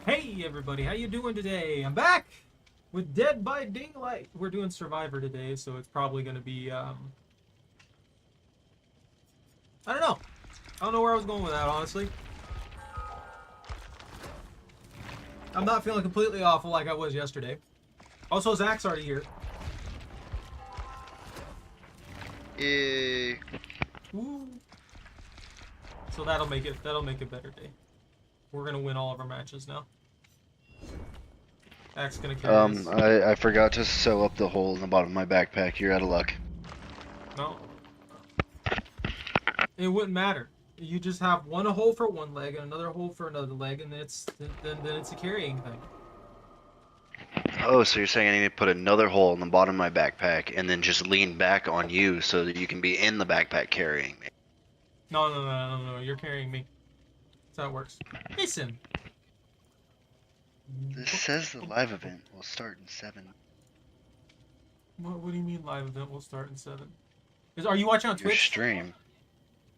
Hey everybody, how you doing today? I'm back with Dead by Daylight. We're doing Survivor today, so it's probably going to be, I don't know. I don't know where I was going with that, honestly. I'm not feeling completely awful like I was yesterday. Also, Zach's already here. Yay. Woo. So that'll make a better day. We're gonna win all of our matches now. Zach's gonna carry us. I forgot to sew up the hole in the bottom of my backpack. You're out of luck. No. It wouldn't matter. You just have one hole for one leg and another hole for another leg, and then it's a carrying thing. Oh, so you're saying I need to put another hole in the bottom of my backpack and then just lean back on you so that you can be in the backpack carrying me. No. You're carrying me. That's how it works. Listen. This says the live event will start in 7. What do you mean live event will start in 7? Are you watching on Your Twitch? stream.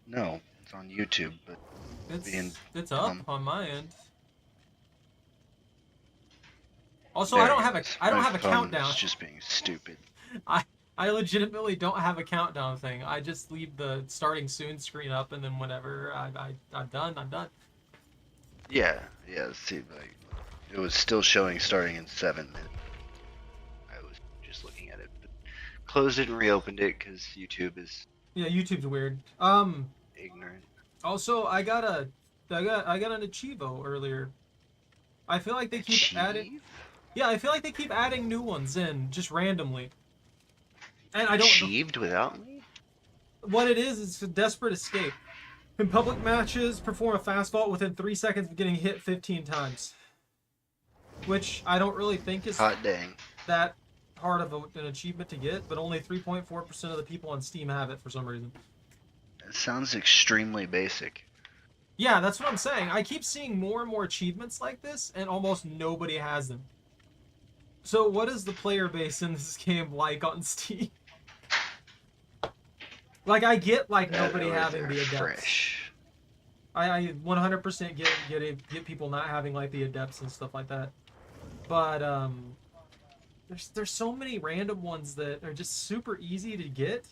No, it's on YouTube, but it's up on my end. Also, I don't have a countdown. It's just being stupid. I legitimately don't have a countdown thing. I just leave the starting soon screen up, and then whenever I'm done, I'm done. Yeah. See, like it was still showing starting in 7. I was just looking at it, but closed it and reopened it because YouTube is. Yeah, YouTube's weird. Ignorant. Also, I got an Achievo earlier. I feel like they keep adding. Yeah, I feel like they keep adding new ones in just randomly. And I don't Achieved without me? What it is a desperate escape. In public matches, perform a fast vault within 3 seconds of getting hit 15 times. Which I don't really think is hot dang that hard of an achievement to get, but only 3.4% of the people on Steam have it for some reason. It sounds extremely basic. Yeah, that's what I'm saying. I keep seeing more and more achievements like this, and almost nobody has them. So what is the player base in this game like on Steam? Like, I get, like, nobody having the adepts. Fresh. I 100% get people not having, like, the adepts and stuff like that. But, there's so many random ones that are just super easy to get,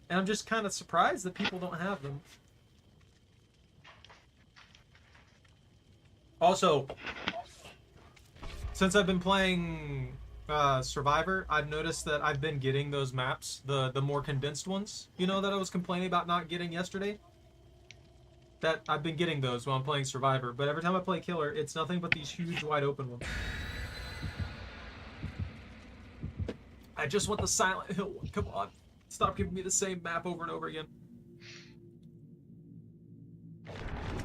and I'm just kind of surprised that people don't have them. Also, since I've been playing Survivor, I've noticed that I've been getting those maps, the more condensed ones, you know, that I was complaining about not getting yesterday. That I've been getting those while I'm playing Survivor, but every time I play Killer, it's nothing but these huge wide open ones. I just want the Silent Hill one. Come on. Stop giving me the same map over and over again.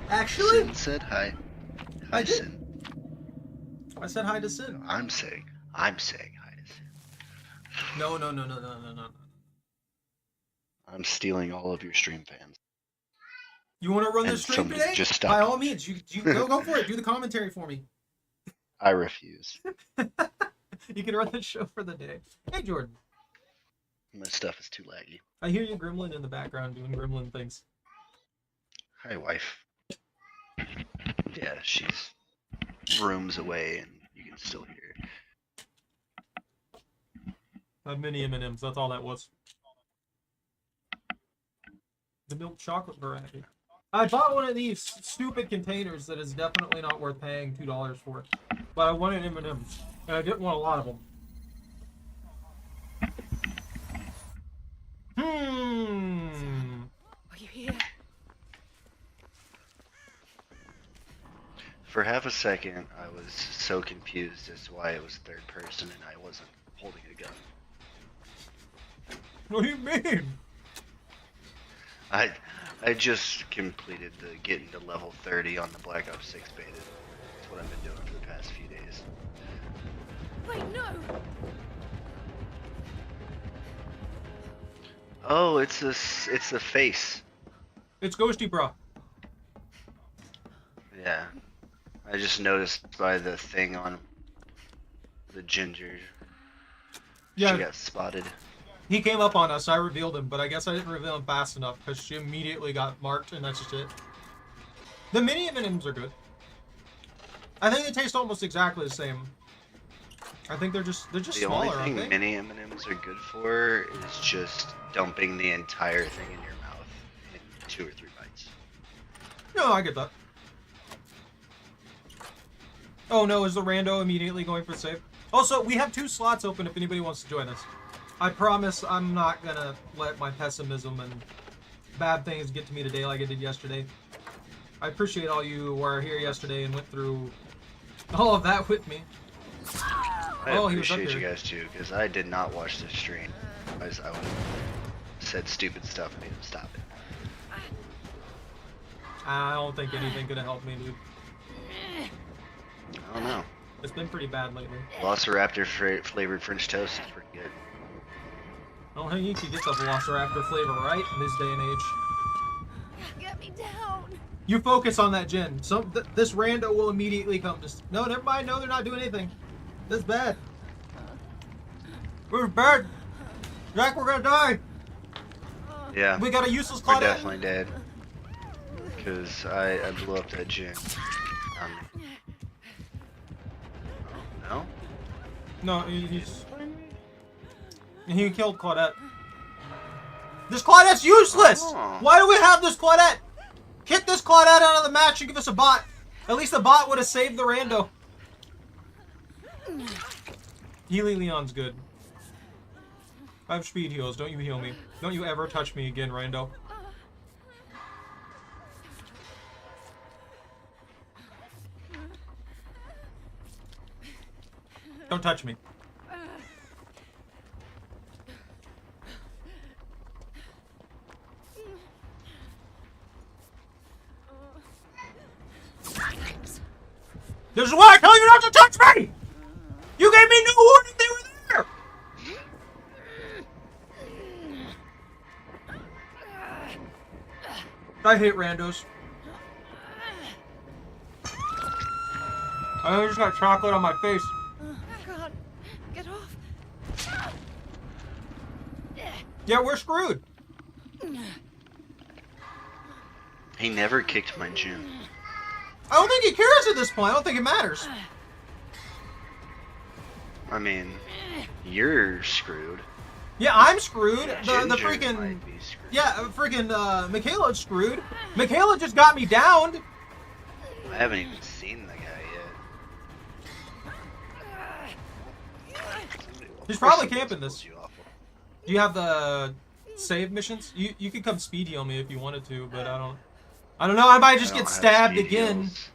Actually, Sin said hi. I did. Sin. I said hi to Sin. I'm saying hi to Sin. No. I'm stealing all of your stream fans. You want to run the stream today? Just stop. By all means, you go for it. Do the commentary for me. I refuse. You can run the show for the day. Hey, Jordan. My stuff is too laggy. I hear you gremlin in the background doing gremlin things. Hi, wife. Yeah, she's rooms away, and you can still hear her. I have mini M&Ms. That's all that was. The milk chocolate variety. I bought one of these stupid containers that is definitely not worth paying $2 for. But I wanted M&Ms, and I didn't want a lot of them. Are you here? For half a second, I was so confused as to why it was third person and I wasn't holding a gun. What do you mean? I just completed the getting to level 30 on the Black Ops 6 beta. That's what I've been doing for the past few days. Wait, no! Oh, it's the face. It's Ghosty Bra. Yeah. I just noticed by the thing on the ginger. Yeah. She got spotted. He came up on us, I revealed him, but I guess I didn't reveal him fast enough because she immediately got marked, and that's just it. The mini M&Ms are good. I think they taste almost exactly the same. I think they're just The smaller, only thing aren't they? mini M&Ms are good for is just dumping the entire thing in your mouth in 2 or 3 bites. No, I get that. Oh no, is the rando immediately going for save? Also, we have 2 slots open if anybody wants to join us. I promise I'm not gonna let my pessimism and bad things get to me today like I did yesterday. I appreciate all you who were here yesterday and went through all of that with me. I Oh, he was up appreciate you here. guys too, because I did not watch the stream. I would have said stupid stuff and made him stop it. I don't think anything could have helped me, dude. I don't know. It's been pretty bad lately. Velociraptor flavored French toast is pretty good. I don't think you can get the Velociraptor flavor right in this day and age. Get me down. You focus on that gen. This rando will immediately come. Just no, never mind. No, they're not doing anything. That's bad. We're bad. Jack, we're gonna die. Yeah, We got a useless we're Claudette. definitely dead. Because I blew up that gym. No? No, he killed Claudette. This Claudette's useless! Oh. Why do we have this Claudette? Kick this Claudette out of the match and give us a bot. At least the bot would have saved the rando. Healy Leon's good. I have speed heals. Don't you heal me. Don't you ever touch me again, rando. Don't touch me. This is why I tell you not to touch me! You gave me no warning they were there! I hate randos. I just got chocolate on my face. God, get off. Yeah, we're screwed. He never kicked my gym. I don't think he cares at this point. I don't think it matters. I mean, you're screwed. Yeah, I'm screwed. The Ginger freaking... might be screwed. Yeah, freaking Michaela's screwed. Michaela just got me downed. I haven't even seen the guy yet. He's probably Somebody camping pulls this. you off. Do you have the save missions? You could come speed heal me if you wanted to, but I don't know. I might just I don't get have stabbed speed again. heals.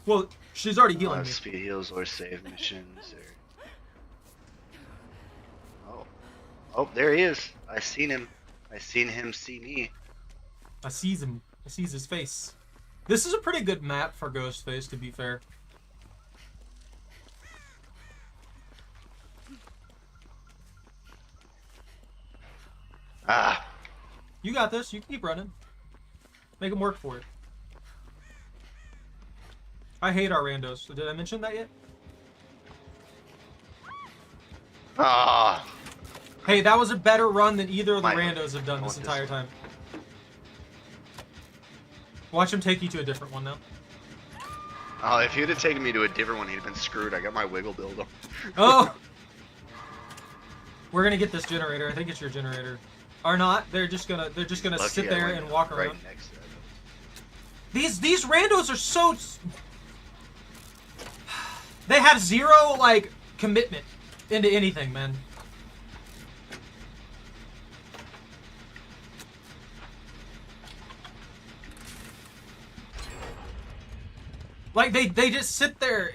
Well, she's already I don't healing have me. speed heals or save missions or. Oh, there he is. I seen him. I seen him see me. I sees him. I sees his face. This is a pretty good map for Ghostface, to be fair. Ah, You got this. You can keep running. Make him work for it. I hate our randos. Did I mention that yet? ah. Hey, that was a better run than either of the My- randos have done I this want entire this time. Watch him take you to a different one now. Oh, if he'd have taken me to a different one, he'd have been screwed. I got my wiggle build up. Oh! We're gonna get this generator. I think it's your generator. Or not. They're just gonna Lucky sit I there went and walk right around. next to it. These randos are so... They have zero, like, commitment into anything, man. Like, they just sit there.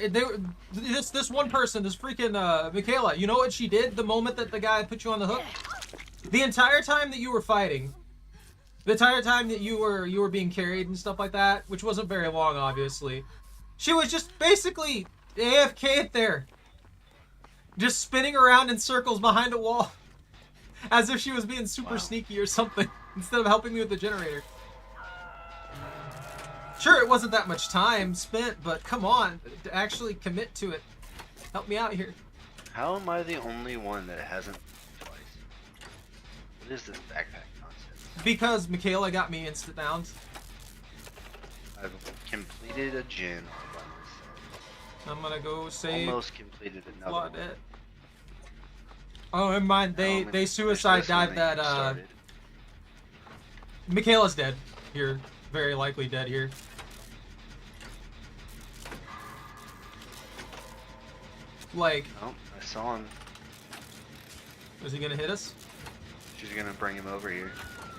This one person, this freaking Michaela, you know what she did the moment that the guy put you on the hook? The entire time that you were fighting, the entire time that you were being carried and stuff like that, which wasn't very long, obviously, she was just basically AFK there, just spinning around in circles behind a wall, as if she was being super sneaky or something, instead of helping me with the generator. Sure, it wasn't that much time spent, but come on, to actually commit to it. Help me out here. How am I the only one that hasn't twice? What is this backpack nonsense? Because Michaela got me instant downs. I've completed a gym all by myself. I'm gonna go save Almost completed another one. Claudette. Oh, never mind. Now I'm They gonna finish suicide this one dived that that. you started. Michaela's dead here. Very likely dead here. Like, Oh, I saw him. is he gonna hit us? She's gonna bring him over here.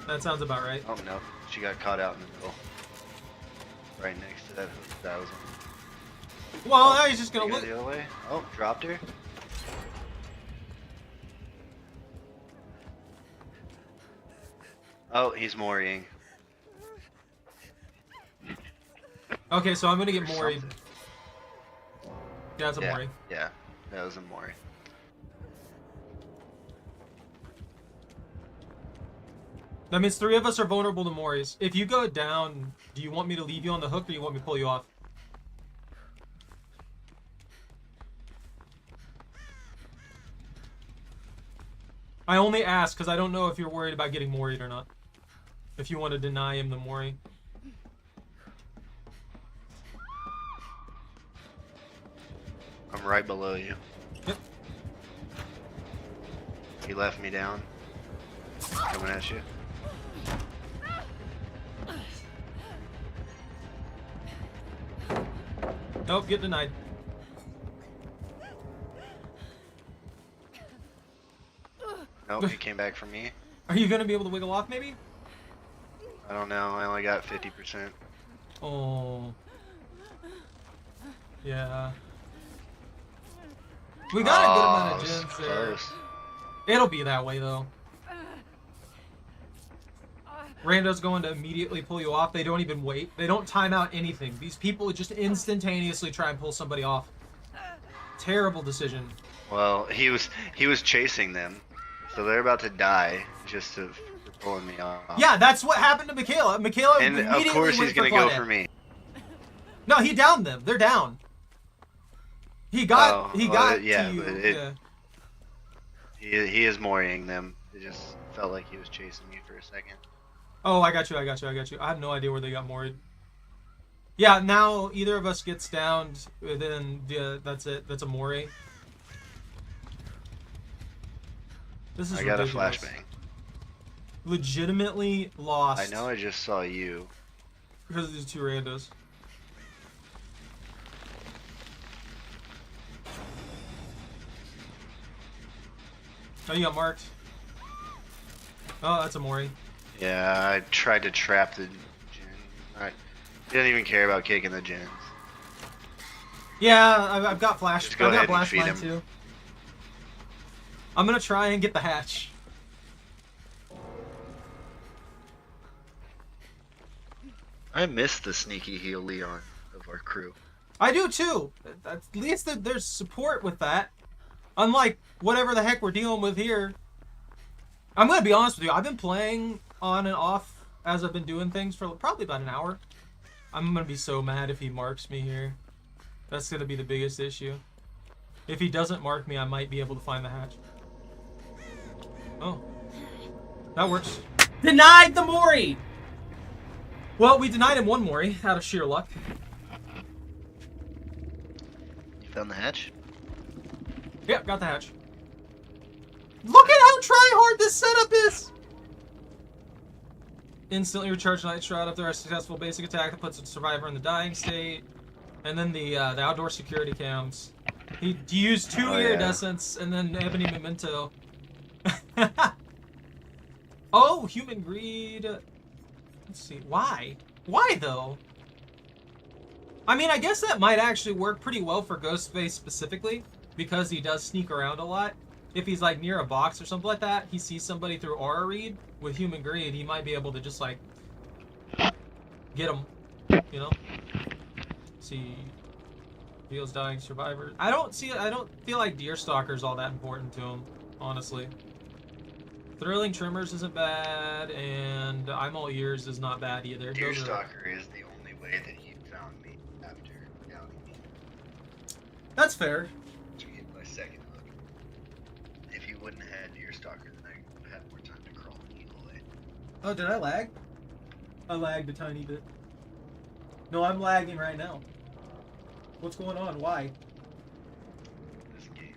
That sounds about right. Oh no, she got caught out in the middle. Right next to that hook that I was on. Well, now he's just You gonna go look. the other way. Oh, dropped her. Oh, he's mooring. Okay, so I'm gonna get Or Mori. something. Yeah, it's a Yeah, Mori. yeah, that was a mooring. That means 3 of us are vulnerable to Moris. If you go down, do you want me to leave you on the hook or you want me to pull you off? I only ask because I don't know if you're worried about getting Mori'd or not. If you want to deny him the Mori. I'm right below you. Yep. He left me down. Coming at you. Nope, get denied. Nope, he came back for me. Are you gonna be able to wiggle off maybe? I don't know, I only got 50%. Oh. Yeah. We got a good amount of gens there. Close. It'll be that way though. Rando's going to immediately pull you off. They don't even wait. They don't time out anything. These people just instantaneously try and pull somebody off. Terrible decision. Well, he was chasing them, so they're about to die just for pulling me off. Yeah, that's what happened to Michaela. Michaela And immediately of course went he's gonna for go Claudette. for me. No, he downed them. They're down. He got. He got yeah, to you. but Yeah. he is mooring them. It just felt like he was chasing me for a second. Oh, I got you. I have no idea where they got moored. Yeah, now either of us gets downed, then yeah, that's it. That's a Mori. This is I got ridiculous. a flashbang. Legitimately lost. I know I just saw you. Because of these 2 randos. Oh, you got marked. Oh, that's a Mori. Yeah, I tried to trap the gen. I didn't even care about kicking the gens. Yeah, I've got flash. Just go I've got ahead and feed flashlight him. too. I'm gonna try and get the hatch. I miss the sneaky heel Leon of our crew. I do too. At least there's support with that. Unlike whatever the heck we're dealing with here. I'm gonna be honest with you. I've been playing on and off as I've been doing things for probably about an hour. I'm gonna be so mad if he marks me here. That's gonna be the biggest issue. If he doesn't mark me, I might be able to find the hatch. Oh. That works. Denied the Mori! Well, we denied him 1 Mori out of sheer luck. You found the hatch? Yep, got the hatch. Look at how try-hard this setup is! Instantly recharge Night Shroud after a successful basic attack that puts a survivor in the dying state. And then the outdoor security cams. He used 2 Oh, yeah. iridescents and then Ebony Memento. Oh, human greed. Let's see. Why? Why though? I mean, I guess that might actually work pretty well for Ghostface specifically, because he does sneak around a lot. If he's like near a box or something like that, he sees somebody through aura read with human greed, he might be able to just like get him, you know? See, feels dying survivors. I don't feel like Deerstalker's all that important to him, honestly. Thrilling Tremors isn't bad, and I'm All Ears is not bad either. Those are- Deerstalker is the only way that he found me after downing me. That's fair. To get my second hook. If you wouldn't have had Deerstalker, then I would have had more time to crawl and eat away. Oh, did I lag? I lagged a tiny bit. No, I'm lagging right now. What's going on? Why? This game.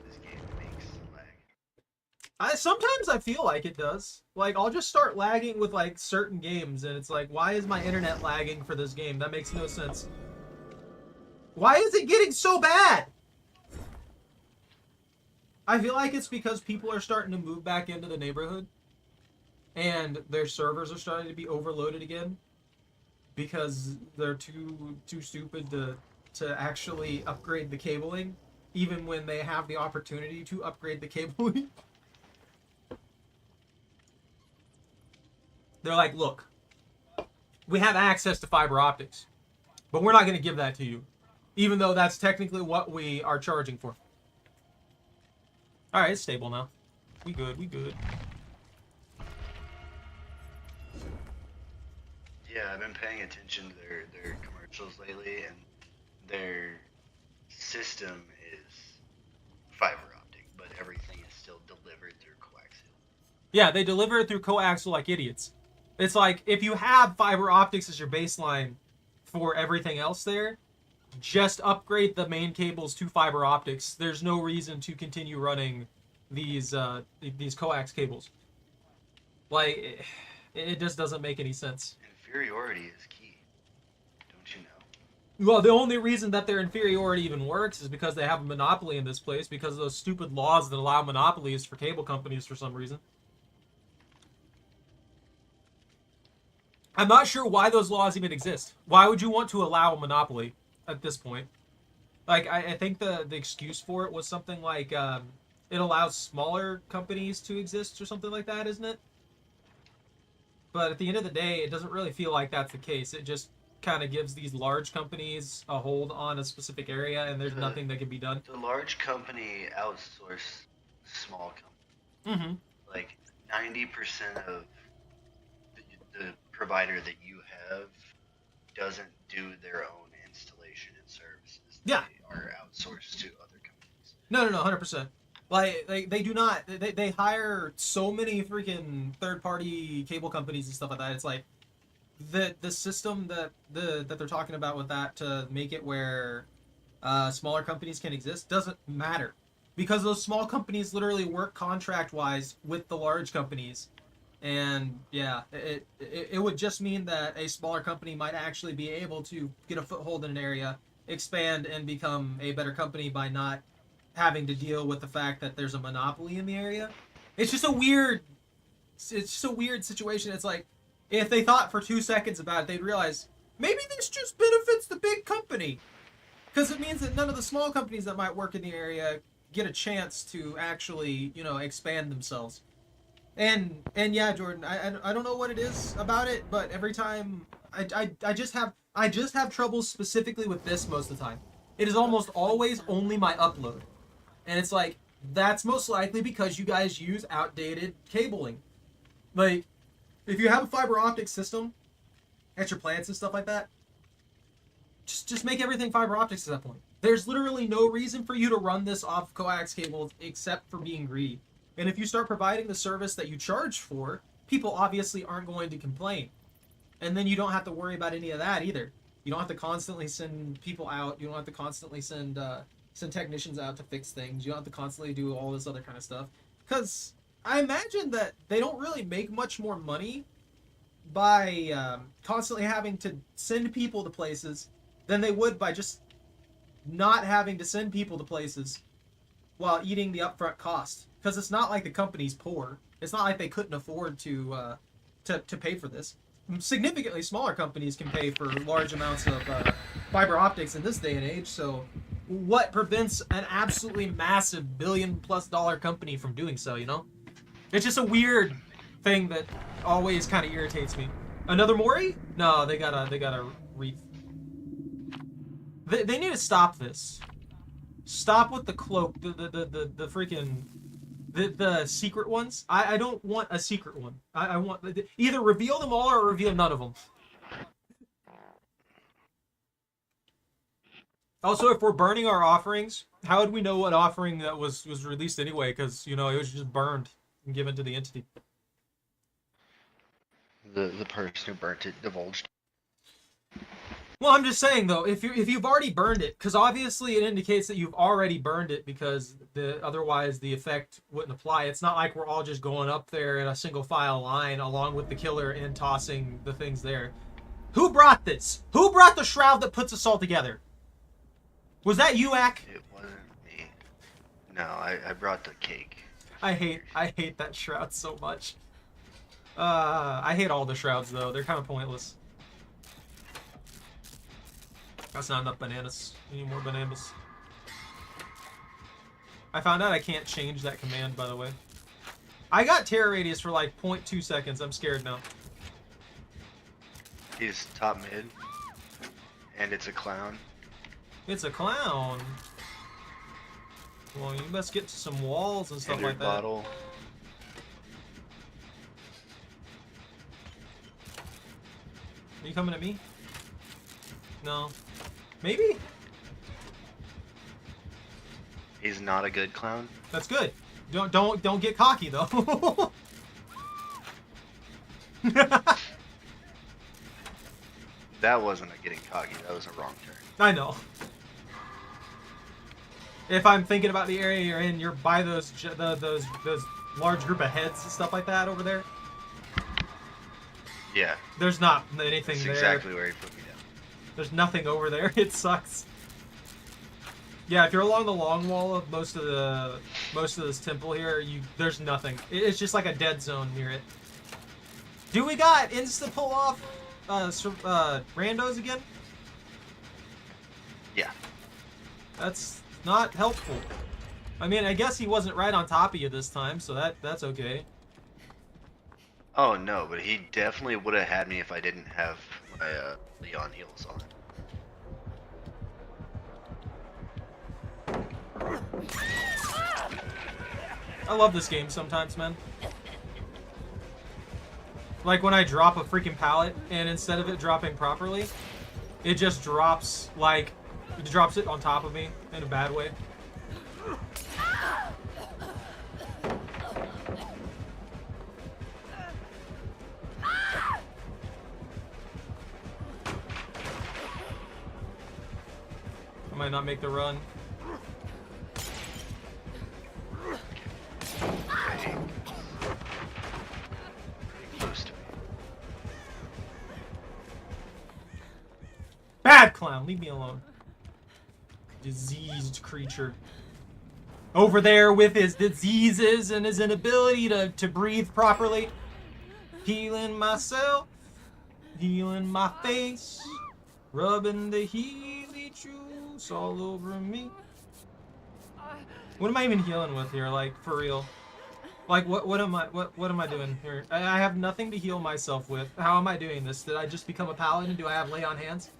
This game makes lag. Sometimes I feel like it does. Like, I'll just start lagging with, like, certain games, and it's like, why is my internet lagging for this game? That makes no sense. Why is it getting so bad? I feel like it's because people are starting to move back into the neighborhood, and their servers are starting to be overloaded again, because they're too stupid to actually upgrade the cabling, even when they have the opportunity to upgrade the cabling. They're like, look, we have access to fiber optics, but we're not going to give that to you, even though that's technically what we are charging for. All right, it's stable now. We good, we good. Yeah, I've been paying attention to their commercials lately, and their system is fiber optic, but everything is still delivered through coaxial. Yeah, they deliver it through coaxial like idiots. It's like, if you have fiber optics as your baseline for everything else there, just upgrade the main cables to fiber optics. There's no reason to continue running these coax cables. Like, it just doesn't make any sense. Inferiority is key, don't you know? Well, the only reason that their inferiority even works is because they have a monopoly in this place, because of those stupid laws that allow monopolies for cable companies for some reason. I'm not sure why those laws even exist. Why would you want to allow a monopoly at this point? Like, I think the excuse for it was something like it allows smaller companies to exist or something like that, isn't it? But at the end of the day, it doesn't really feel like that's the case. It just kind of gives these large companies a hold on a specific area, and there's nothing that can be done. The large company outsource small company. Mm-hmm. Like 90% of the provider that you have doesn't do their own installation and services. Yeah. They are outsourced to other companies. No, 100%. Like, they do not. They hire so many freaking third-party cable companies and stuff like that. It's like the system that they're talking about with that to make it where smaller companies can exist doesn't matter, because those small companies literally work contract-wise with the large companies. And yeah, it would just mean that a smaller company might actually be able to get a foothold in an area, expand, and become a better company by not having to deal with the fact that there's a monopoly in the area. It's just a weird situation. It's like, if they thought for 2 seconds about it, they'd realize maybe this just benefits the big company, because it means that none of the small companies that might work in the area get a chance to actually, expand themselves. And yeah, Jordan, I don't know what it is about it, but every time I just have trouble specifically with this most of the time. It is almost always only my upload. And it's like, that's most likely because you guys use outdated cabling. Like, if you have a fiber optic system at your plants and stuff like that, just make everything fiber optics at that point. There's literally no reason for you to run this off coax cables except for being greedy. And if you start providing the service that you charge for, people obviously aren't going to complain. And then you don't have to worry about any of that either. You don't have to constantly send people out. You don't have to constantly send technicians out to fix things. You don't have to constantly do all this other kind of stuff. Because I imagine that they don't really make much more money by constantly having to send people to places than they would by just not having to send people to places while eating the upfront cost. Because it's not like the company's poor. It's not like they couldn't afford to pay for this. Significantly smaller companies can pay for large amounts of fiber optics in this day and age. So what prevents an absolutely massive $1 billion+ company from doing so, It's just a weird thing that always kind of irritates me. Another Mori? No, they gotta reef. They need to stop this. Stop with the cloak, the freaking the secret ones. I don't want a secret one. I want either reveal them all or reveal none of them. Also, if we're burning our offerings, how would we know what offering that was released anyway? Because it was just burned and given to the entity. The person who burnt it divulged. Well, I'm just saying though, if you've already burned it, because obviously it indicates that you've already burned it, because otherwise the effect wouldn't apply. It's not like we're all just going up there in a single file line along with the killer and tossing the things there. Who brought this? Who brought the shroud that puts us all together? Was that you, Ak? It wasn't me. No, I brought the cake. I hate that shroud so much. I hate all the shrouds though. They're kind of pointless. That's not enough bananas. We need more bananas. I found out I can't change that command, by the way. I got terror radius for like 0.2 seconds. I'm scared now. He's top mid. And it's a clown. It's a clown. Well, you best get to some walls and stuff like that. Bottle. Are you coming at me? No. Maybe? He's not a good clown. That's good. Don't get cocky though. That wasn't a getting cocky. That was a wrong turn. I know. If I'm thinking about the area you're in, you're by those large group of heads and stuff like that over there. Yeah. There's not anything That's there. exactly where he put me down. There's nothing over there. It sucks. Yeah, if you're along the long wall of most of this temple here, there's nothing. It's just like a dead zone near it. Do we got insta pull off randos again? Yeah. That's not helpful. I mean, I guess he wasn't right on top of you this time, so that's okay. Oh no, but he definitely would have had me if I didn't have my Leon heals on. I love this game sometimes, man. Like when I drop a freaking pallet, and instead of it dropping properly, it just drops, like, it drops it on top of me in a bad way. I might not make the run. Pretty close to me. Bad clown, leave me alone. Diseased creature. Over there with his diseases and his inability to breathe properly. Healing myself. Healing my face. Rubbing the Healy juice all over me. What am I even healing with here? Like, for real? Like, what am I doing here? I have nothing to heal myself with. How am I doing this? Did I just become a paladin? Do I have lay on hands?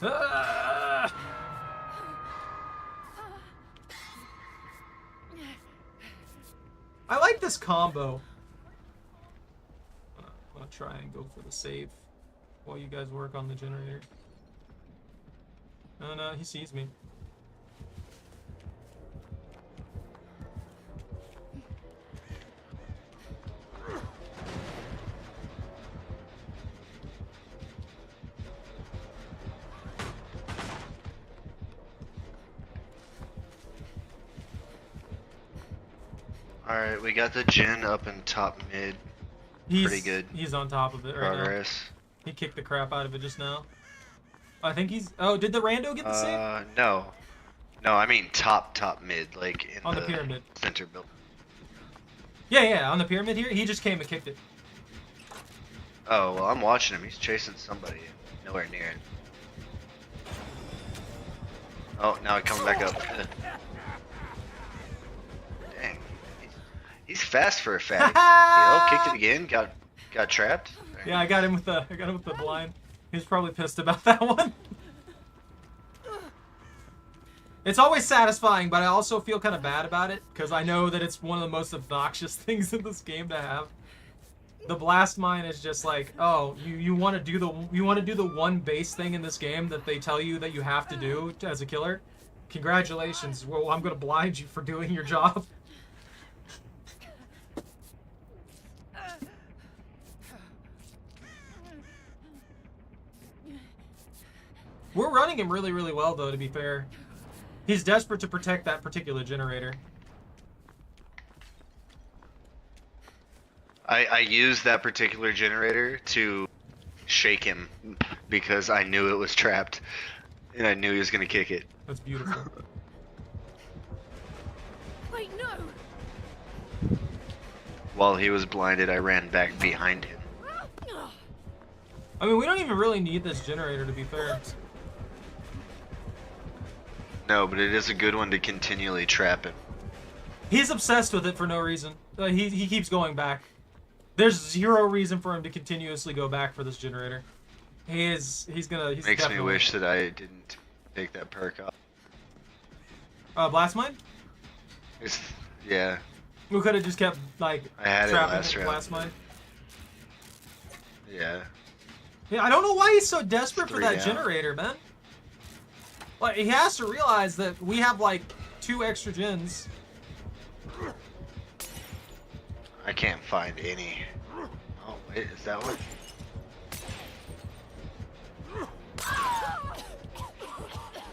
Ah! I like this combo. I'm gonna try and go for the save while you guys work on the generator. Oh no, he sees me. Alright, we got the Jin up in top mid. Pretty good. He's on top of it right now. Progress. He kicked the crap out of it just now. I think he's... Oh, did the rando get the save? No. No, I mean top mid, like in On the pyramid. center build. Yeah, on the pyramid here. He just came and kicked it. Oh, well, I'm watching him. He's chasing somebody. Nowhere near it. Oh, now he's coming back up. Dang. He's fast for a fatty. Oh, kicked it again. Got trapped. Yeah, I got him with the blind. He's probably pissed about that one. It's always satisfying, but I also feel kind of bad about it because I know that it's one of the most obnoxious things in this game to have. The blast mine is just like, oh, you want to do the one base thing in this game that they tell you that you have to do as a killer. Congratulations. Well, I'm gonna blind you for doing your job. We're running him really, really well, though, to be fair. He's desperate to protect that particular generator. I used that particular generator to shake him because I knew it was trapped. And I knew he was going to kick it. That's beautiful. Wait, no. While he was blinded, I ran back behind him. I mean, we don't even really need this generator, to be fair. No, but it is a good one to continually trap him. He's obsessed with it for no reason. He keeps going back. There's zero reason for him to continuously go back for this generator. He's Makes definitely... me wish that I didn't take that perk off. Blast Mine? Yeah. We could have just kept, like, I had it trapping last with round. Blast Mine. Yeah. Yeah, I don't know why he's so desperate for 3 that down. generator, man. Like, he has to realize that we have, like, 2 extra gens. I can't find any. Oh, wait, is that one?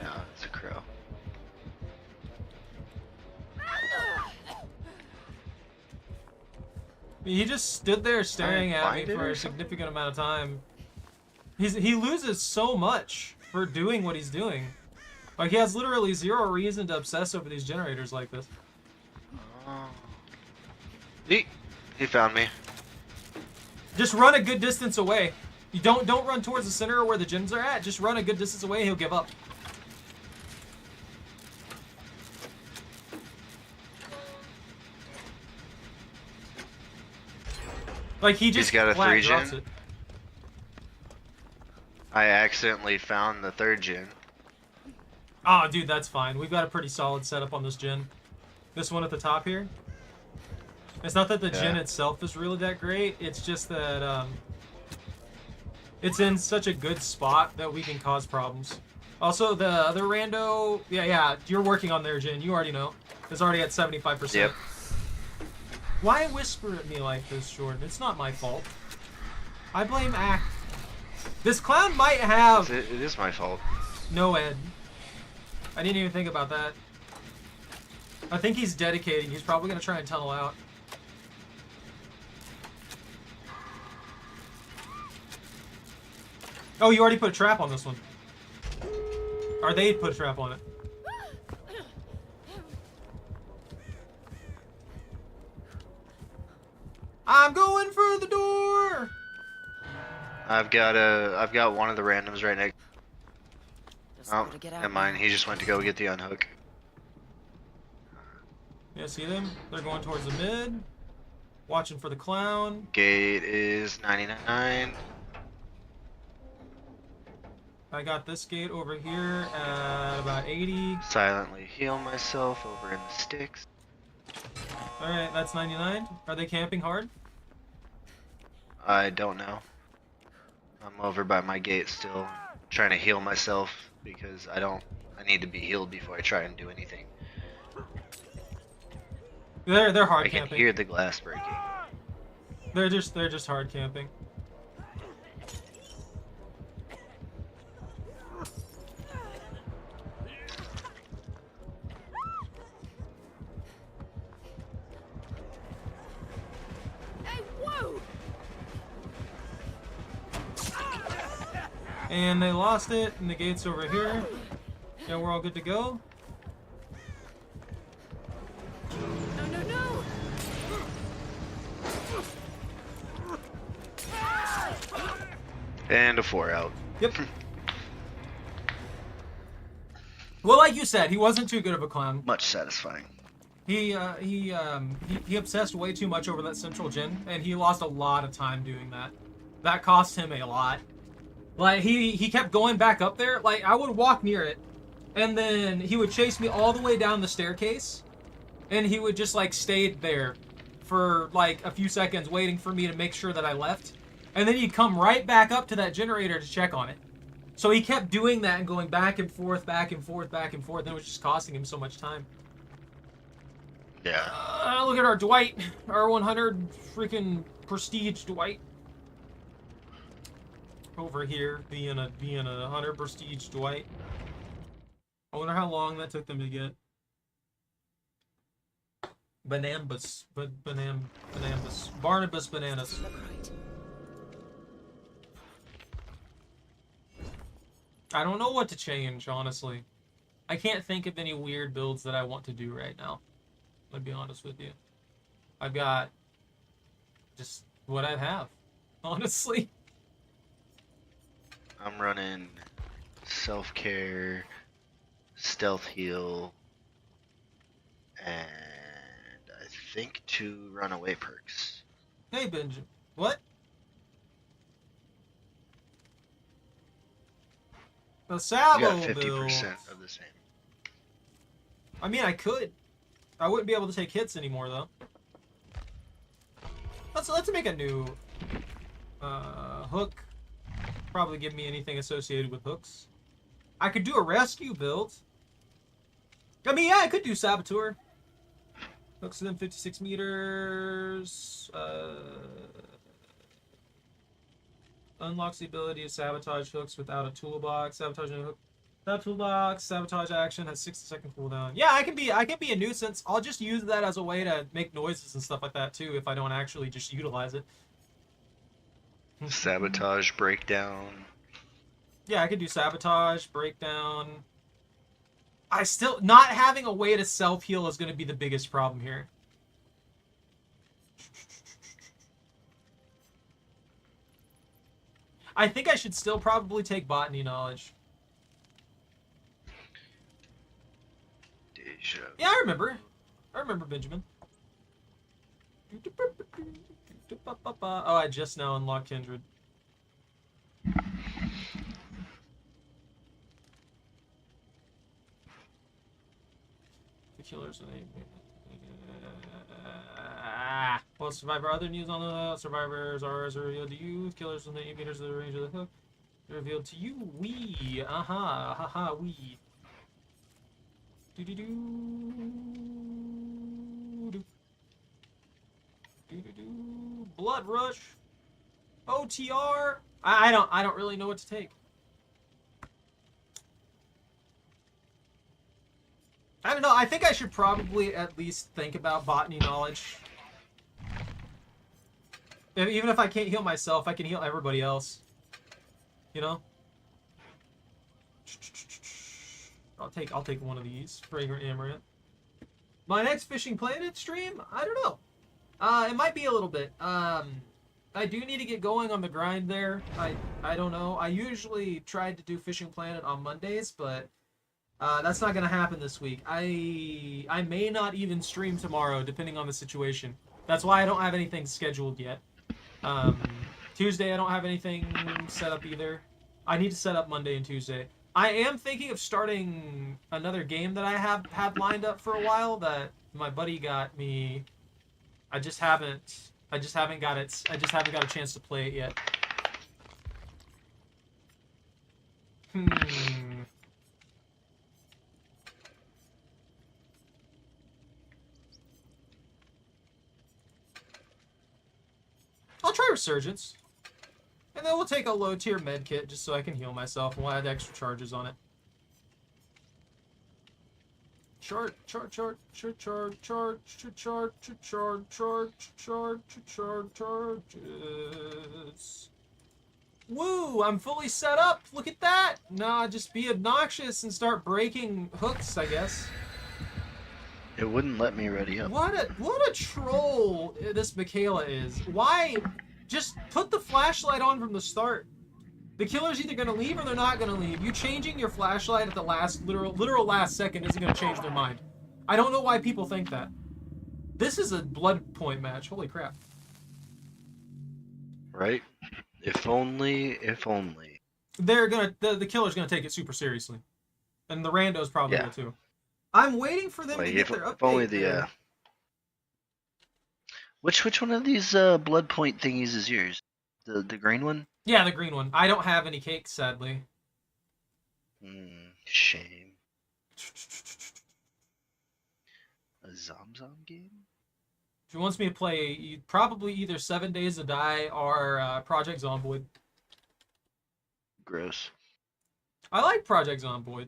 No, it's a crow. He just stood there staring at me find it for or a something? significant amount of time. He loses so much for doing what he's doing. Like, he has literally zero reason to obsess over these generators like this. Oh. He found me. Just run a good distance away. You don't run towards the center or where the gens are at. Just run a good distance away, he'll give up. Like, he just He's got a flat 3 drops gen? it. I accidentally found the 3rd gen. Oh, dude, that's fine. We've got a pretty solid setup on this gen. This one at the top here. It's not that the gen Yeah. itself is really that great. It's just that it's in such a good spot that we can cause problems. Also, the other rando, yeah, you're working on their gen. You already know. It's already at 75%. Yep. Why whisper at me like this, Jordan? It's not my fault. I blame Act. This clown might have It is my fault. no ed. I didn't even think about that. I think he's dedicating. He's probably going to try and tunnel out. Oh, you already put a trap on this one. Or they put a trap on it. I'm going for the door! I've got one of the randoms right next. Just Oh, gotta get out never mind. now. He just went to go get the unhook. Yeah, see them? They're going towards the mid. Watching for the clown. Gate is 99. I got this gate over here at about 80. Silently heal myself over in the sticks. Alright, that's 99. Are they camping hard? I don't know. I'm over by my gate still, trying to heal myself because I need to be healed before I try and do anything. They're hard I can camping. hear the glass breaking. They're just hard camping. Hey, whoa! And they lost it, and the gate's over here. Yeah, we're all good to go. No, no, no! And a 4 out. Yep. Well, like you said, he wasn't too good of a clown. Much satisfying. He obsessed way too much over that central gen, and he lost a lot of time doing that. That cost him a lot. Like, he kept going back up there. Like, I would walk near it, and then he would chase me all the way down the staircase, and he would just, like, stay there for, like, a few seconds waiting for me to make sure that I left. And then he'd come right back up to that generator to check on it. So he kept doing that and going back and forth, back and forth, back and forth, and it was just costing him so much time. Yeah. Look at our Dwight. Our 100 freaking prestige Dwight. over here being a hunter prestige Dwight. I wonder how long that took them to get. Banambus, Barnabas Bananas. Look right. I don't know what to change, honestly. I can't think of any weird builds that I want to do right now. I'll be honest with you. I've got just what I have, honestly. I'm running self-care, stealth heal, and I think 2 runaway perks. Hey, Benjamin. What? The You Sabo got 50% build. of the same. I mean, I could. I wouldn't be able to take hits anymore, though. Let's make a new hook. Probably give me anything associated with hooks. I could do a rescue build. I mean, yeah, I could do Saboteur. Hooks within 56 meters. Unlocks the ability to sabotage hooks without a toolbox. Sabotage a hook. Without toolbox, sabotage action has 60-second cooldown. Yeah, I can be a nuisance. I'll just use that as a way to make noises and stuff like that too if I don't actually just utilize it. Sabotage, breakdown. Yeah, I could do sabotage, breakdown. I still not having a way to self-heal is going to be the biggest problem here. I think I should still probably take botany knowledge. Deja. Yeah, I remember. I remember Benjamin. Oh, I just now unlocked Kindred. The killers are well, Survivor. Other news on the survivors are revealed to you. Killers in the 8 meters of the range of the hook. Revealed to you. We. Aha. Haha. We. Do do do. Do do do. Blood rush. OTR. I don't really know what to take. I don't know. I think I should probably at least think about botany knowledge. Even if I can't heal myself, I can heal everybody else. You know? I'll take one of these. Fragrant Amaranth. My next Fishing Planet stream? I don't know. It might be a little bit. I do need to get going on the grind there. I don't know. I usually tried to do Fishing Planet on Mondays, but that's not gonna happen this week. I may not even stream tomorrow, depending on the situation. That's why I don't have anything scheduled yet. Tuesday I don't have anything set up either. I need to set up Monday and Tuesday. I am thinking of starting another game that I have lined up for a while that my buddy got me. I just haven't got a chance to play it yet. I'll try Resurgence. And then we'll take a low tier med kit just so I can heal myself and we'll add extra charges on it. Charges. Woo! I'm fully set up. Look at that. Nah, just be obnoxious and start breaking hooks, I guess. It wouldn't let me ready up. What a troll this Michaela is. Why? Just put the flashlight on from the start. The killer's either gonna leave or they're not gonna leave. You changing your flashlight at the last literal last second isn't gonna change their mind. I don't know why people think that. This is a blood point match. Holy crap. Right? If only. They're gonna the killer's gonna take it super seriously. And the randos probably will too. I'm waiting for them to get their update. If only the Which one of these blood point thingies is yours? The green one? Yeah, the green one. I don't have any cakes, sadly. Shame. A Zom game? She wants me to play probably either 7 Days to Die or Project Zomboid. Gross. I like Project Zomboid.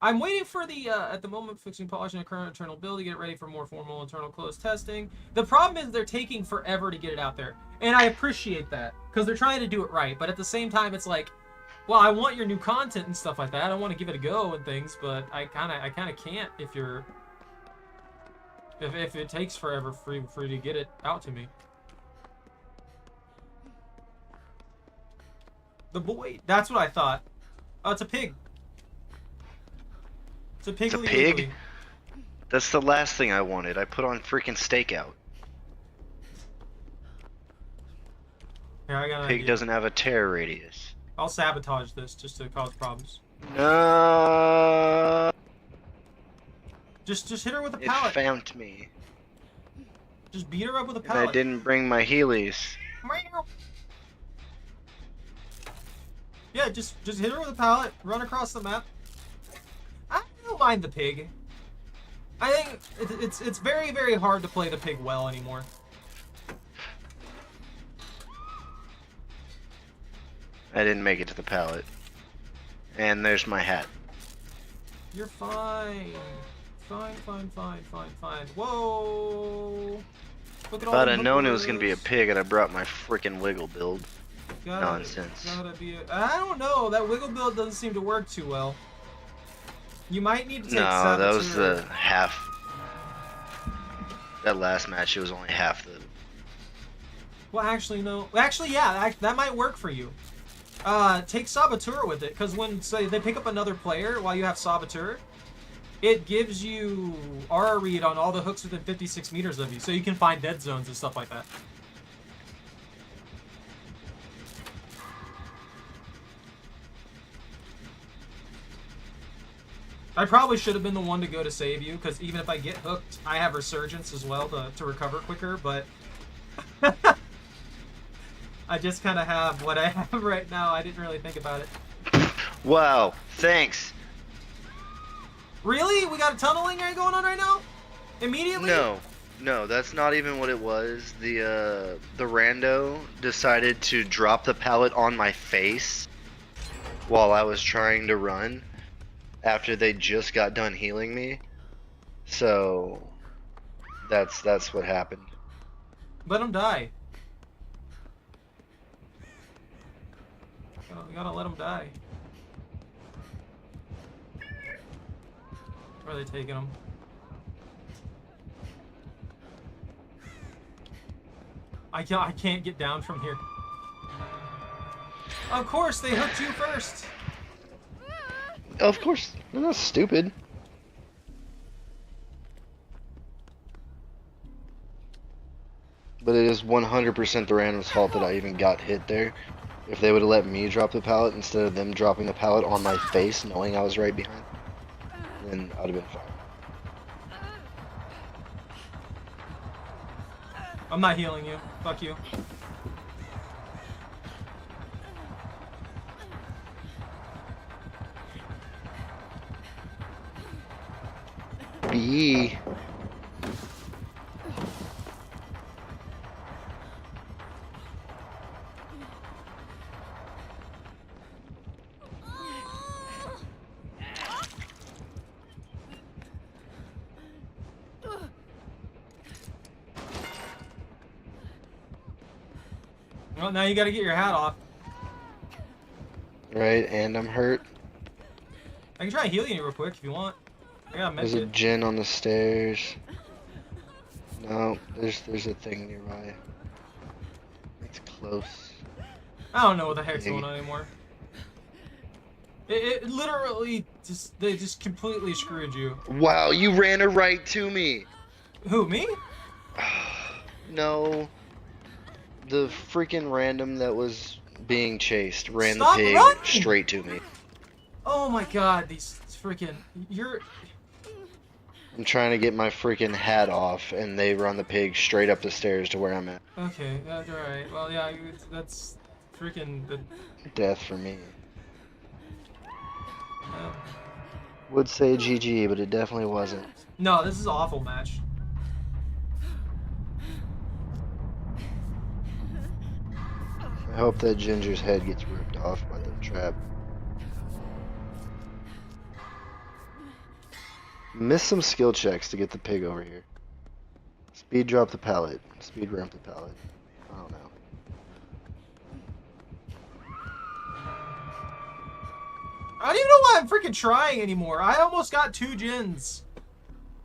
I'm waiting for the, at the moment, fixing polishing a current internal build to get it ready for more formal internal close testing. The problem is they're taking forever to get it out there. And I appreciate that, because they're trying to do it right. But at the same time, it's like, well, I want your new content and stuff like that. I want to give it a go and things, but I kind of can't if you're... If it takes forever for you to get it out to me. The boy. That's what I thought. Oh, it's a pig. It's a pig. It's a pig? That's the last thing I wanted. I put on freaking stakeout. Here, I got an Pig idea. doesn't have a tear radius. I'll sabotage this just to cause problems. No. Just hit her with a It pallet. found me. Just beat her up with a And pallet. I didn't bring my Heelys. Yeah, just hit her with a pallet. Run across the map. I don't mind the pig. I think it's very, very hard to play the pig well anymore. I didn't make it to the pallet. And there's my hat. You're fine. Fine. Whoa! Look at If all I'd the have known it was gonna hookers. be a pig, I'd have brought my freaking wiggle build. Nonsense. I don't know. That wiggle build doesn't seem to work too well. You might need to take No, that was Saboteur. the half. That last match, it was only half the. Well, actually, no. Actually, yeah, that might work for you. Take Saboteur with it, because when, say, they pick up another player while you have Saboteur, it gives you aura read on all the hooks within 56 meters of you, so you can find dead zones and stuff like that. I probably should have been the one to go to save you, because even if I get hooked, I have Resurgence as well to recover quicker, but... I just kind of have what I have right now. I didn't really think about it. Wow, thanks. Really? We got a tunneling going on right now? Immediately? No, that's not even what it was. The rando decided to drop the pallet on my face while I was trying to run after they just got done healing me. So that's what happened. Let him die. We gotta let him die. Where are they taking him? I can't get down from here. Of course, they hooked you first. Of course, they're not stupid. But it is 100% the random's fault that I even got hit there. If they would have let me drop the pallet instead of them dropping the pallet on my face, knowing I was right behind, then I'd have been fine. I'm not healing you. Fuck you. B. Well, now you gotta get your hat off. Right, and I'm hurt. I can try healing you real quick if you want. I got a There's a medkit. gin on the stairs. No, there's a thing nearby. It's close. I don't know what the heck's Yeah. going on anymore. It literally they just completely screwed you. Wow, you ran her right to me. Who, me? No. The freaking random that was being chased ran Stop the pig running! straight to me. Oh my god, these freaking I'm trying to get my freaking hat off, and they run the pig straight up the stairs to where I'm at. okay, that's alright. Well, yeah, that's freaking the... Death for me. Uh, Would say GG, but it definitely wasn't. no, this is an awful match. I hope that Ginger's head gets ripped off by the trap. Miss some skill checks to get the pig over here. Speed drop the pallet. Speed ramp the pallet. I don't know. I don't even know why I'm freaking trying anymore. I almost got 2 gens.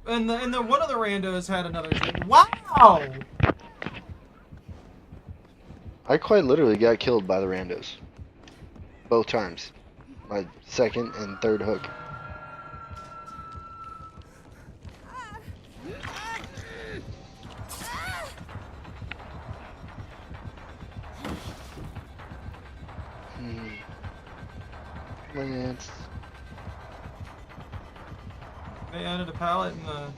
And the one of the randos had another gen. Wow! I quite literally got killed by the randos. Both times. My second and third hook. Lance. They added a pallet in the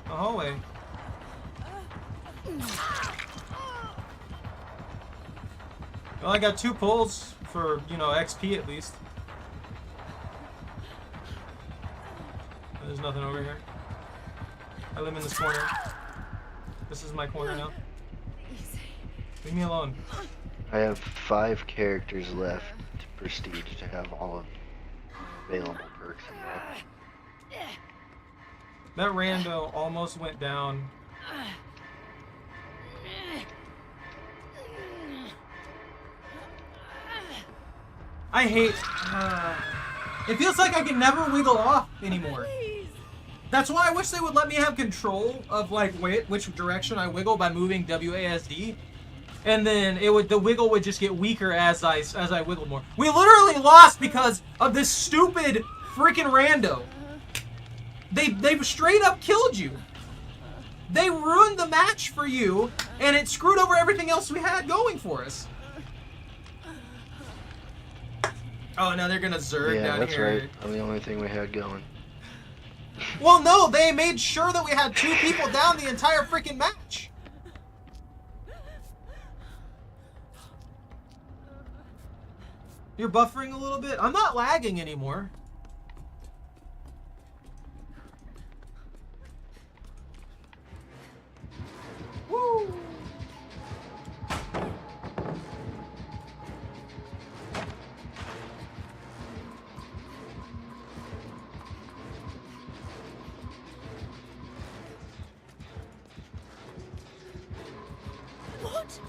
hallway. Well, I got 2 pulls for, you know, XP at least. There's nothing over here. I live in this corner. This is my corner now. Leave me alone. I have 5 characters left to prestige to have all of the available perks in there. That rando almost went down. I hate... it feels like I can never wiggle off anymore. That's why I wish they would let me have control of like which direction I wiggle by moving WASD. And then the wiggle would just get weaker as I wiggled more. We literally lost because of this stupid freaking rando. They straight up killed you. They ruined the match for you, and it screwed over everything else we had going for us. Oh, now they're gonna Zerg Yeah, down that's here. right. I'm the only thing we had going. Well, no, they made sure that we had 2 people down the entire freaking match. You're buffering a little bit? I'm not lagging anymore. Woo! What?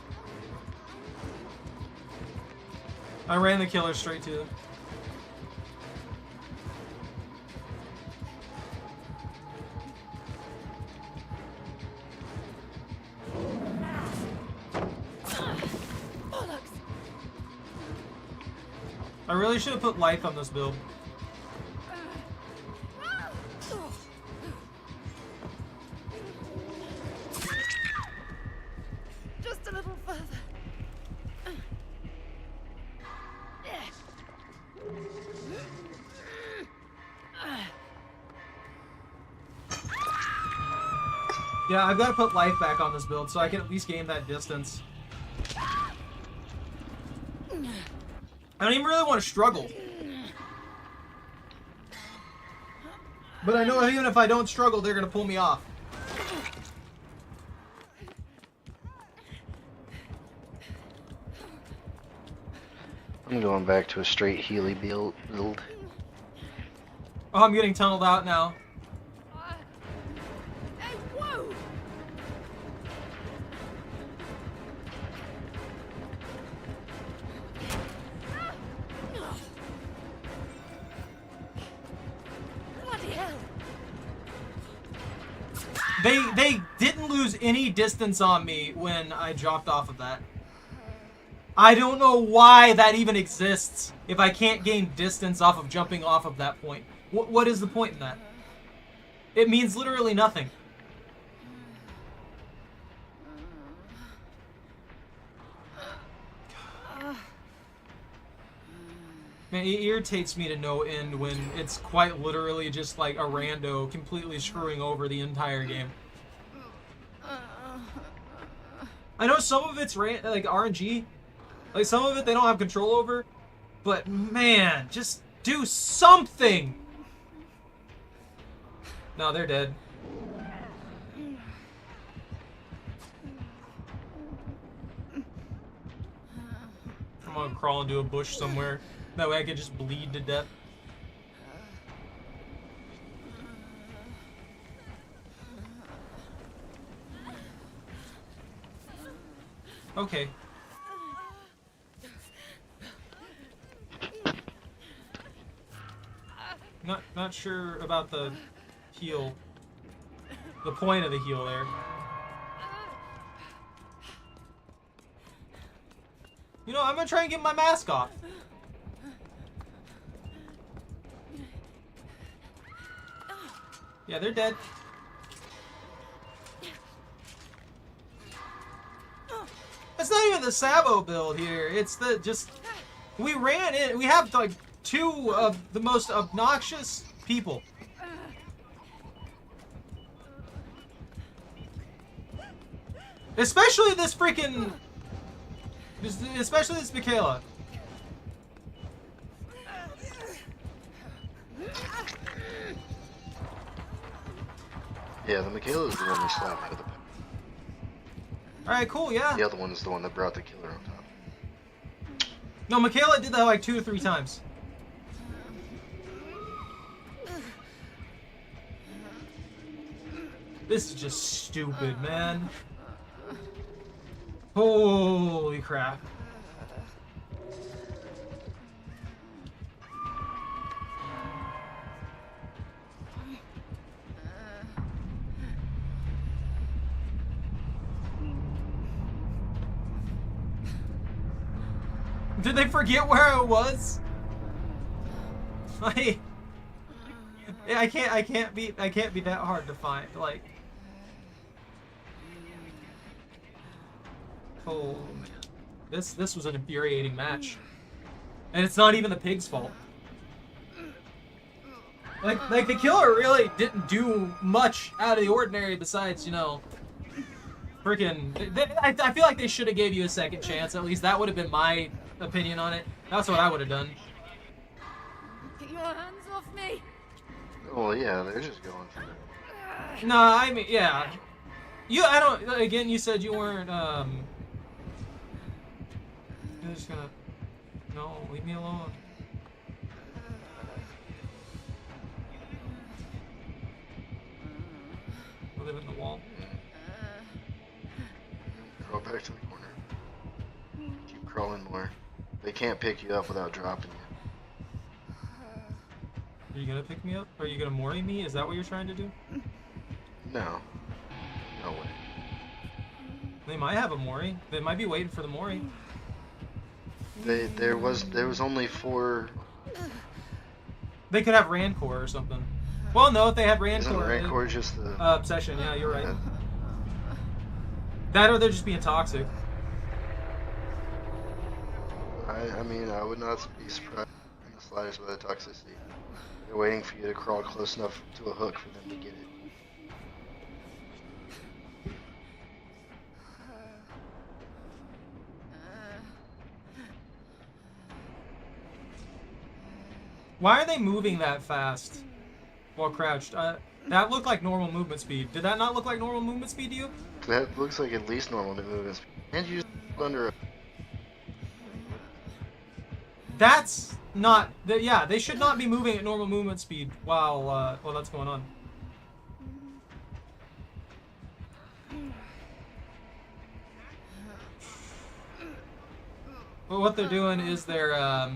I ran the killer straight to them. Bollocks. I really should have put life on this build. Just a little further. Yeah, I've got to put life back on this build so I can at least gain that distance. I don't even really want to struggle. But I know even if I don't struggle, they're going to pull me off. I'm going back to a straight Healy build. Oh, I'm getting tunneled out now. Hey, whoa! Bloody hell! They didn't lose any distance on me when I dropped off of that. I don't know why that even exists if I can't gain distance off of jumping off of that point. What is the point in that? It means literally nothing. Man, it irritates me to no end when it's quite literally just like a rando completely screwing over the entire game. I know some of it's like RNG, like some of it they don't have control over, but man, just do something! No, they're dead. I'm gonna crawl into a bush somewhere. That way I can just bleed to death. Okay. Not sure about the heal. The point of the heal there. You know, I'm gonna try and get my mask off. Yeah, they're dead. It's not even the Sabo build here. It's the just we ran in. We have like two of the most obnoxious people. Especially this freaking. Especially this Michaela. Yeah, the Michaela is the one who slapped me with the pepper. Alright, cool, yeah. The other one is the one that brought the killer on top. No, Michaela did that like 2 or 3 times. This is just stupid, man. Holy crap. Did they forget where I was? Like, I can't be that hard to find. Like, oh man, this was an infuriating match, and it's not even the pig's fault. Like the killer really didn't do much out of the ordinary besides, you know, freaking. I feel like they should have gave you a second chance. At least that would have been my opinion on it. That's what I would have done. Get your hands off me! Well, yeah, they're just going for it. No, I mean, yeah. I don't. Again, you said you weren't. You're just gonna. No, leave me alone. I live in the wall. Crawl back to the corner. Keep crawling more. They can't pick you up without dropping you. Are you gonna pick me up? Are you gonna mori me? Is that what you're trying to do? No. No way. They might have a mori. They might be waiting for the mori. There was only 4. They could have Rancor or something. Well, no, if they had Rancor. Isn't Rancor just the Obsession? Yeah, you're right. That or they're just being toxic. I mean, I would not be surprised in the slightest by the toxicity. They're waiting for you to crawl close enough to a hook for them to get it. Why are they moving that fast while crouched? That looked like normal movement speed. Did that not look like normal movement speed to you? That looks like at least normal movement speed. And you just under a... That's not. Yeah, they should not be moving at normal movement speed while that's going on. But what they're doing is they're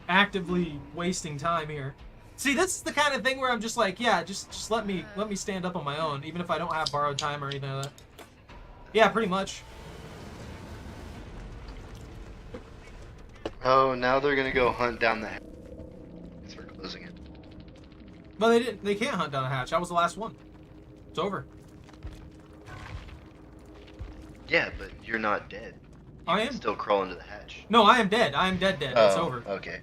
actively wasting time here. See, this is the kind of thing where I'm just like, yeah, just let me stand up on my own, even if I don't have borrowed time or anything like that. Yeah, pretty much. Oh, now they're gonna go hunt down the hatch. We're closing it. But they didn't. They can't hunt down a hatch. That was the last one. It's over. Yeah, but you're not dead. You I can am still crawl into the hatch. No, I am dead. I am dead. It's over. Okay.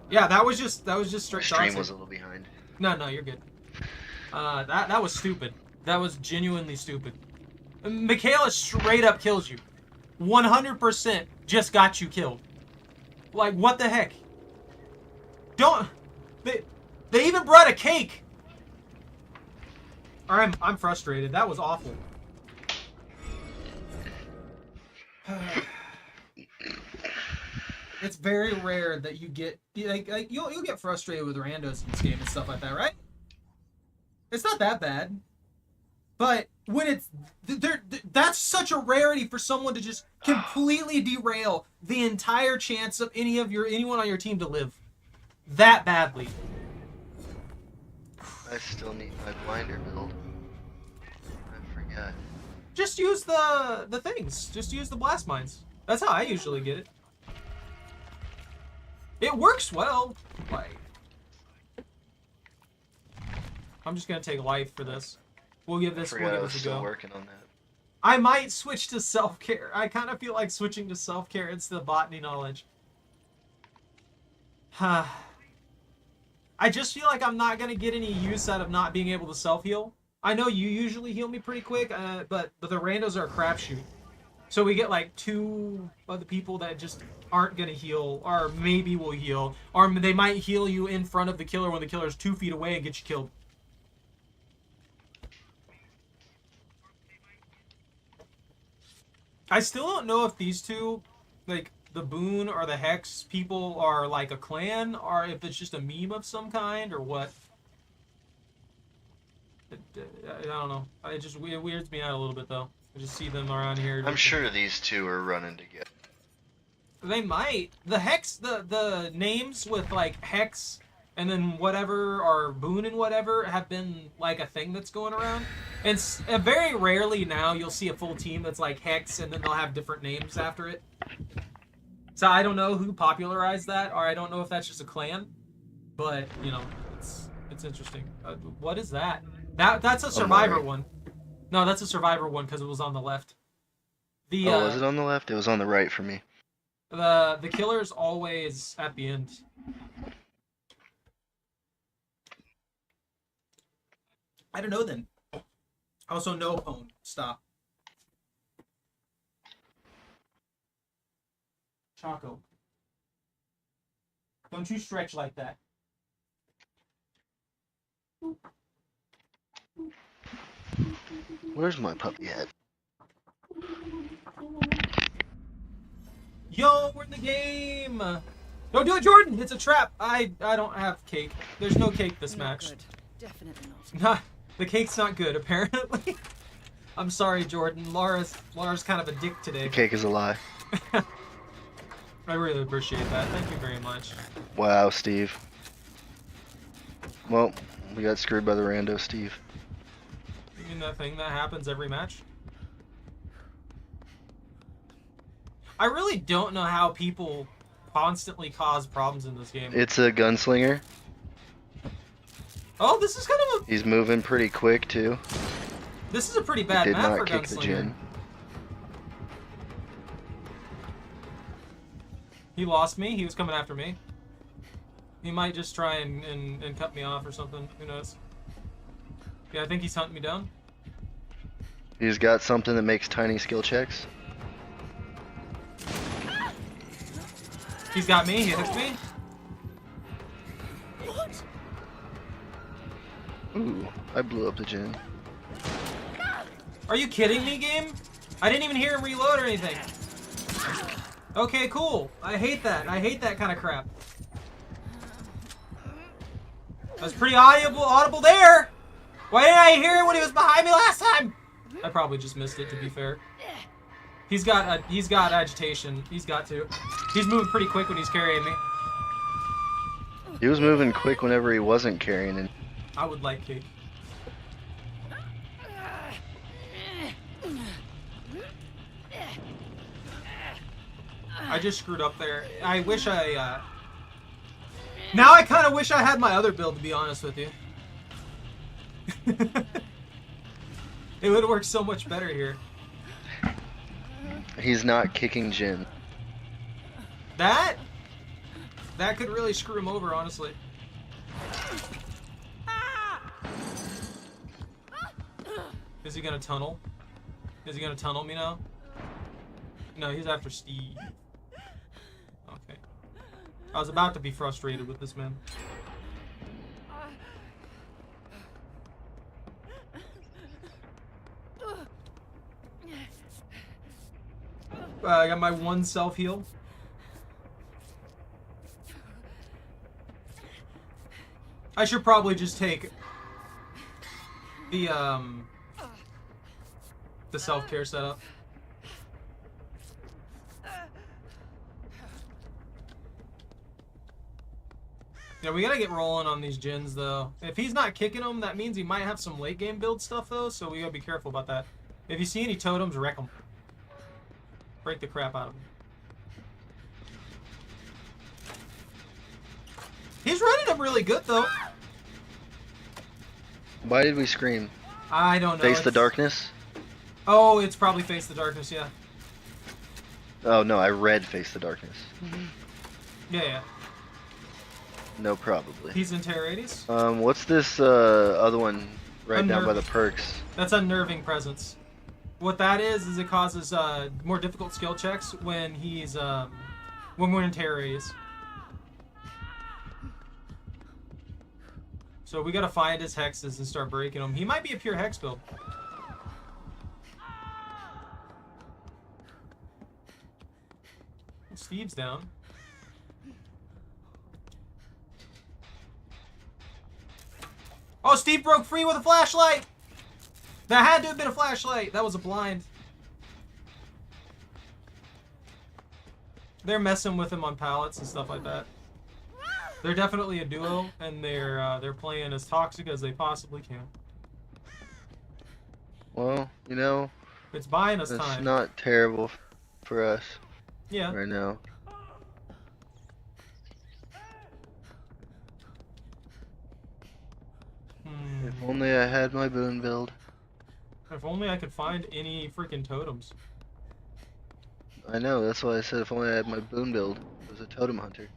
Yeah, that was just straight. The stream toxic. was a little behind. No, you're good. That was stupid. That was genuinely stupid. Michaela straight up kills you. 100% just got you killed. Like, what the heck? Don't... They even brought a cake! I'm frustrated. That was awful. It's very rare that you get like you'll get frustrated with randos in this game and stuff like that, right? It's not that bad, but when it's that's such a rarity for someone to just completely derail the entire chance of anyone on your team to live that badly. I still need my blinder build. I forgot. Just use the things. Just use the blast mines. That's how I usually get it. It works well. Like, I'm just gonna take life for this. We'll give this. We'll give I was this a still go. working on that. I might switch to self-care. I kind of feel like switching to self-care instead of botany knowledge. I just feel like I'm not gonna get any use out of not being able to self-heal. I know you usually heal me pretty quick, but the randos are a crapshoot. So we get like 2 of the people that just aren't gonna heal, or maybe will heal, or they might heal you in front of the killer when the killer's 2 feet away and get you killed. I still don't know if these two, like the Boon or the Hex people, are like a clan, or if it's just a meme of some kind, or what. I don't know. It weirds me out a little bit, though. I just see them around here. I'm sure these two are running together. They might. The Hex, the names with like Hex and then whatever, or Boon and whatever, have been like a thing that's going around. And very rarely now you'll see a full team that's like Hex and then they'll have different names after it. So I don't know who popularized that, or I don't know if that's just a clan. But, you know, it's interesting. What is that? That's a Survivor one. No, that's a Survivor one because it was on the left. Was it on the left? It was on the right for me. The killer's always at the end. I don't know then. Also, no phone. Stop. Choco. Don't you stretch like that. Where's my puppy at? Yo, we're in the game! Don't do it, Jordan! It's a trap! I don't have cake. There's no cake this match. Good. Definitely not. Nah, the cake's not good, apparently. I'm sorry, Jordan. Laura's kind of a dick today. The cake is a lie. I really appreciate that. Thank you very much. Wow, Steve. Well, we got screwed by the rando, Steve. You mean that thing that happens every match? I really don't know how people constantly cause problems in this game. It's a gunslinger. Oh, this is kind of a... He's moving pretty quick, too. This is a pretty bad Did map not for kick the Gunslinger. gin. He lost me. He was coming after me. He might just try and cut me off or something. Who knows? Yeah, I think he's hunting me down. He's got something that makes tiny skill checks. He's got me. He hits me. What? Ooh, I blew up the gin. Are you kidding me, game? I didn't even hear him reload or anything. Okay, cool. I hate that. I hate that kind of crap. That was pretty audible there. Why didn't I hear it when he was behind me last time? I probably just missed it, to be fair. He's got agitation. He's got to. He's moving pretty quick when he's carrying me. He was moving quick whenever he wasn't carrying it. I would like cake. I just screwed up there. I wish I, Now I kind of wish I had my other build, to be honest with you. It would work so much better here. He's not kicking gin. That could really screw him over, honestly. Is he gonna tunnel? Is he gonna tunnel me now? No, he's after Steve. Okay. I was about to be frustrated with this man. I got my one self-heal. I should probably just take the self-care setup. Yeah, we gotta get rolling on these gens, though. If he's not kicking them, that means he might have some late game build stuff, though, so we gotta be careful about that. If you see any totems, wreck them. Break the crap out of them. He's running them really good, though. Why did we scream? I don't know. Face the darkness? Oh, it's probably Face the Darkness, yeah. Oh no, I read Face the Darkness. Yeah, yeah. No, probably. He's in Terra 80s. What's this other one right down by the Unnerving. perks? That's Unnerving Presence. What that is it causes more difficult skill checks when he's when we're in Terra 80s. So we gotta find his hexes and start breaking them. He might be a pure hex build. Steve's down. Oh, Steve broke free with a flashlight! That had to have been a flashlight. That was a blind. They're messing with him on pallets and stuff like that. They're definitely a duo, and they're playing as toxic as they possibly can. Well, you know, It's buying us it's time. not terrible for us Yeah. right now. If only I had my boon build. If only I could find any freaking totems. I know, that's why I said if only I had my boon build. I was a totem hunter.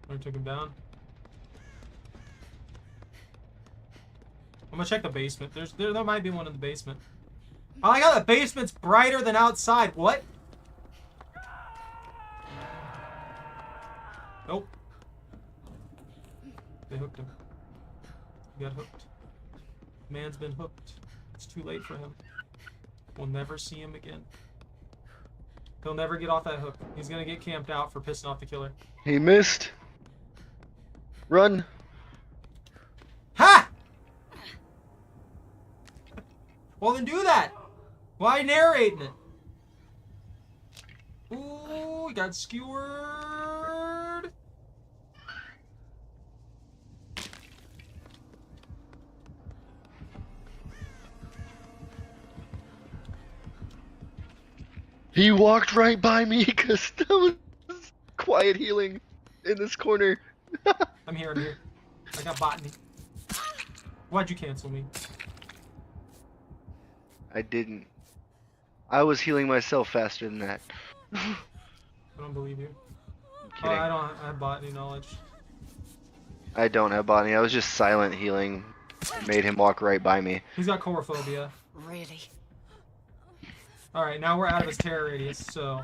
I took him down. I'm gonna check the basement. There might be one in the basement. Oh, I got the basement's brighter than outside. What? Nope. They hooked him. He got hooked. Man's been hooked. It's too late for him. We'll never see him again. He'll never get off that hook. He's gonna get camped out for pissing off the killer. He missed! Run! Ha! Well, then do that. Why narrating it? Ooh, he got skewered. He walked right by me because that was quiet healing in this corner. I'm here, I'm here. I got botany. Why'd you cancel me? I didn't. I was healing myself faster than that. I don't believe you. I'm Oh, kidding. I don't have botany knowledge. I don't have botany. I was just silent healing. Made him walk right by me. He's got chorophobia. Really? Alright, now we're out of his terror radius, so...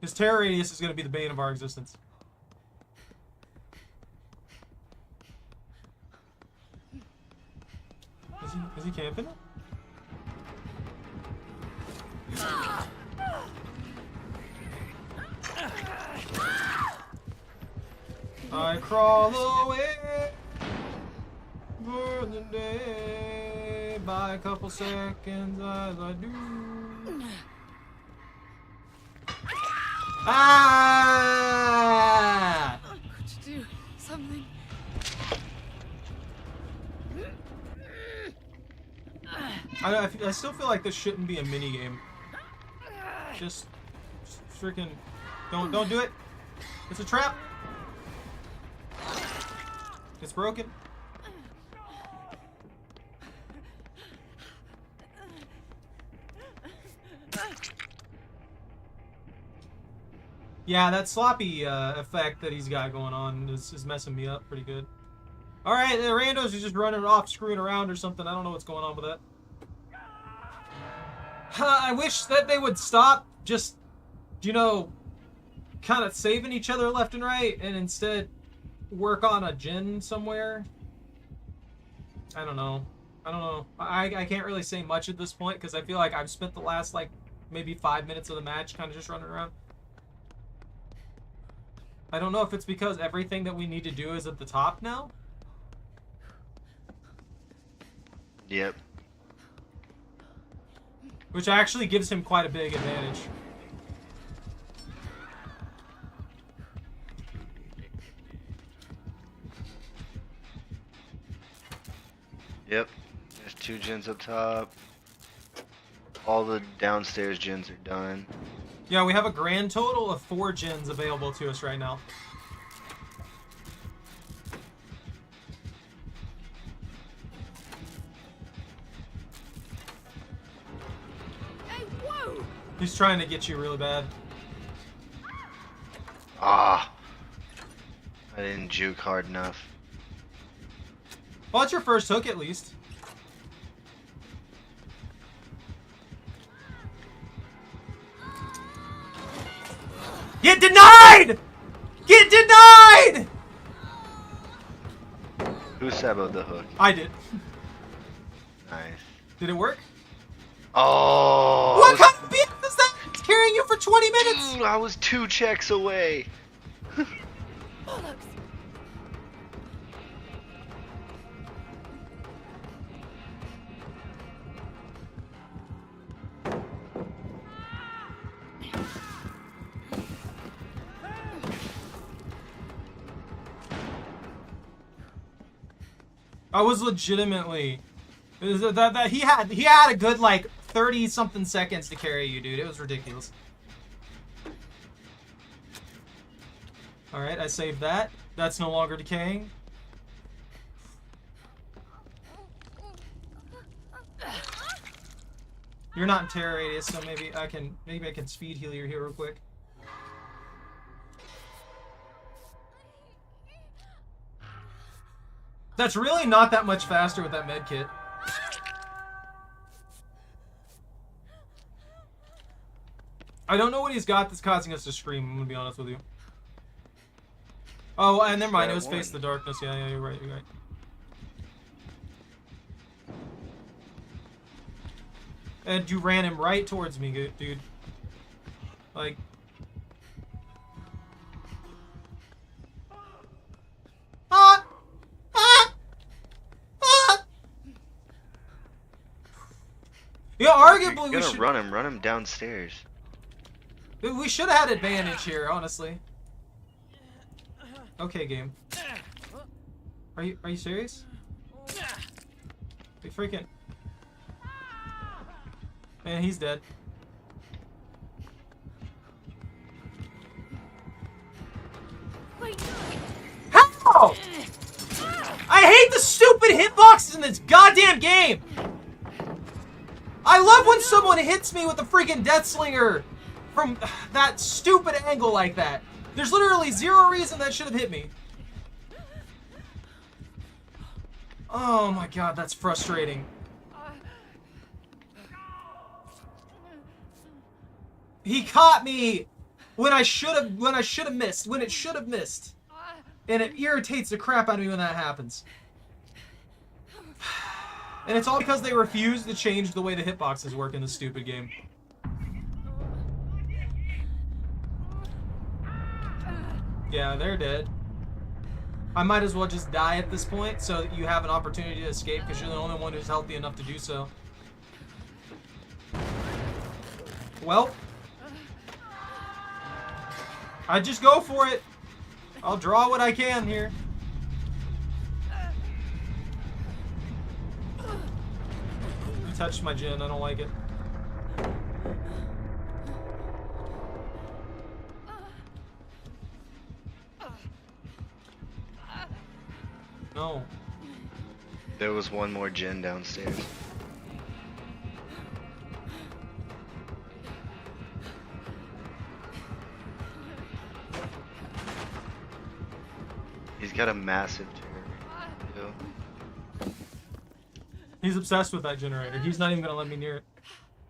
His terror radius is going to be the bane of our existence. Is he camping? I crawl away for the day by a couple seconds as I do. Ah! Could you do something? I still feel like this shouldn't be a mini game. Just freaking don't do it. It's a trap. It's broken. Yeah, that sloppy effect that he's got going on is messing me up pretty good. Alright, the randos are just running off, screwing around or something. I don't know what's going on with that. I wish that they would stop just, you know, kind of saving each other left and right and instead work on a gen somewhere. I don't know. I don't know. I can't really say much at this point because I feel like I've spent the last like maybe 5 minutes of the match kind of just running around. I don't know if it's because everything that we need to do is at the top now. Yep. Which actually gives him quite a big advantage. Yep. There's 2 gens up top. All the downstairs gens are done. Yeah, we have a grand total of 4 gens available to us right now. Hey, whoa! He's trying to get you really bad. Ah. I didn't juke hard enough. Well, it's your first hook at least. Get denied! Get denied! Who saboed the hook? I did. Nice. Did it work? Oh! What kind of BS is that? It's carrying you for 20 minutes! I was 2 checks away. Bollocks! I was legitimately... He had a good, like, 30-something seconds to carry you, dude. It was ridiculous. Alright, I saved that. That's no longer decaying. You're not in terror radius, so maybe I can speed heal you here real quick. That's really not that much faster with that med kit. I don't know what he's got that's causing us to scream, I'm gonna be honest with you. Oh, and never mind, it was Face the Darkness. Yeah, you're right, you're right. And you ran him right towards me, dude. Like... Ah! Ah! Ah! Yeah, arguably we should... run him downstairs. We should have had advantage here, honestly. Okay, game. Are you serious? Hey, freaking... Man, he's dead. Wait! How? I hate the stupid hitboxes in this goddamn game! I love when someone hits me with a freaking Death Slinger from that stupid angle like that. There's literally zero reason that should have hit me. Oh my god, that's frustrating. He caught me when I should have missed, when it should have missed. And it irritates the crap out of me when that happens. And it's all because they refuse to change the way the hitboxes work in this stupid game. Yeah, they're dead. I might as well just die at this point so that you have an opportunity to escape because you're the only one who's healthy enough to do so. Well, I just go for it. I'll draw what I can here. You touched my gin, I don't like it. No. There was one more gen downstairs. He's got a massive terror. He's obsessed with that generator. He's not even gonna let me near it.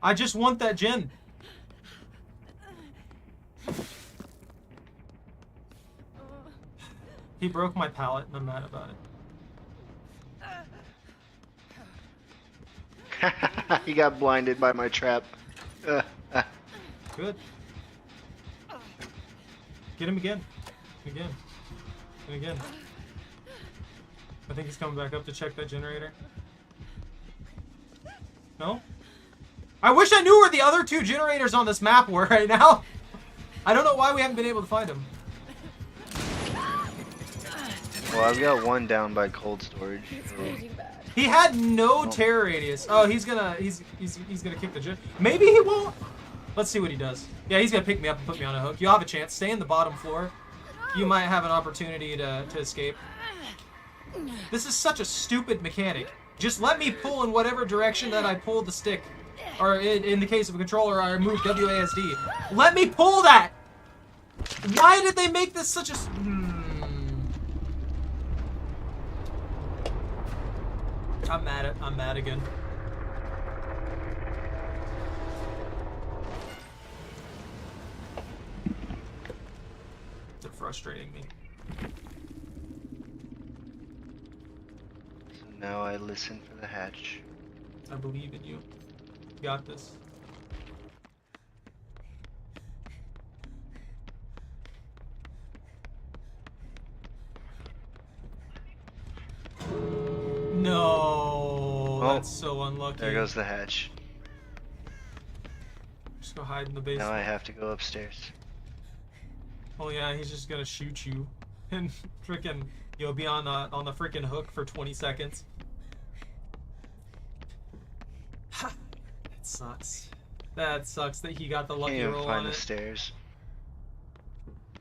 I just want that gen. He broke my pallet and I'm mad about it. He got blinded by my trap. Good. Get him again. Again. And again. I think he's coming back up to check that generator. No? I wish I knew where the other 2 generators on this map were right now. I don't know why we haven't been able to find them. Well, I've got one down by cold storage. He had no tear radius. Oh, he's gonna kick the gen. Maybe he won't. Let's see what he does. Yeah, he's gonna pick me up and put me on a hook. You'll have a chance. Stay in the bottom floor. You might have an opportunity to escape. This is such a stupid mechanic. Just let me pull in whatever direction that I pulled the stick. Or in the case of a controller, I removed WASD. Let me pull that! Why did they make this such a... I'm mad again. They're frustrating me. So now I listen for the hatch. I believe in you. You got this. No, that's so unlucky. There goes the hatch. Just go hide in the basement. Now I have to go upstairs. Oh yeah, he's just gonna shoot you, and frickin' you'll be on the frickin' hook for 20 seconds. Ha! That sucks. That sucks that he got the lucky Can't even roll find on the it. stairs.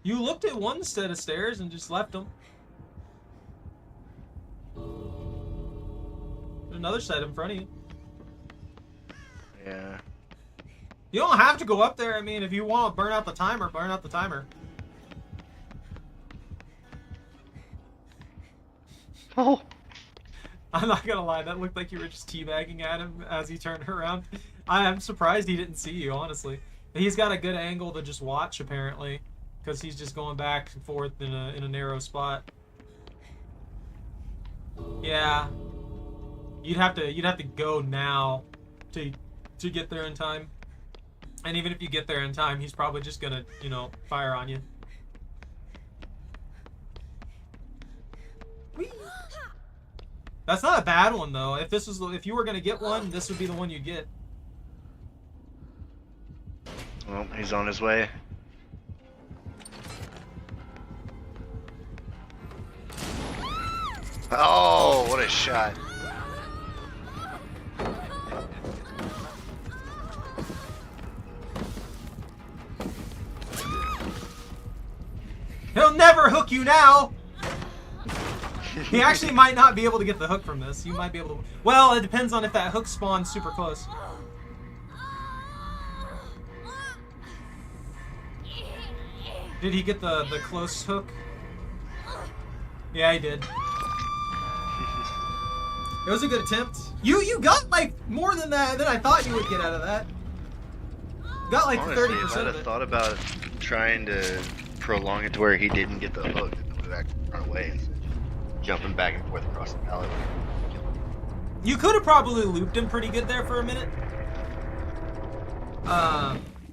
You looked at one set of stairs and just left them. There's another set in front of you. Yeah. You don't have to go up there. I mean, if you want to burn out the timer, burn out the timer. Oh. I'm not gonna lie, that looked like you were just teabagging at him as he turned around. I am surprised he didn't see you, honestly. He's got a good angle to just watch, apparently, because he's just going back and forth in a narrow spot. Yeah, you'd have to go now to get there in time. And even if you get there in time, he's probably just gonna, you know, fire on you. Whee! That's not a bad one though. If you were gonna get one, this would be the one you'd get. Well, he's on his way. Oh, what a shot. He'll never hook you now! He actually might not be able to get the hook from this. You might be able to... Well, it depends on if that hook spawns super close. Did he get the close hook? Yeah, he did. It was a good attempt. You got like more than that than I thought you would get out of that. Got like 30% If I'd of have it. thought about trying to prolong it to where he didn't get the hook and move back, run away instead of just jumping back and forth across the pallet. You could have probably looped him pretty good there for a minute.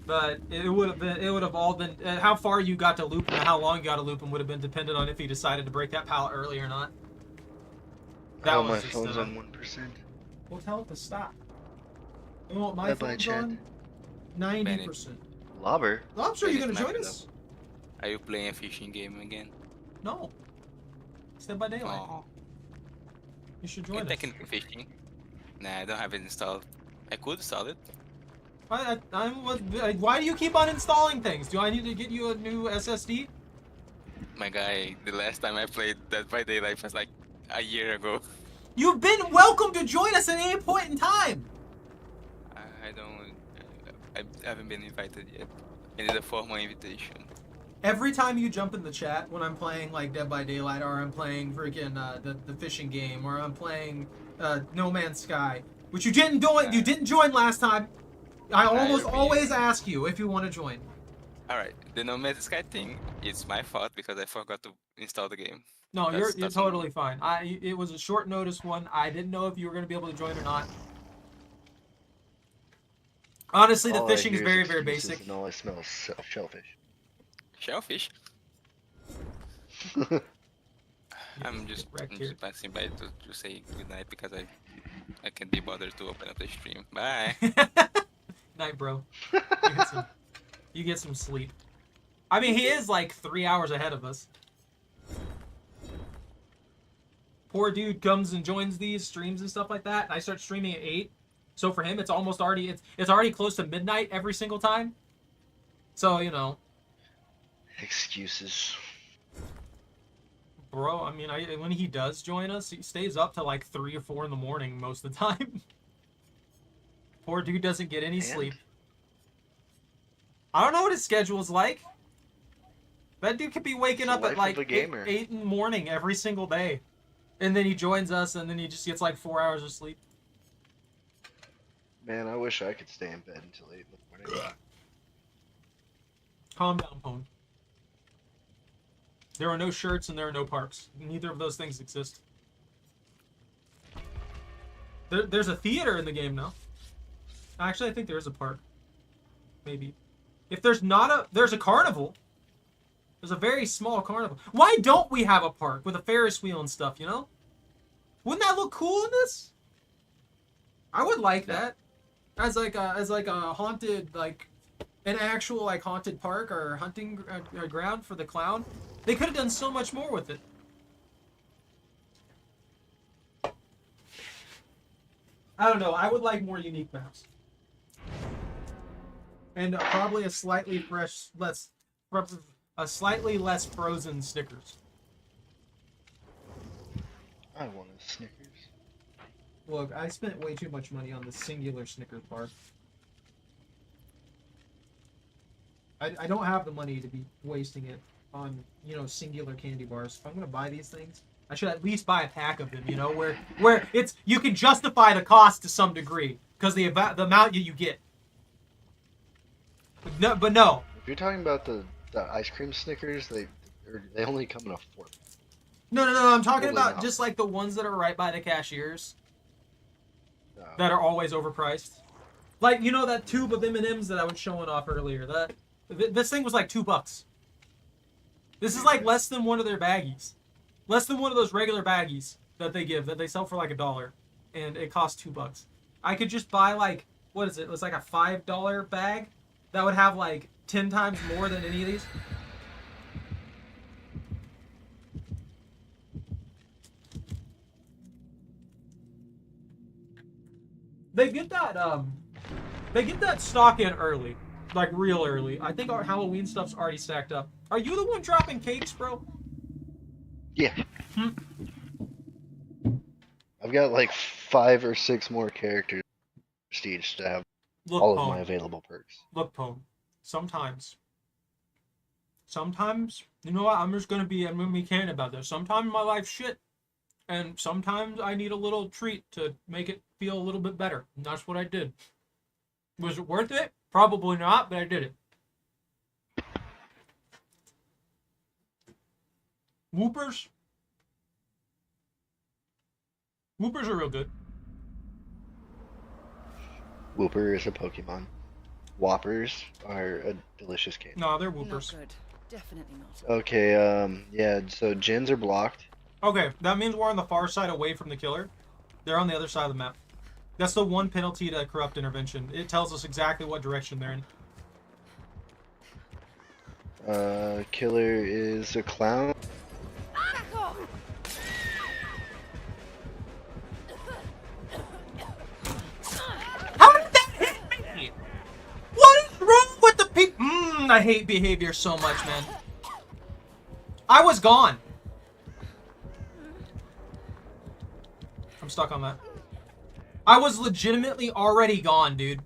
But it would have all been how far you got to loop and how long you got to loop him would have been dependent on if he decided to break that pallet early or not. That Oh, was my just, phone's on 1%. Well, tell it to stop. You know what my Bye-bye, phone's Chad. on? 90%. Lobber? Lobster, are you gonna join us? Are you playing a fishing game again? No. Dead by Daylight. Oh, You should you're join us. technically fishing. Nah, I don't have it installed. I could install it. Why do you keep on installing things? Do I need to get you a new SSD? My guy, the last time I played Dead by Daylight was like a year ago. You've been welcome to join us at any point in time. I haven't been invited yet. I need a formal invitation. Every time you jump in the chat when I'm playing like Dead by Daylight or I'm playing freaking the fishing game or I'm playing No Man's Sky, which you didn't join last time. I almost always ask you if you want to join. Alright, the No Man's Sky thing, it's my fault because I forgot to install the game. No, you're That's totally fine. It was a short notice one. I didn't know if you were going to be able to join or not. Honestly, the All I fishing is hear very, very excuses, basic. And all I smell is shellfish. Shellfish. I'm Get just wrecked I'm here. just passing by to say goodnight because I can't be bothered to open up the stream. Bye. Night, bro. You get some sleep. I mean, he is like 3 hours ahead of us. Poor dude comes and joins these streams and stuff like that, and I start streaming at 8. So for him, it's almost already it's already close to midnight every single time. So you know, Excuses. bro. I mean, when he does join us, he stays up till like 3 or 4 in the morning most of the time. Poor dude doesn't get any sleep. I don't know what his schedule's like. That dude could be waking up at like 8 in the morning every single day. And then he joins us, and then he just gets like 4 hours of sleep. Man, I wish I could stay in bed until 8 in the morning. Calm down, Pone. There are no shirts and there are no parks. Neither of those things exist. There's a theater in the game now. Actually, I think there is a park. Maybe. If there's not a... There's a carnival. There's a very small carnival. Why don't we have a park with a Ferris wheel and stuff, you know? Wouldn't that look cool in this? I would like that. As like a haunted, like... An actual, like, haunted park or hunting ground for the clown. They could have done so much more with it. I don't know. I would like more unique maps. And probably a slightly less frozen Snickers. I want a Snickers. Look, I spent way too much money on the singular Snickers bar. I don't have the money to be wasting it on, you know, singular candy bars. If I'm gonna buy these things, I should at least buy a pack of them, you know, where it's you can justify the cost to some degree because the amount you get. But no. If you're talking about the ice cream Snickers, they only come in a 4. No. I'm talking Totally about not. just like the ones that are right by the cashiers No. that are always overpriced. Like, you know, that tube of M&Ms that I was showing off earlier. This thing was like $2. This is like less than one of their baggies. Less than one of those regular baggies that they give, that they sell for like $1. And it costs $2. I could just buy like, what is it? It's like a $5 bag that would have like 10 times more than any of these. They get that stock in early. Like real early. I think our Halloween stuff's already stacked up. Are you the one dropping cakes, bro? Yeah. I've got like 5 or 6 more characters prestige to have Look, all Pone. of my available perks. Look, Pone. Sometimes, you know what? I'm gonna be candid about this. Sometimes my life's shit, and sometimes I need a little treat to make it feel a little bit better. And that's what I did. Was it worth it? Probably not, but I did it. Whoopers. Whoopers are real good. Whooper is a Pokemon. Whoppers are a delicious candy. No, they're Whoopers. Not good. Definitely not. Okay, yeah, so gens are blocked. Okay, that means we're on the far side away from the killer. They're on the other side of the map. That's the one penalty to corrupt intervention. It tells us exactly what direction they're in. Killer is a clown. Back off! How did that hit me? What is wrong with the people? I hate behavior so much, man. I was gone. I'm stuck on that. I was legitimately already gone, dude.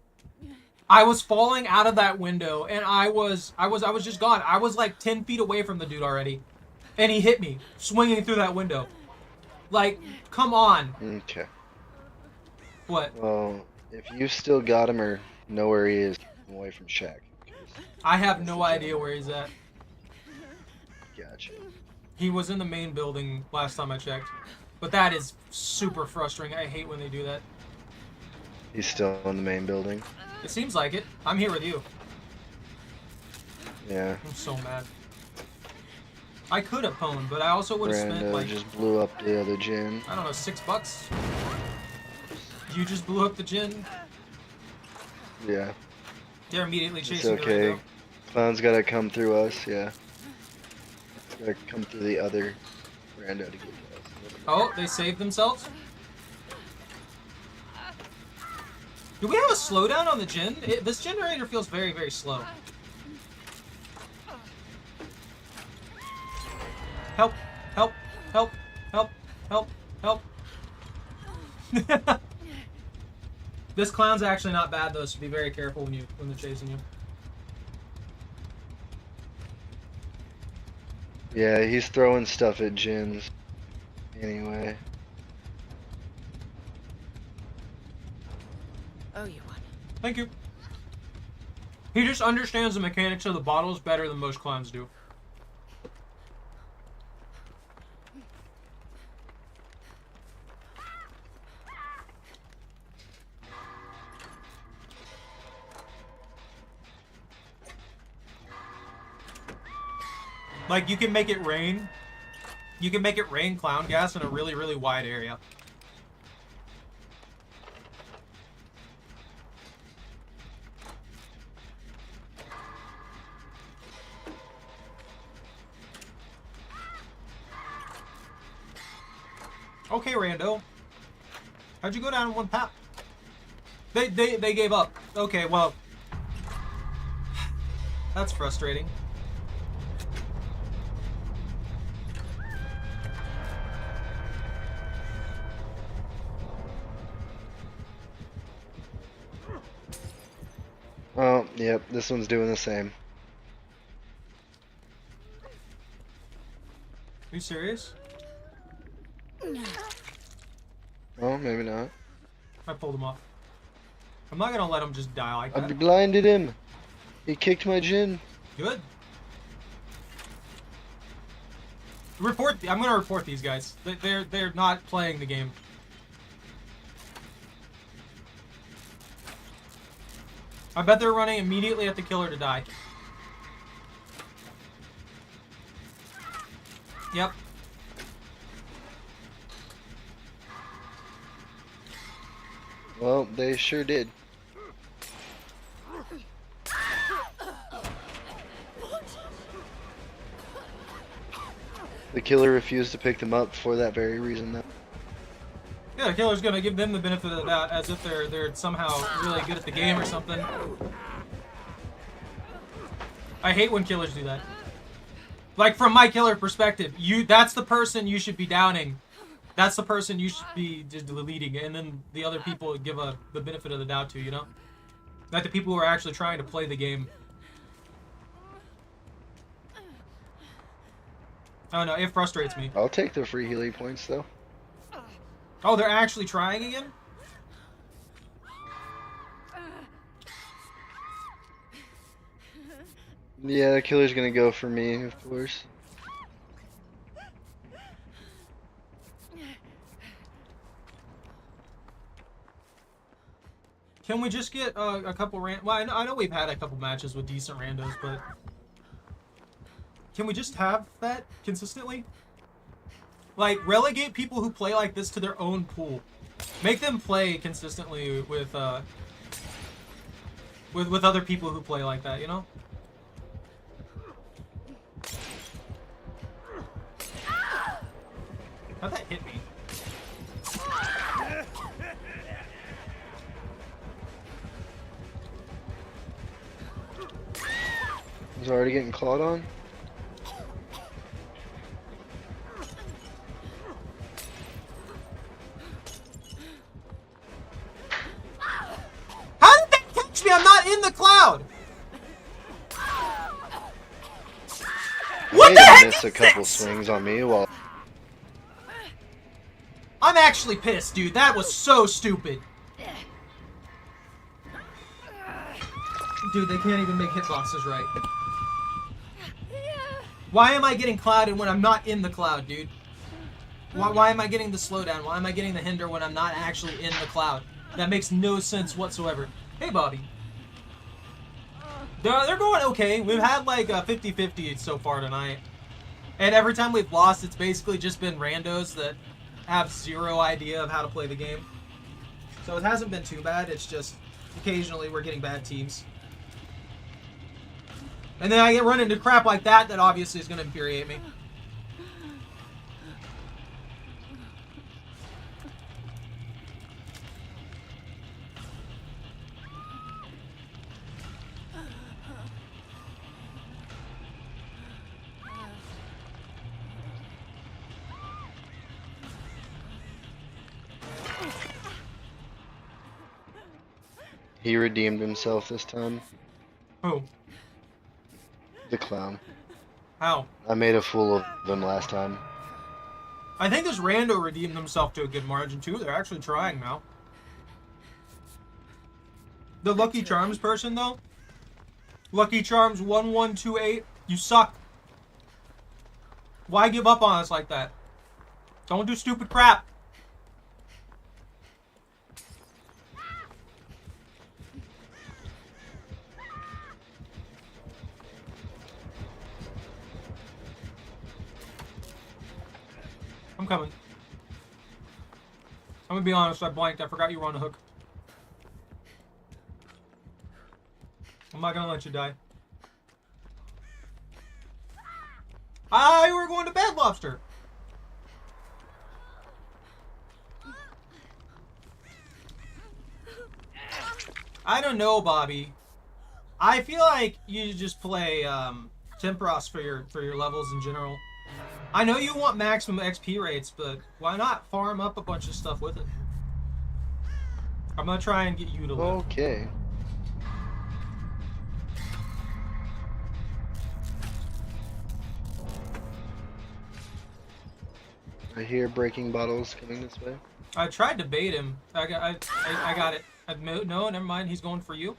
I was falling out of that window, and I was just gone. I was like 10 feet away from the dude already, and he hit me, swinging through that window. Like, come on. Okay. What? Well, if you still got him or know where he is, keep him away from Shaq. I have no idea where he's at. Gotcha. He was in the main building last time I checked. But that is super frustrating. I hate when they do that. He's still in the main building. It seems like it. I'm here with you. Yeah. I'm so mad. I could have pwned, but I also would have spent Brando like, just blew up the other gin. I don't know, $6. You just blew up the gin. Yeah. They're immediately It's chasing the okay. Rando. Clown's gotta come through us, yeah. Gotta come through the other Brando to get to us. Oh, they saved themselves? Do we have a slowdown on the gen? This generator feels very, very slow. Help! Help! Help! Help! Help! Help! This clown's actually not bad though, so be very careful when they're chasing you. Yeah, he's throwing stuff at gins. Anyway. Oh, you won. Thank you. He just understands the mechanics of the bottles better than most clowns do. Like, you can make it rain. You can make it rain clown gas in a really, really wide area. Okay, Rando. How'd you go down in one pap? They gave up. Okay, well. That's frustrating. Oh, yep, this one's doing the same. Are you serious? Oh, maybe not. I pulled him off. I'm not gonna let him just die like I that. blinded him. He kicked my gin. Good. Report. I'm gonna report these guys. They're not playing the game. I bet they're running immediately at the killer to die. Yep. Well, they sure did. The killer refused to pick them up for that very reason, though. Yeah, the killer's gonna give them the benefit of the doubt as if they're somehow really good at the game or something. I hate when killers do that. Like, from my killer perspective, that's the person you should be downing. That's the person you should be just deleting, and then the other people give the benefit of the doubt to, you know? Like the people who are actually trying to play the game. Oh no, it frustrates me. I'll take the free healing points, though. Oh, they're actually trying again? Yeah, the killer's gonna go for me, of course. Can we just get a couple well, I know we've had a couple matches with decent randos, but can we just have that consistently? Like, relegate people who play like this to their own pool. Make them play consistently with other people who play like that, you know? How'd that hit me? He's already getting clawed on. How did that catch me? I'm not in the cloud! What the heck Miss a is couple this? swings on me while. I'm actually pissed, dude. That was so stupid. Dude, they can't even make hitboxes right. Why am I getting clouded when I'm not in the cloud, dude? Why am I getting the slowdown? Why am I getting the hinder when I'm not actually in the cloud? That makes no sense whatsoever. Hey, Bobby. They're going okay. We've had like a 50-50 so far tonight. And every time we've lost, it's basically just been randos that have zero idea of how to play the game. So it hasn't been too bad. It's just occasionally we're getting bad teams. And then I get run into crap like that obviously is going to infuriate me. He redeemed himself this time. Who? The clown. How? I made a fool of him last time. I think this rando redeemed himself to a good margin too. They're actually trying now. The Lucky Charms person though? Lucky Charms 1128. You suck. Why give up on us like that? Don't do stupid crap. I'm coming. I'm gonna be honest, I blanked. I forgot you were on the hook. I'm not gonna let you die. You were going to bed, Lobster. I don't know, Bobby. I feel like you just play Temperos for your levels in general. I know you want maximum XP rates, but why not farm up a bunch of stuff with it? I'm gonna try and get you to live. Okay. I hear breaking bottles coming this way. I tried to bait him. I got it. No, never mind. He's going for you.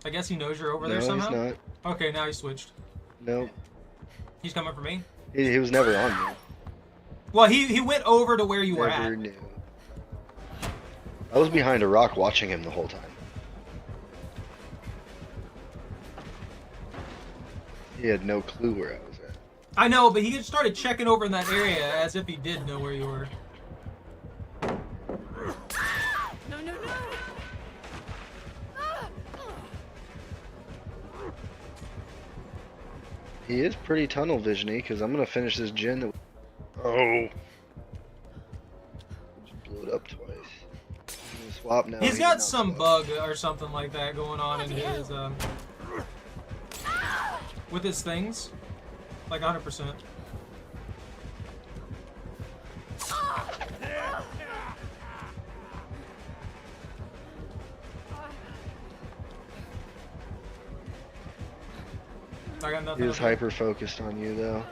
I guess he knows you're over there somehow. No, he's not. Okay, now he switched. Nope. He's coming for me. He was never on me. Well, he went over to where you were Never at. knew. I was behind a rock watching him the whole time. He had no clue where I was at. I know, but he just started checking over in that area as if he did know where you were. No, no, no. He is pretty tunnel visiony because I'm gonna finish this gen that. Oh. Just blew it up twice. I'm gonna swap now. He's He got did not some swap. bug or something like that going on in his with his things, like 100%. I got nothing. He was up there. hyper focused on you though.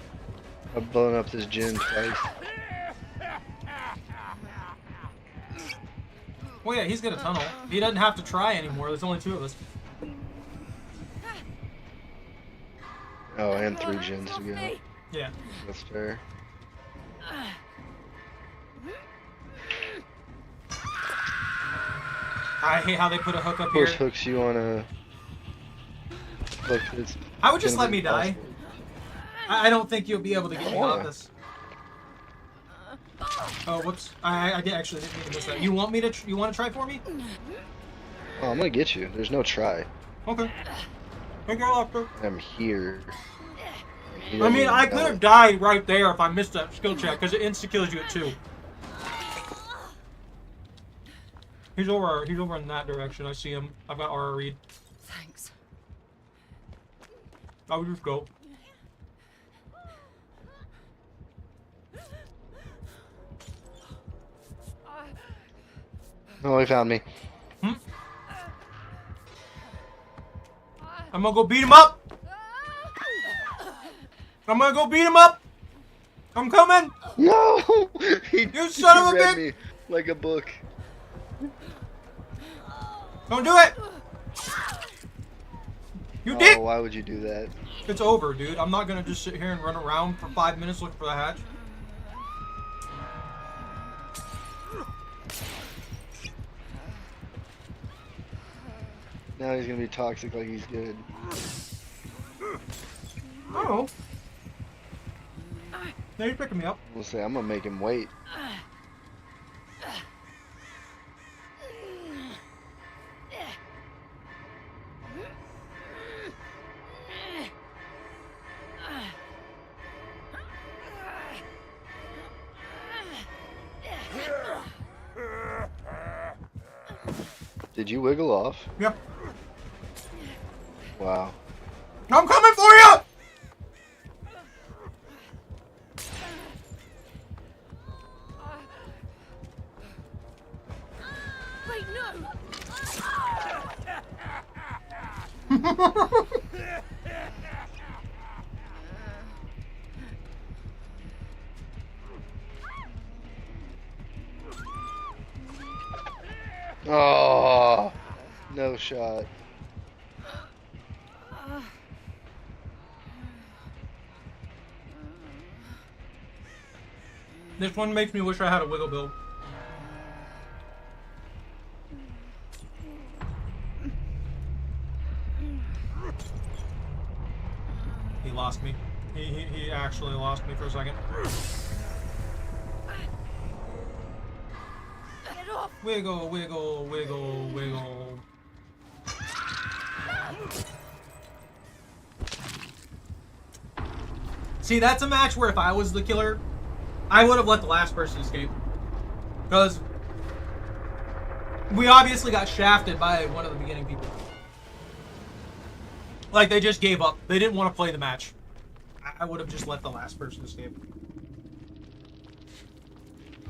I've blown up this gen twice. Well, yeah, he's got a tunnel. He doesn't have to try anymore. There's only 2 of us. Oh, and 3 gens to go. Yeah. That's fair. I hate how they put a hook up Of here. course, hooks you on a hook that's. I would just gonna let be me die. impossible. I don't think you'll be able to get me off Yeah. this. Oh, whoops! I actually didn't mean to miss that. You want me to? You want to try for me? Oh, I'm gonna get you. There's no try. Okay. Take care, Lobster. I'm here. He I doesn't mean, even I know could have it. died right there if I missed that skill check, because it insta-kills you at 2. He's over in that direction. I see him. I've got aura read. Thanks. I would just go. Oh, he found me. I'm gonna go beat him up. I'm gonna go beat him up. I'm coming. No! He, You son of a read bitch! me like a book. Don't do it. You dick. Oh, why would you do that? It's over, dude. I'm not gonna just sit here and run around for 5 minutes looking for the hatch. Now he's gonna be toxic like he's good. Oh. Now you're picking me up. We'll say I'm gonna make him wait. Did you wiggle off? Yeah. Wow. I'm coming for you! Wait, no! Oh, no shot. This one makes me wish I had a wiggle bill. He lost me. He actually lost me for a second. Get off! Wiggle, wiggle, wiggle, wiggle. See, that's a match where if I was the killer, I would have let the last person escape. Because we obviously got shafted by one of the beginning people. Like, they just gave up. They didn't want to play the match. I would have just let the last person escape.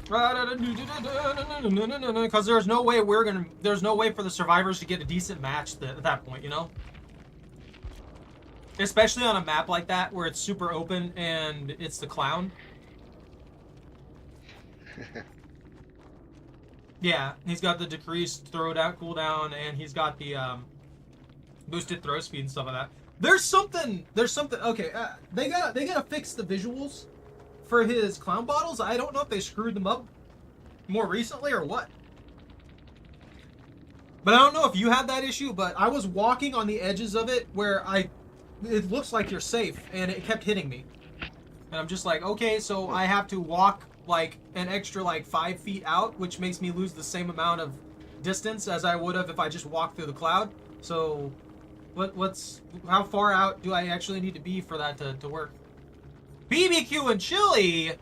Because there's no way there's no way for the survivors to get a decent match at that point, you know? Especially on a map like that where it's super open and it's the clown. Yeah, he's got the decreased cooldown, and he's got the boosted throw speed and stuff like that. There's something. Okay, they gotta fix the visuals for his clown bottles. I don't know if they screwed them up more recently or what. But I don't know if you had that issue, but I was walking on the edges of it where it looks like you're safe, and it kept hitting me. And I'm just like, okay, so I have to walk like an extra like 5 feet out, which makes me lose the same amount of distance as I would have if I just walked through the cloud. So how far out do I actually need to be for that to work? BBQ and chili!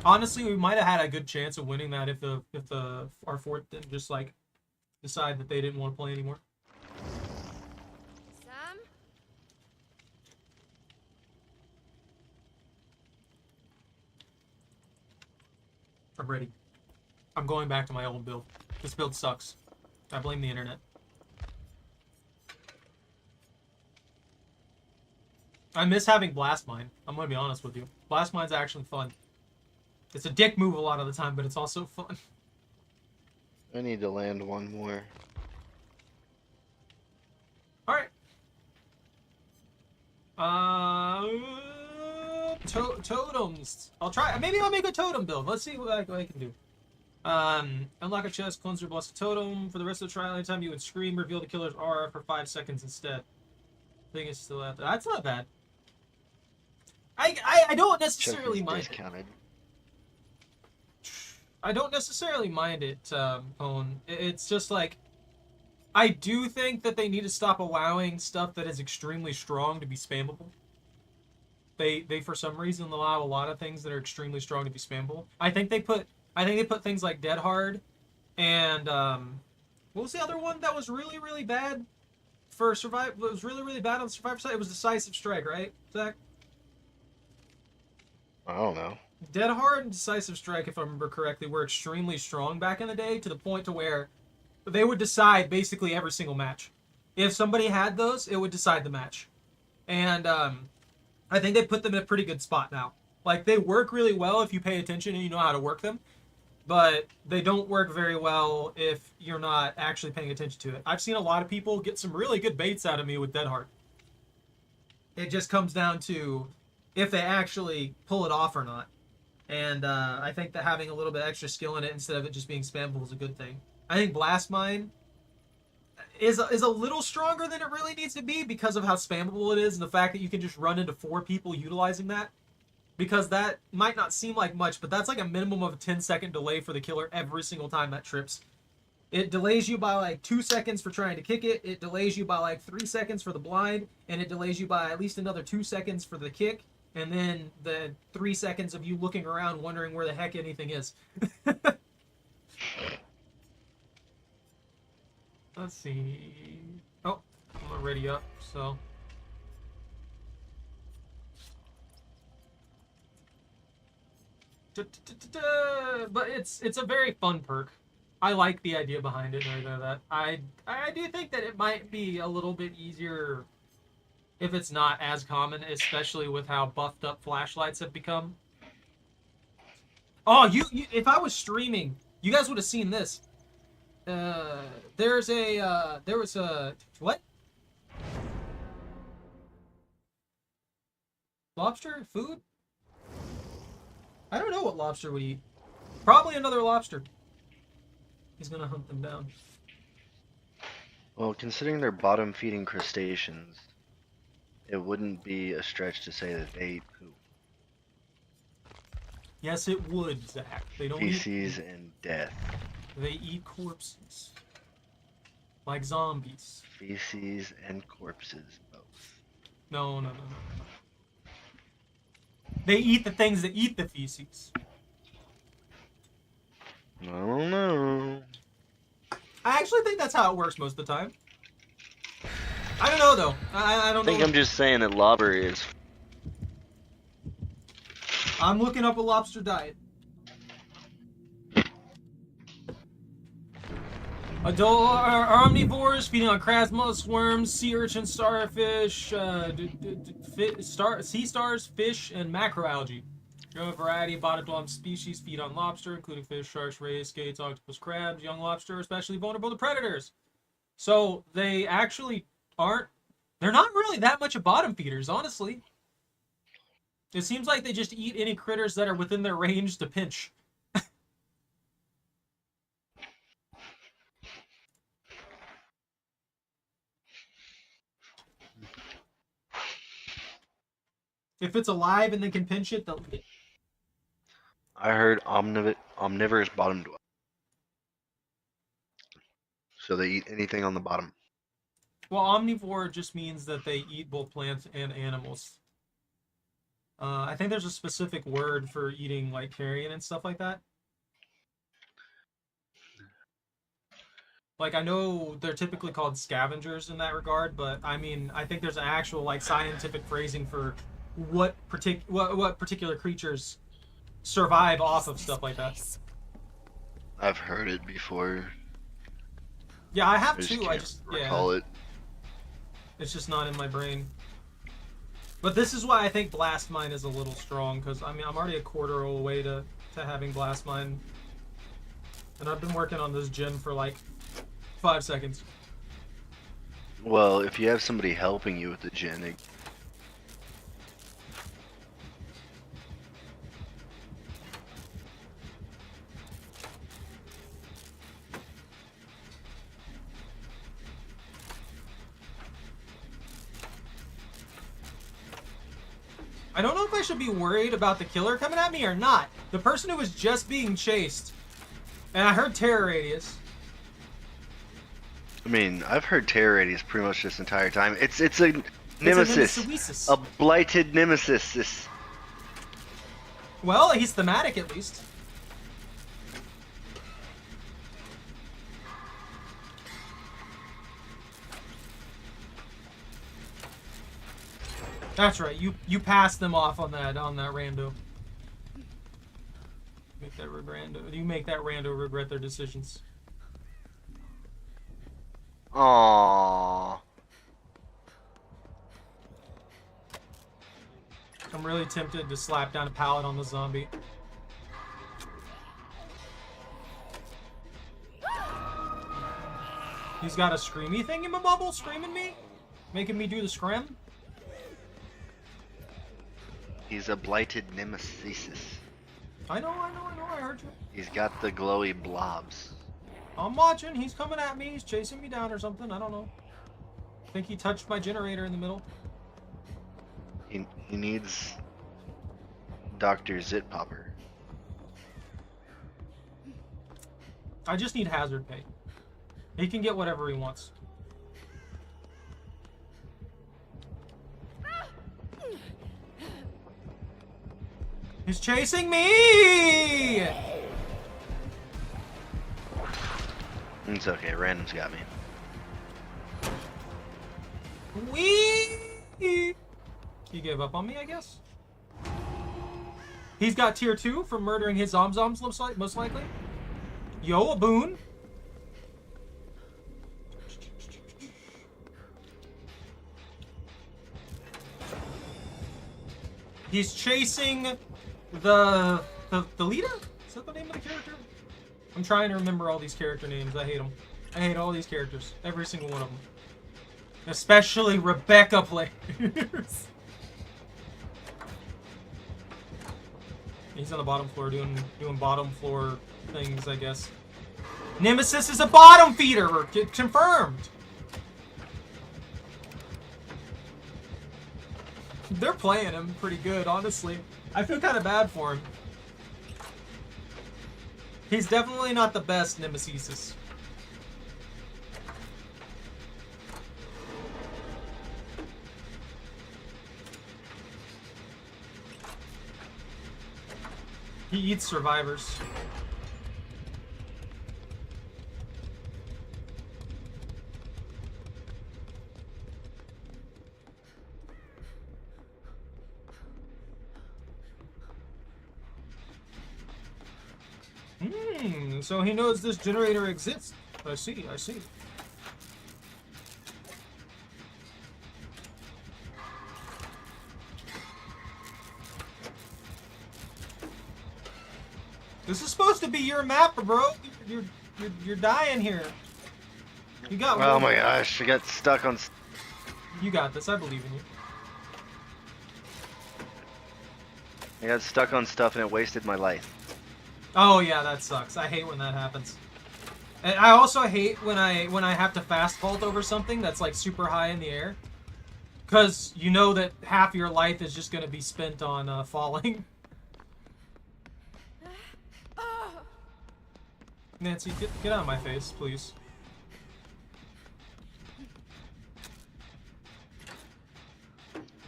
Honestly, we might have had a good chance of winning that if our fort didn't just like decide that they didn't want to play anymore. Sam? I'm ready. I'm going back to my old build. This build sucks. I blame the internet. I miss having Blast Mine. I'm gonna be honest with you. Blast Mine's actually fun. It's a dick move a lot of the time, but it's also fun. I need to land one more. Alright. Totems. I'll try. Maybe I'll make a totem build. Let's see what I can do. Unlock a chest, cleanse your blessed totem. For the rest of the trial, anytime you would scream, reveal the killer's aura for 5 seconds instead. Thing is still out there. That's not bad. I don't necessarily mind discounted. I don't necessarily mind it, Pone. It's just like, I do think that they need to stop allowing stuff that is extremely strong to be spammable. They for some reason allow a lot of things that are extremely strong to be spammable. I think they put things like Dead Hard and what was the other one that was really, really bad for Survive? It was really, really bad on the Survivor side. It was Decisive Strike, right, Zach? I don't know. Dead Hard and Decisive Strike, if I remember correctly, were extremely strong back in the day to the point to where they would decide basically every single match. If somebody had those, it would decide the match. And I think they put them in a pretty good spot now. Like, they work really well if you pay attention and you know how to work them, but they don't work very well if you're not actually paying attention to it. I've seen a lot of people get some really good baits out of me with Dead Hard. It just comes down to if they actually pull it off or not. And I think that having a little bit extra skill in it instead of it just being spammable is a good thing. I think Blast Mine, is a little stronger than it really needs to be because of how spammable it is and the fact that you can just run into 4 people utilizing that. Because that might not seem like much, but that's like a minimum of a 10-second delay for the killer every single time that trips. It delays you by like 2 seconds for trying to kick it. It delays you by like 3 seconds for the blind, and it delays you by at least another 2 seconds for the kick, and then the 3 seconds of you looking around wondering where the heck anything is. Let's see. Oh, I'm already up, so. But it's a very fun perk. I like the idea behind it. That I do think that it might be a little bit easier if it's not as common, especially with how buffed up flashlights have become. Oh, you if I was streaming, you guys would have seen this. There was a what? Lobster food? I don't know what lobster would eat. Probably another lobster. He's gonna hunt them down. Well, considering they're bottom-feeding crustaceans, it wouldn't be a stretch to say that they eat poop. Yes, it would, Zach. They don't Feces eat. and death. They eat corpses, like zombies. Feces and corpses, both. No. They eat the things that eat the feces. I don't know. I actually think that's how it works most of the time. I don't know though. I don't I think know. I'm just saying that lobster is. I'm looking up a lobster diet. Adult are omnivores, feeding on crabs, mollusks, worms, sea urchins, starfish, sea stars, fish, and macroalgae. A variety of bottom-dwelling species feed on lobster, including fish, sharks, rays, skates, octopus, crabs. Young lobster are especially vulnerable to predators. So they actually aren't. They're not really that much of bottom feeders, honestly. It seems like they just eat any critters that are within their range to pinch. If it's alive and they can pinch it, they'll eat it. I heard omnivorous bottom dweller. So they eat anything on the bottom. Well, omnivore just means that they eat both plants and animals. I think there's a specific word for eating like carrion and stuff like that. Like, I know they're typically called scavengers in that regard, but I mean, I think there's an actual like scientific phrasing for what particular creatures survive off of stuff like that. I've heard it before. Yeah, I have I just too. can't recall it. It's just not in my brain. But this is why I think Blast Mine is a little strong, because I mean I'm already a quarter away to having Blast Mine. And I've been working on this gym for like 5 seconds. Well, if you have somebody helping you with the gen, it... I don't know if I should be worried about the killer coming at me or not. The person who was just being chased, and I heard terror radius. I mean, I've heard terror radius pretty much this entire time. It's a nemesis. A blighted nemesis. Well, he's thematic at least. That's right. You pass them off on that rando. You make that rando regret their decisions. Aww. I'm really tempted to slap down a pallet on the zombie. He's got a screamy thing in my bubble, screaming me, making me do the scrim. He's a blighted nemesis. I know, I heard you. He's got the glowy blobs. I'm watching. He's coming at me. He's chasing me down or something. I don't know. I think he touched my generator in the middle. He needs Dr. Zit Popper. I just need hazard pay. He can get whatever he wants. He's chasing me! It's okay, random's got me. Wee! He gave up on me, I guess. He's got tier 2 from murdering his zomzoms, most likely. Yo, a boon. He's chasing the leader? Is that the name of the character? I'm trying to remember all these character names. I hate them. I hate all these characters. Every single one of them. Especially Rebecca players. He's on the bottom floor doing bottom floor things, I guess. Nemesis is a bottom feeder! Confirmed! They're playing him pretty good, honestly. I feel kind of bad for him. He's definitely not the best Nemesis. He eats survivors. So he knows this generator exists. I see, I see. This is supposed to be your map, bro. You're dying here. You got. Oh my gosh, I got stuck on. You got this. I believe in you. I got stuck on stuff and it wasted my life. Oh yeah, that sucks. I hate when that happens. And I also hate when I have to fast vault over something that's like super high in the air, because you know that half your life is just gonna be spent on falling. Nancy, get out of my face, please.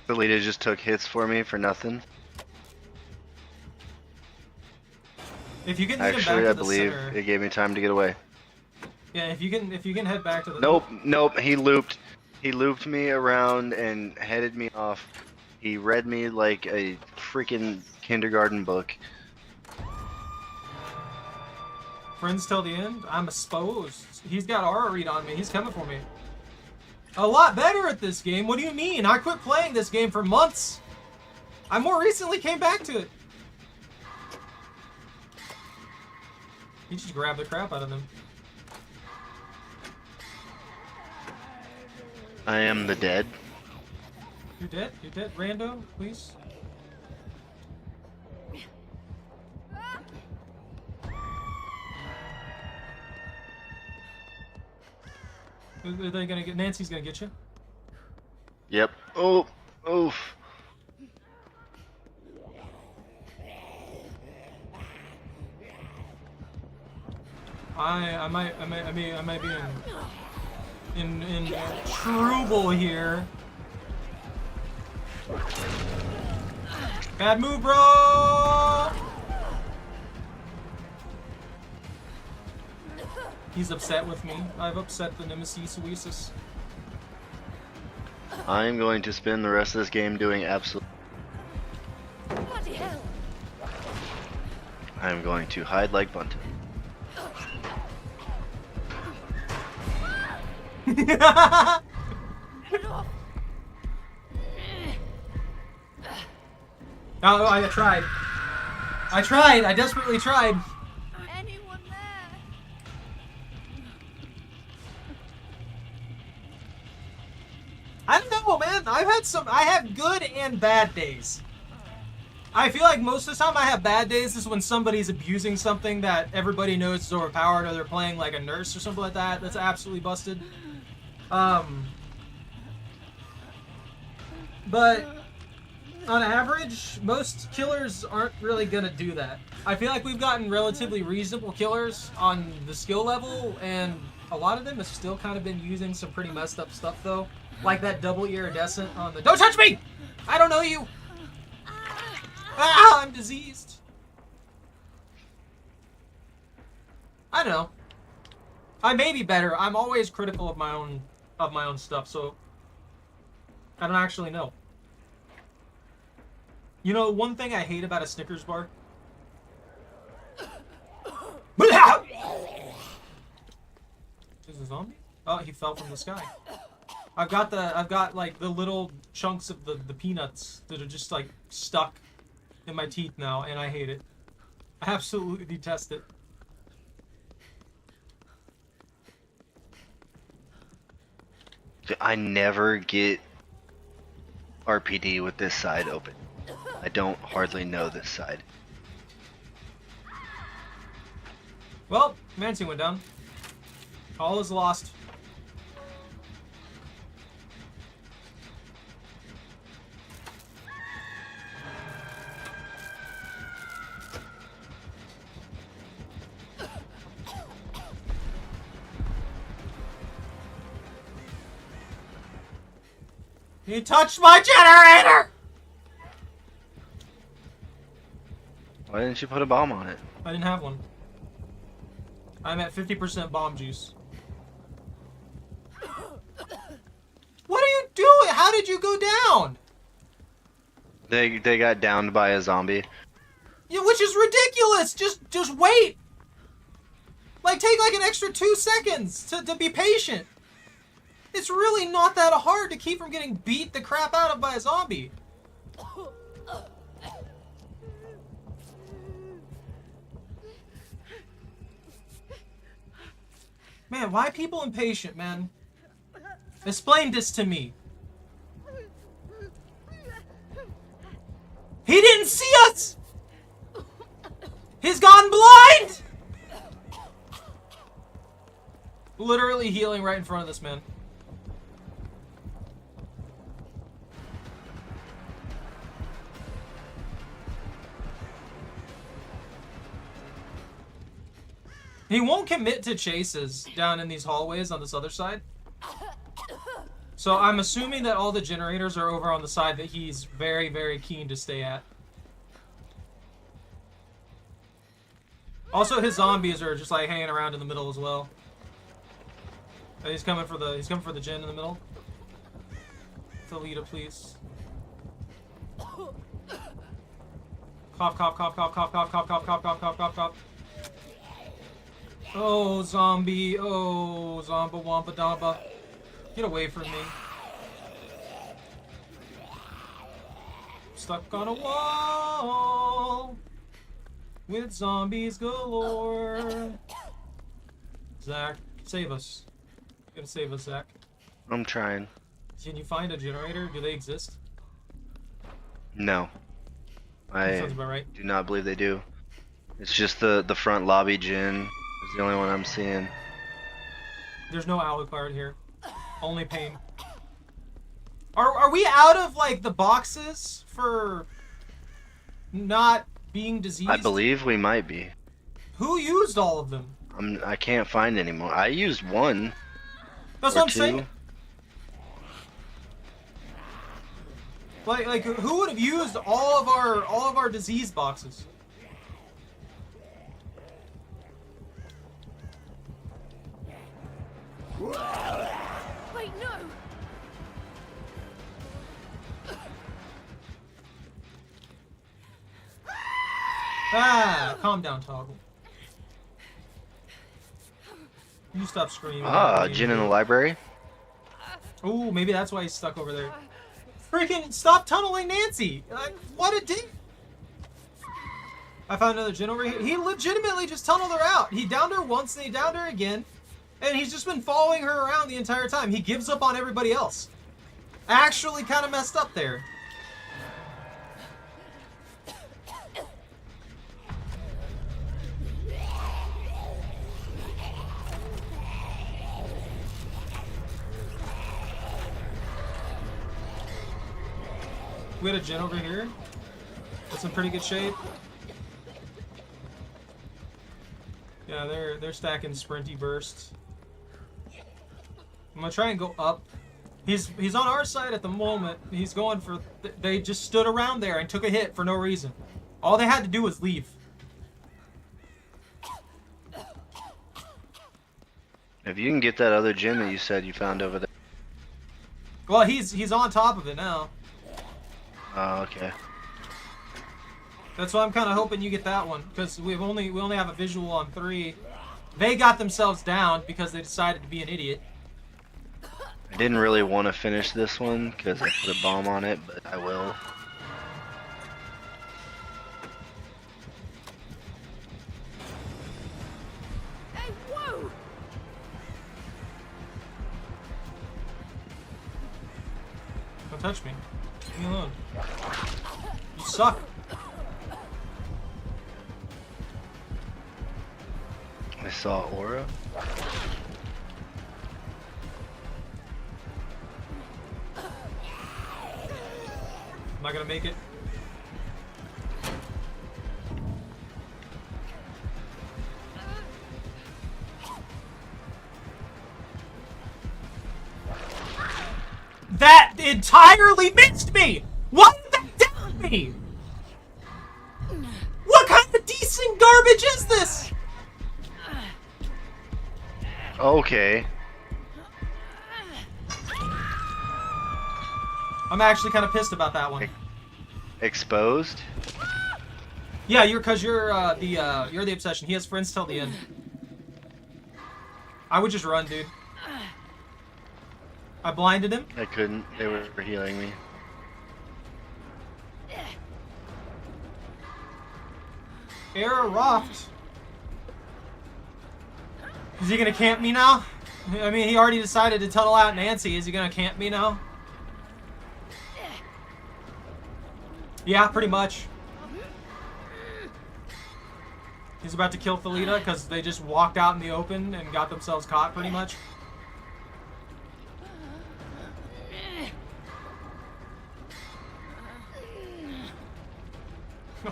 The leader just took hits for me for nothing. If you can lead him Actually, back I to the believe center. it gave me time to get away. Yeah, if you can head back to the. Nope. He looped me around and headed me off. He read me like a freaking kindergarten book. Friends till the end. I'm exposed. He's got aura read on me. He's coming for me. A lot better at this game. What do you mean? I quit playing this game for months. I more recently came back to it. You just grab the crap out of them. I am the dead. You're dead? You're dead? Rando, please? Are they gonna get... Nancy's gonna get you? Yep. Oh, oof. I might be in trouble here. Bad move, bro! He's upset with me. I've upset the Nemesis Oasis. I'm going to spend the rest of this game doing absolute. Bloody hell! I'm going to hide like Bunton. Get off! Oh, I tried. I desperately tried. Anyone there? I don't know, man. I have good and bad days. I feel like most of the time I have bad days is when somebody's abusing something that everybody knows is overpowered, or they're playing like a nurse or something like that. That's absolutely busted. But on average, most killers aren't really gonna do that. I feel like we've gotten relatively reasonable killers on the skill level, and a lot of them have still kind of been using some pretty messed up stuff though. Like that double iridescent on the— Don't touch me! I don't know you! Ah, I'm diseased. I don't know. I may be better. I'm always critical of my own stuff, so I don't actually know. You know, one thing I hate about a Snickers bar. Is a zombie? Oh, he fell from the sky. I've got like the little chunks of the peanuts that are just like stuck in my teeth now, and I hate it. I absolutely detest it. I never get RPD with this side open. I don't hardly know this side. Well, Mancy went down. All is lost. He touched my generator! Why didn't you put a bomb on it? I didn't have one. I'm at 50% bomb juice. What are you doing? How did you go down? They got downed by a zombie. Yeah, which is ridiculous. Just wait. Like, take like an extra 2 seconds to be patient. It's really not that hard to keep from getting beat the crap out of by a zombie. Man, why people impatient, man? Explain this to me. He didn't see us! He's gone blind! Literally healing right in front of this man. He won't commit to chases down in these hallways on this other side. So I'm assuming that all the generators are over on the side that he's very, very keen to stay at. Also, his zombies are just like hanging around in the middle as well. He's coming for the gen in the middle. Thalita, please. Cough, cough, cough, cough, cough, cough, cough, cough, cough, cough, cough, cough, cough. Oh, zombie. Oh, zomba wampa damba. Get away from me. Stuck on a wall with zombies galore. Zach, save us. You gotta save us, Zach. I'm trying. Can you find a generator? Do they exist? No. That I sounds about right. do not believe they do. It's just the front lobby gen is the only one I'm seeing. There's no Alucard here. Only pain. Are we out of like the boxes for not being diseased? I believe we might be. Who used all of them? I can't find any more. I used one. That's or what I'm two. saying. Like who would have used all of our disease boxes? Wait, no! Ah, calm down, Toggle. You stop screaming. Ah, gen in the library. Ooh, maybe that's why he's stuck over there. Freaking stop tunneling Nancy! Like, what a dick! I found another gen over here. He legitimately just tunneled her out. He downed her once, and he downed her again. And he's just been following her around the entire time. He gives up on everybody else. Actually kind of messed up there. We had a gen over here. That's in pretty good shape. Yeah, they're stacking sprinty bursts. I'm gonna try and go up. He's on our side at the moment. He's going for. They just stood around there and took a hit for no reason. All they had to do was leave. If you can get that other gym that you said you found over there. Well, he's on top of it now. Oh, okay. That's why I'm kind of hoping you get that one, because we only have a visual on 3. They got themselves down because they decided to be an idiot. I didn't really want to finish this one because I put a bomb on it, but I will. Hey, whoa! Don't touch me. Leave me alone. You suck. I saw aura. Am I gonna make it? That entirely missed me! Why did that down me? What kind of decent garbage is this? Okay. I'm actually kind of pissed about that one. Exposed? Yeah, you're the obsession. He has friends till the end. I would just run, dude. I blinded him. I couldn't. They were healing me. Error Roft. Is he gonna camp me now? I mean, he already decided to tunnel out Nancy. Is he gonna camp me now? Yeah, pretty much. He's about to kill Felita because they just walked out in the open and got themselves caught, pretty much.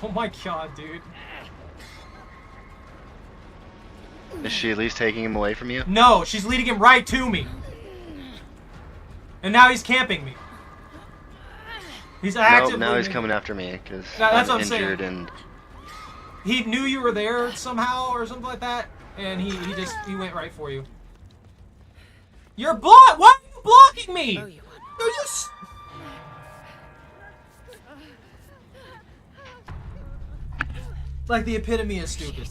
Oh my god, dude. Is she at least taking him away from you? No, she's leading him right to me. And now he's camping me. He's actively... Nope, now he's coming after me because That's I'm what I'm saying. injured and... He knew you were there somehow or something like that, and he went right for you. You're blocked! Why are you blocking me? Oh, you No, you like the epitome of stupid.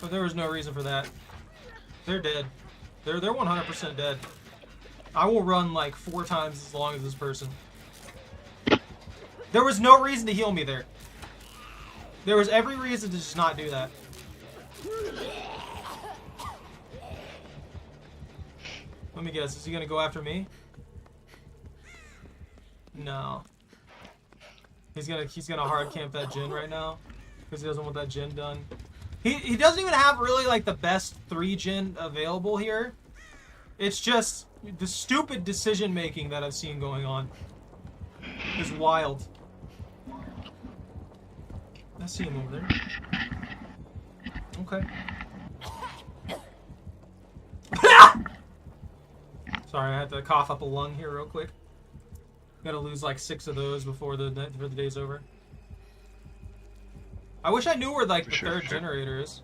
But there was no reason for that. They're dead. They're 100% dead. I will run like 4 times as long as this person. There was no reason to heal me there. There was every reason to just not do that. Let me guess, is he gonna go after me? No. He's gonna hard camp that Jin right now. Because he doesn't want that Jin done. He doesn't even have really like the best 3 Jin available here. It's just the stupid decision making that I've seen going on is wild. I see him over there. Okay. Sorry, I had to cough up a lung here real quick. Gotta lose like 6 of those before the day's over. I wish I knew where like the third generator is.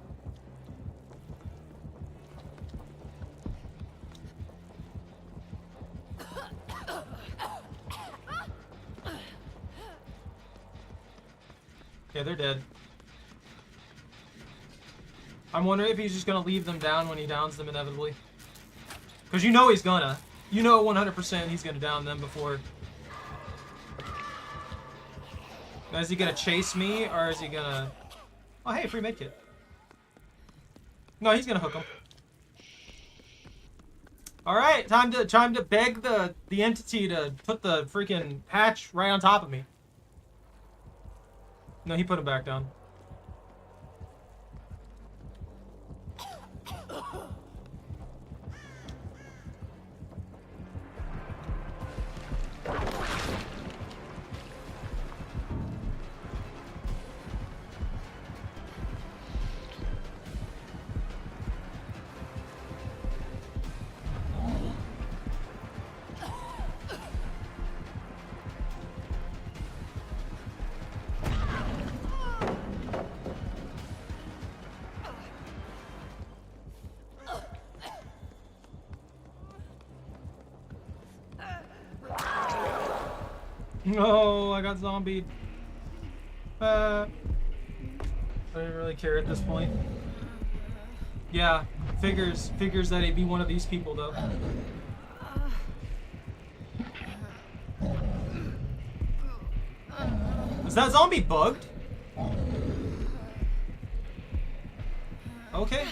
Yeah, they're dead. I'm wondering if he's just gonna leave them down when he downs them inevitably. Because you know he's gonna. You know 100% he's gonna down them before. Now, is he gonna chase me or is he gonna... Oh, hey, free medkit. No, he's gonna hook him. Alright, time to beg the entity to put the freaking hatch right on top of me. No, he put him back down. No, I got zombied. I didn't really care at this point. Yeah, figures that he'd be one of these people though. Is that zombie bugged? Okay.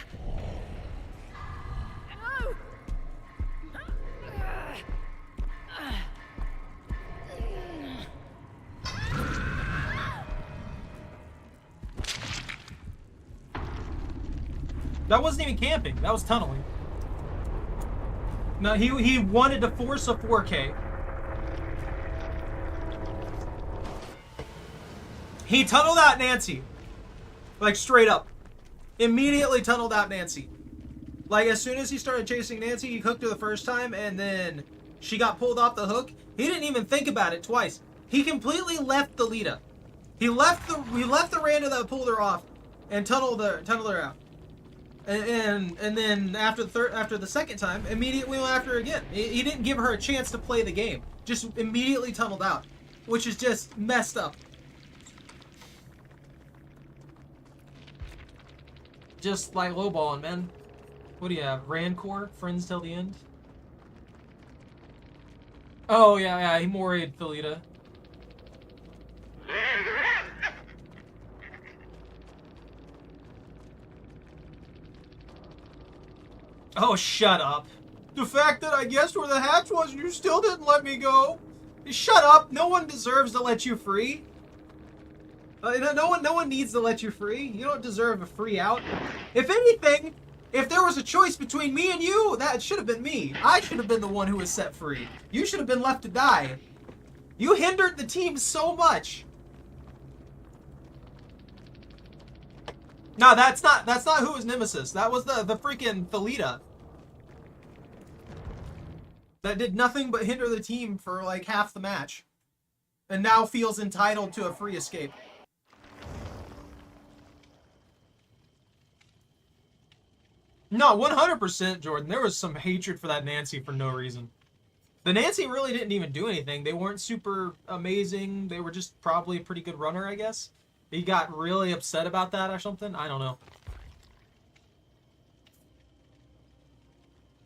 That wasn't even camping. That was tunneling. No, he wanted to force a 4K. He tunneled out Nancy. Like, straight up. Immediately tunneled out Nancy. Like, as soon as he started chasing Nancy, he hooked her the first time, and then she got pulled off the hook. He didn't even think about it twice. He completely left the Lita. He left the rando that pulled her off and tunneled her out. And then after the second time, immediately went after her again. He didn't give her a chance to play the game. Just immediately tunneled out, which is just messed up. Just like lowballing, man. What do you have? Rancor? Friends till the end? Oh, yeah, he moried Philita. Oh, shut up. The fact that I guessed where the hatch was and you still didn't let me go. Shut up. No one deserves to let you free. No one needs to let you free. You don't deserve a free out. If anything, if there was a choice between me and you, that should have been me. I should have been the one who was set free. You should have been left to die. You hindered the team so much. No, that's not who was Nemesis. That was the freaking Thalita. That did nothing but hinder the team for like half the match. And now feels entitled to a free escape. No, 100%, Jordan. There was some hatred for that Nancy for no reason. The Nancy really didn't even do anything. They weren't super amazing. They were just probably a pretty good runner, I guess. He got really upset about that or something. I don't know.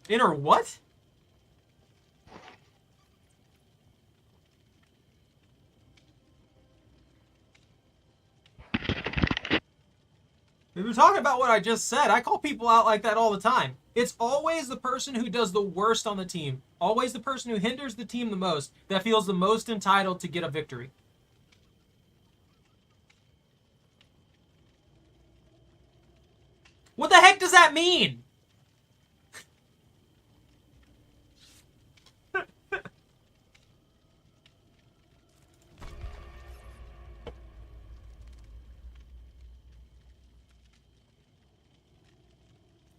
Inner what? We were talking about what I just said. I call people out like that all the time. It's always the person who does the worst on the team. Always the person who hinders the team the most that feels the most entitled to get a victory. What the heck does that mean?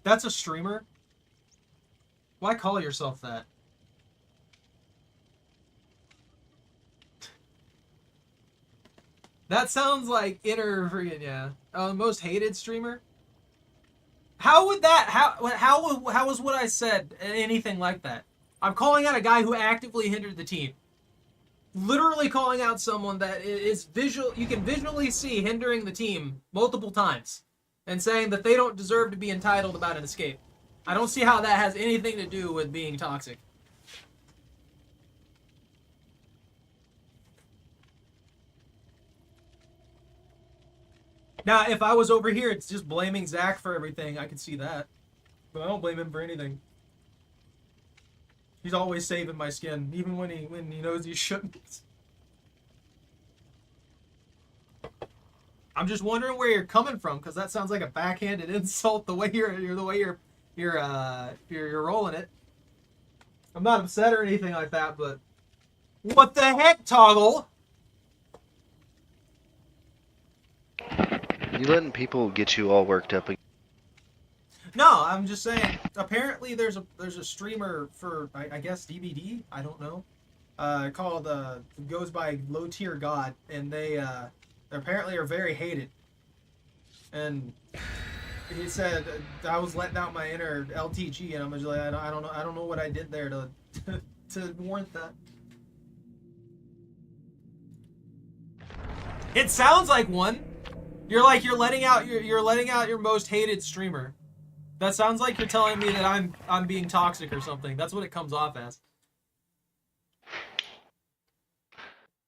That's a streamer? Why call yourself that? That sounds like inner freaking, yeah. Most hated streamer? How would that, how was what I said anything like that? I'm calling out a guy who actively hindered the team. Literally calling out someone that is visual, you can visually see hindering the team multiple times. And saying that they don't deserve to be entitled about an escape. I don't see how that has anything to do with being toxic. Now, if I was over here, it's just blaming Zach for everything. I could see that. But I don't blame him for anything. He's always saving my skin, even when he knows he shouldn't. I'm just wondering where you're coming from, because that sounds like a backhanded insult. The way you're rolling it. I'm not upset or anything like that, but what the heck, Toggle? You letting people get you all worked up again? No, I'm just saying. Apparently, there's a streamer for I guess DBD. I don't know. Called goes by Low Tier God, and they apparently are very hated. And he said I was letting out my inner LTG, and I'm just like I don't know what I did there to warrant that. It sounds like one. You're letting out your most hated streamer. That sounds like you're telling me that I'm being toxic or something. That's what it comes off as.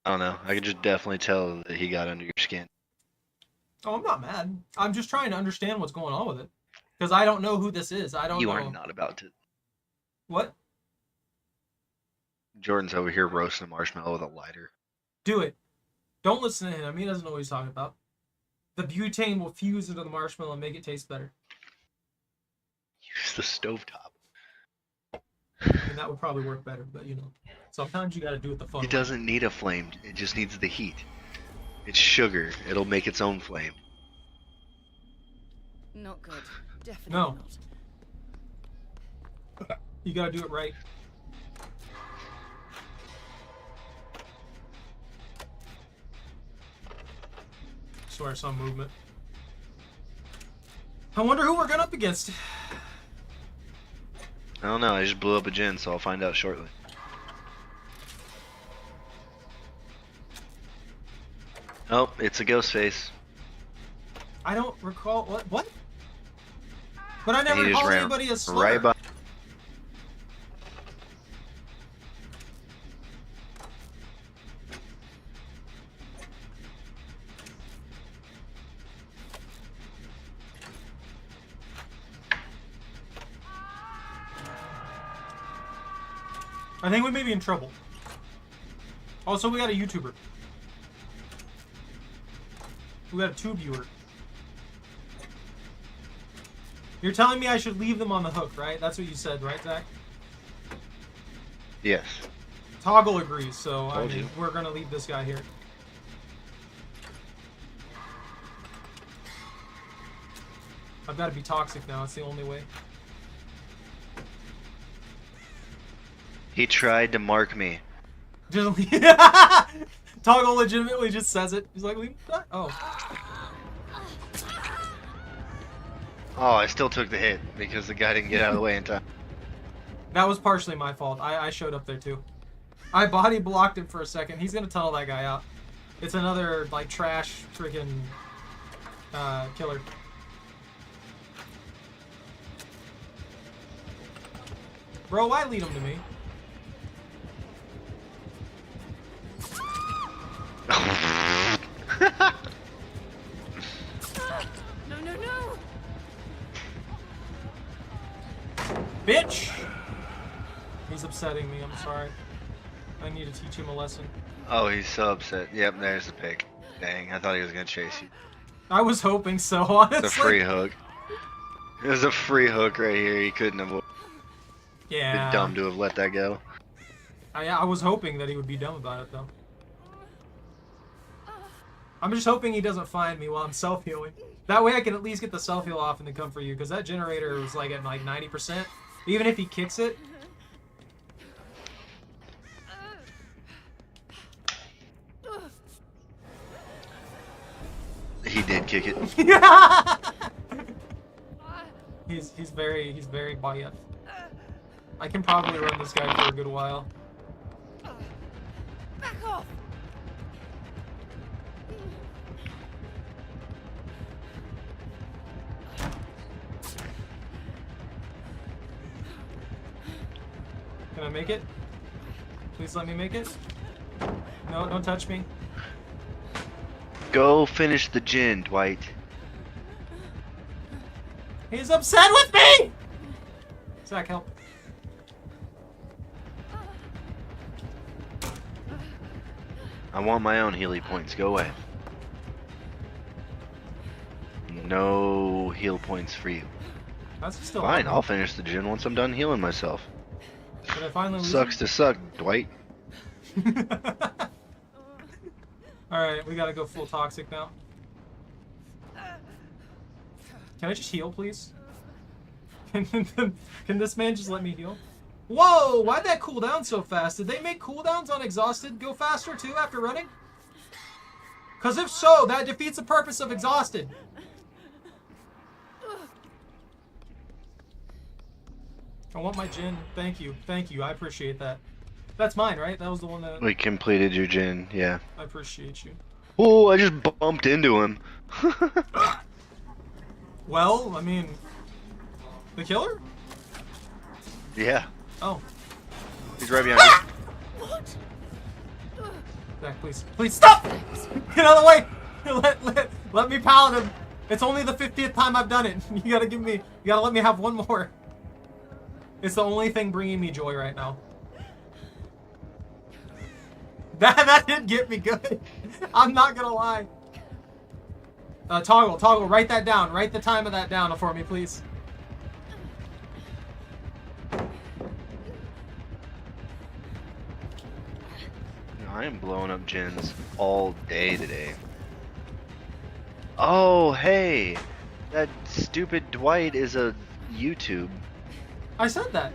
I don't know. I could just definitely tell that he got under your skin. Oh, I'm not mad. I'm just trying to understand what's going on with it. Because I don't know who this is. I don't know. You are not about to. What? Jordan's over here roasting a marshmallow with a lighter. Do it. Don't listen to him. He doesn't know what he's talking about. The butane will fuse into the marshmallow and make it taste better. Use the stovetop. And that would probably work better, but you know. Sometimes you gotta do it the fun way. It doesn't need a flame. It just needs the heat. It's sugar. It'll make its own flame. Not good. Definitely No. not. You gotta do it right. Swear some movement. I wonder who we're going up against. I don't know. I just blew up a gin, so I'll find out shortly. Oh, it's a ghost face. I don't recall what? But I never He just called ran anybody a slur. right by. I think we may be in trouble. Also, we got a YouTuber. We got a tube viewer. You're telling me I should leave them on the hook, right? That's what you said, right, Zach? Yes. Toggle agrees, so I Told mean, you. we're gonna leave this guy here. I've got to be toxic now. It's the only way. He tried to mark me. Just Toggle legitimately just says it. He's like, leave that? Oh. Oh, I still took the hit because the guy didn't get out of the way in time. That was partially my fault. I showed up there too. I body blocked him for a second. He's gonna tunnel that guy out. It's another, like, trash freaking killer. Bro, why lead him to me? No, no, no! Bitch! He's upsetting me, I'm sorry. I need to teach him a lesson. Oh, he's so upset. Yep, there's the pick. Dang, I thought he was gonna chase you. I was hoping so, honestly. It's a free hook. There's a free hook right here. He couldn't have. Yeah. Been dumb to have let that go. I was hoping that he would be dumb about it, though. I'm just hoping he doesn't find me while I'm self-healing. That way I can at least get the self-heal off and then come for you, because that generator was like at like 90%. Even if he kicks it. He did kick it. he's very buoyant. I can probably run this guy for a good while. Back off! Can I make it? Please let me make it. No, don't touch me. Go finish the gin, Dwight. He's upset with me! Zach, help. I want my own healing points. Go away. No heal points for you. That's still Fine, on. I'll finish the gin once I'm done healing myself. Did I finally lose Sucks to suck, Dwight. him? Alright, we gotta go full toxic now. Can I just heal, please? Can this man just let me heal? Whoa! Why'd that cool down so fast? Did they make cooldowns on exhausted go faster too after running? Because if so, that defeats the purpose of exhausted. I want my gin. Thank you. Thank you. I appreciate that. That's mine, right? That was the one that... We completed your gin, yeah. I appreciate you. Oh, I just bumped into him. Well, I mean, the killer? Yeah, Oh, he's right behind me. What? Zach, please, please stop! Get out of the way! Let me pallet him. It's only the 50th time I've done it. You gotta let me have one more. It's the only thing bringing me joy right now. That did get me good. I'm not gonna lie. Toggle, write that down. Write the time of that down for me, please. I am blowing up gens all day today. Oh, hey! That stupid Dwight is a YouTube. I said that.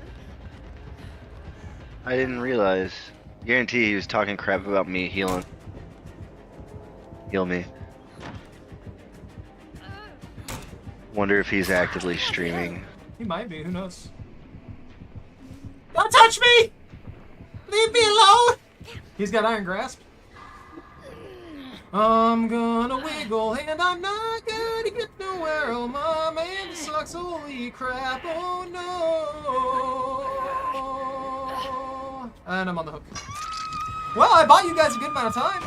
I didn't realize. Guarantee he was talking crap about me healing. Heal me. Wonder if he's actively streaming. He might be, who knows? Don't touch me! Leave me alone! He's got Iron Grasp. I'm gonna wiggle and I'm not gonna get nowhere. Oh, my man sucks. Holy crap. Oh, no. And I'm on the hook. Well, I bought you guys a good amount of time.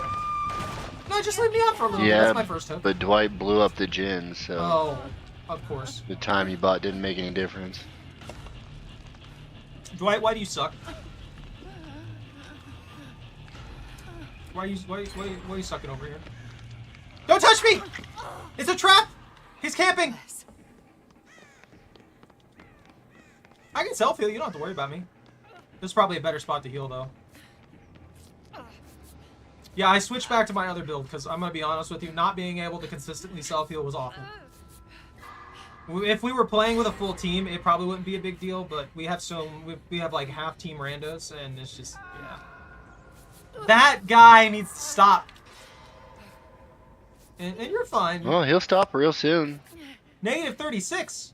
No, just leave me out for a little bit. That's my first hook. But Dwight blew up the gen, so Oh, of course. the time you bought didn't make any difference. Dwight, why do you suck? Why are you sucking over here? Don't touch me! It's a trap! He's camping! I can self-heal, you don't have to worry about me. This is probably a better spot to heal, though. Yeah, I switched back to my other build, because I'm going to be honest with you, not being able to consistently self-heal was awful. If we were playing with a full team, it probably wouldn't be a big deal, but we have we have like half-team randos, and it's just, yeah. That guy needs to stop. And you're fine. Well, he'll stop real soon. Negative 36.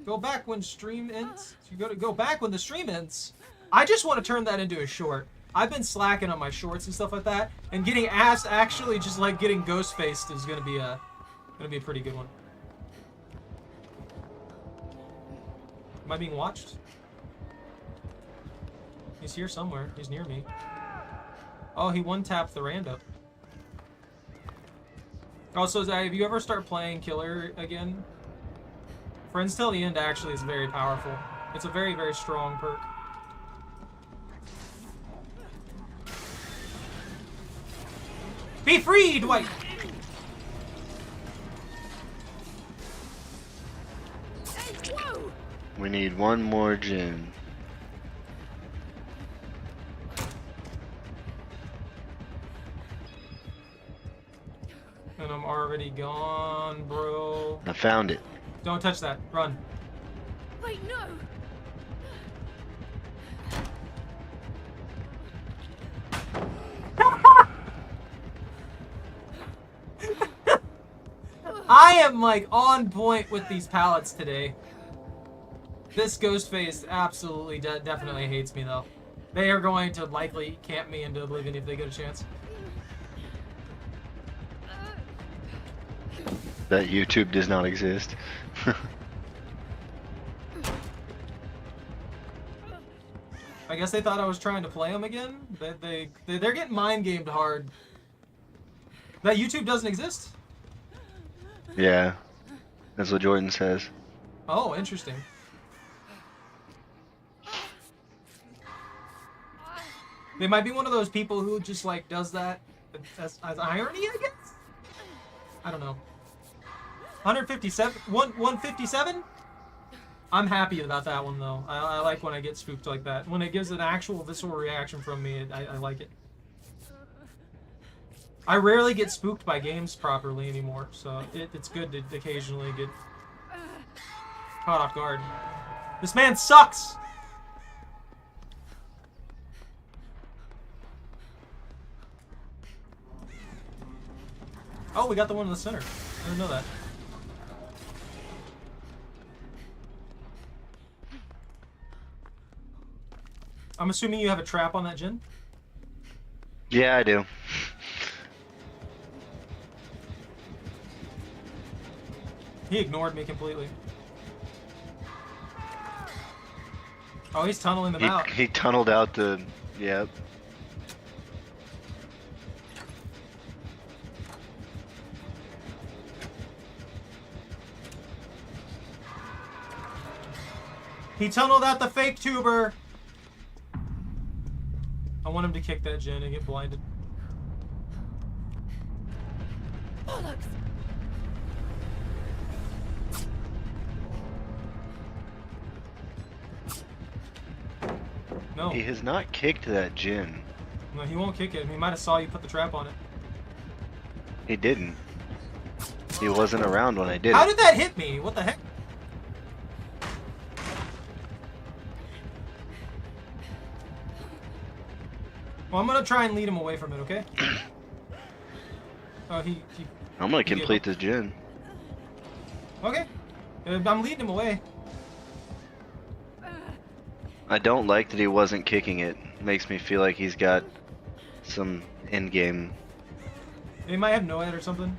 Go back when stream ends. You go back when the stream ends. I just want to turn that into a short. I've been slacking on my shorts and stuff like that, and getting ass actually just like getting ghost faced is gonna be a pretty good one. Am I being watched? He's here somewhere. He's near me. Oh, he one-tapped the rando. Also, Zach, if you ever start playing Killer again, Friends Till the End actually is very powerful. It's a very, very strong perk. Be free, Dwight! Hey, whoa! We need one more gen. And I'm already gone, bro. I found it. Don't touch that. Run. Wait, no! I am like on point with these pallets today. This ghost face absolutely definitely hates me though. They are going to likely camp me into oblivion if they get a chance. That YouTube does not exist. I guess they thought I was trying to play them again. They're getting mind gamed hard. That YouTube doesn't exist? Yeah, that's what Jordan says. Oh, interesting. They might be one of those people who just like does that as irony, I guess? I don't know. 157? I'm happy about that one though. I like when I get spooked like that. When it gives an actual visceral reaction from me, I like it. I rarely get spooked by games properly anymore, so it's good to occasionally get caught off guard. This man sucks! Oh, we got the one in the center. I didn't know that. I'm assuming you have a trap on that gen? Yeah, I do. He ignored me completely. Oh, he's tunneling them out. He tunneled out the. Yep. He tunneled out the fake tuber. I want him to kick that gen and get blinded. Bollocks! No. He has not kicked that gin. No, he won't kick it. He might have saw you put the trap on it. He didn't. He wasn't around when I did How it. did that hit me? What the heck? Well, I'm gonna try and lead him away from it, okay? Oh, he I'm gonna he gave complete up. this gin. Okay. I'm leading him away. I don't like that he wasn't kicking it. Makes me feel like he's got some end game. He might have no head or something.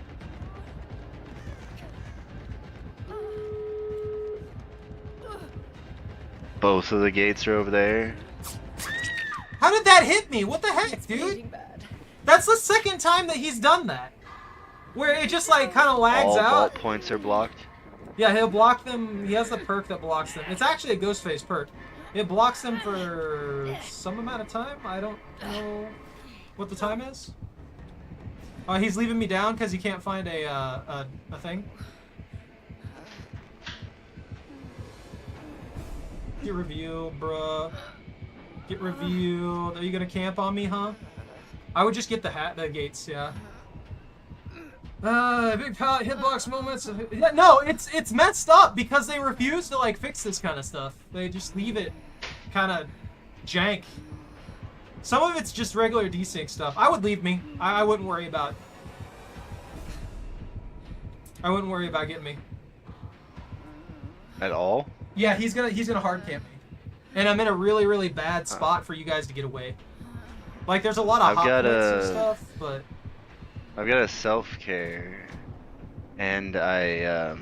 Both of the gates are over there. How did that hit me? What the heck, dude? Bleeding bad. That's the second time that he's done that. Where it just like kind of lags All out. vault points are blocked. Yeah, he'll block them. He has the perk that blocks them. It's actually a ghost face perk. It blocks them for some amount of time. I don't know what the time is. He's leaving me down because he can't find a thing. Get revealed, bruh. Get revealed. Are you gonna camp on me, huh? I would just get the gates, yeah. Big pallet hitbox moments. Yeah, no, it's messed up because they refuse to like fix this kind of stuff. They just leave it kind of jank. Some of it's just regular desync stuff. I would leave me. I wouldn't worry about. I wouldn't worry about getting me. At all? Yeah, he's gonna hard camp me, and I'm in a really really bad spot for you guys to get away. Like there's a lot of I've hot got points and a- stuff, but I've got a self-care, and I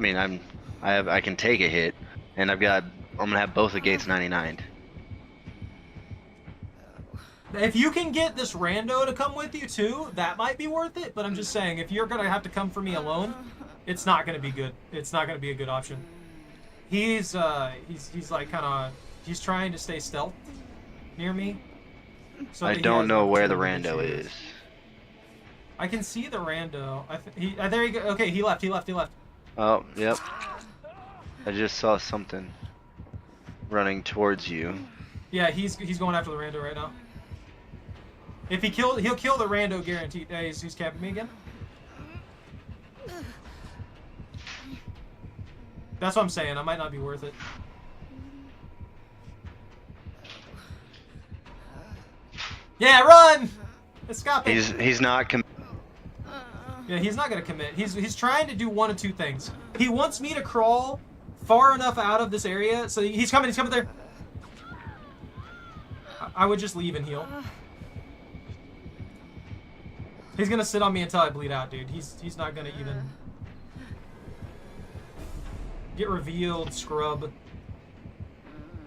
mean I can take a hit, and I'm gonna have both the gates 99. if you can get this rando to come with you too, that might be worth it. But I'm just saying, if you're gonna have to come for me alone, it's not gonna be good. It's not gonna be a good option. He's like kind of he's trying to stay stealth near me. So I that he don't has know an where the opportunity to rando shoot. is. I can see the rando. There you go. Okay, he left. Oh, yep. I just saw something running towards you. Yeah, he's going after the rando right now. If he'll kill the rando guaranteed. He's camping me again. That's what I'm saying. I might not be worth it. Yeah, run! Escape. He's not. Yeah, he's not gonna commit. He's trying to do one of two things. He wants me to crawl far enough out of this area, so he's coming there. I would just leave and heal. He's gonna sit on me until I bleed out, dude. He's not gonna even get revealed, scrub.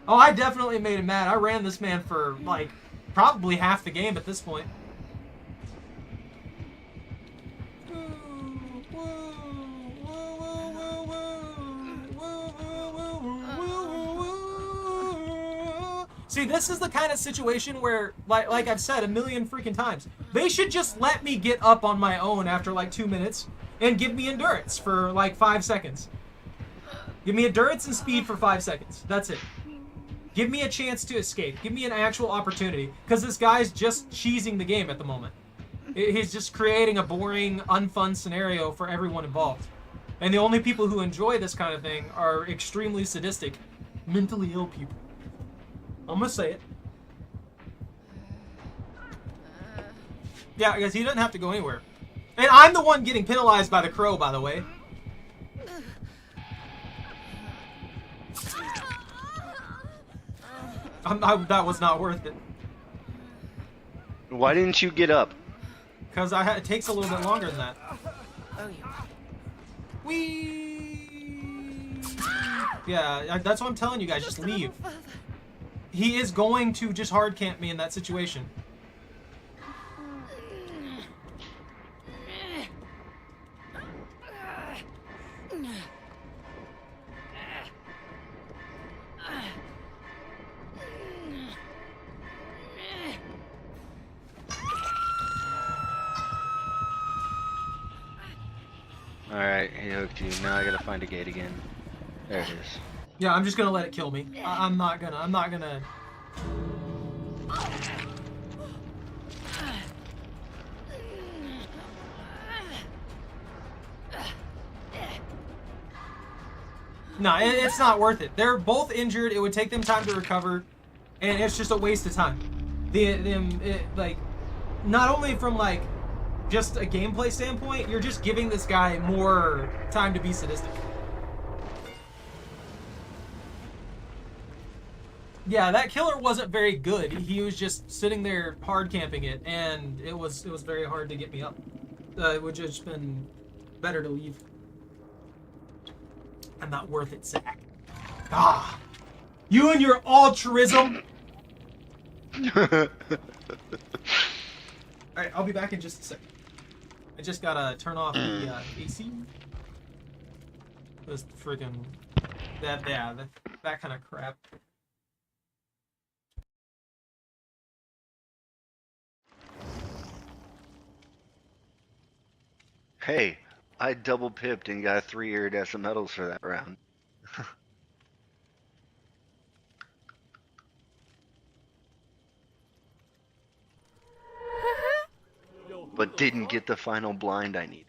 Oh, I definitely made him mad. I ran this man for like probably half the game at this point. See, this is the kind of situation where, like I've said a million freaking times, they should just let me get up on my own after like 2 minutes and give me endurance for like 5 seconds. Give me endurance and speed for 5 seconds. That's it. Give me a chance to escape. Give me an actual opportunity. Because this guy's just cheesing the game at the moment. He's just creating a boring, unfun scenario for everyone involved. And the only people who enjoy this kind of thing are extremely sadistic, mentally ill people. I'm gonna say it. Yeah, because he doesn't have to go anywhere. And I'm the one getting penalized by the crow, by the way. That was not worth it. Why didn't you get up? Because it takes a little bit longer than that. Oh, you. Whee! Yeah, that's what I'm telling you guys. Just a little leave. further. He is going to just hard camp me in that situation. Alright, he hooked you. Now I gotta find a gate again. There it is. Yeah, I'm just gonna let it kill me. I'm not gonna. No, it's not worth it. They're both injured. It would take them time to recover, and it's just a waste of time. Like, not only from like just a gameplay standpoint, you're just giving this guy more time to be sadistic. Yeah, that killer wasn't very good. He was just sitting there hard camping it, and it was very hard to get me up. It would just been better to leave. I'm not worth it, Zach. Ah, you and your altruism. All right, I'll be back in just a second. I just gotta turn off the AC. This friggin' that kind of crap. Hey, I double pipped and got 3 iridescent medals for that round. But didn't get the final blind I needed.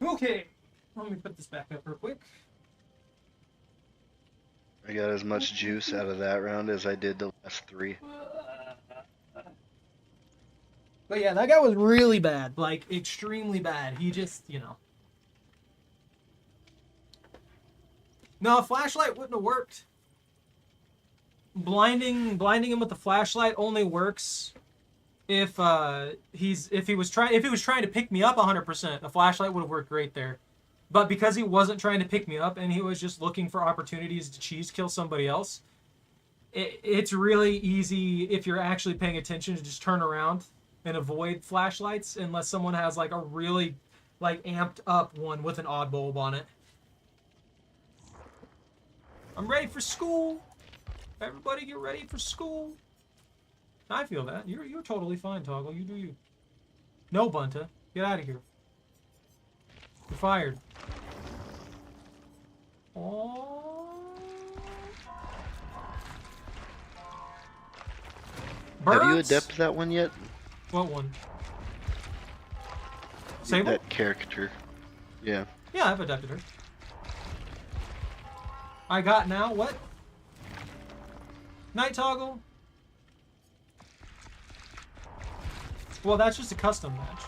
Okay, let me put this back up real quick. I got as much juice out of that round as I did the last 3. But yeah, that guy was really bad, like extremely bad. He just, you know. No, a flashlight wouldn't have worked. Blinding him with the flashlight only works if he was trying to pick me up 100%. A flashlight would have worked great there. But because he wasn't trying to pick me up and he was just looking for opportunities to cheese kill somebody else, it's really easy if you're actually paying attention to just turn around and avoid flashlights unless someone has like a really like amped up one with an odd bulb on it. I'm ready for school. Everybody get ready for school. I feel that. You're totally fine, Toggle. You do you. No, Bunta. Get out of here. You're fired. Oh. Birds? Have you adepted that one yet? What one? Sable? That character. Yeah. Yeah, I've adapted her. I got now what? Night Toggle? Well, that's just a custom match.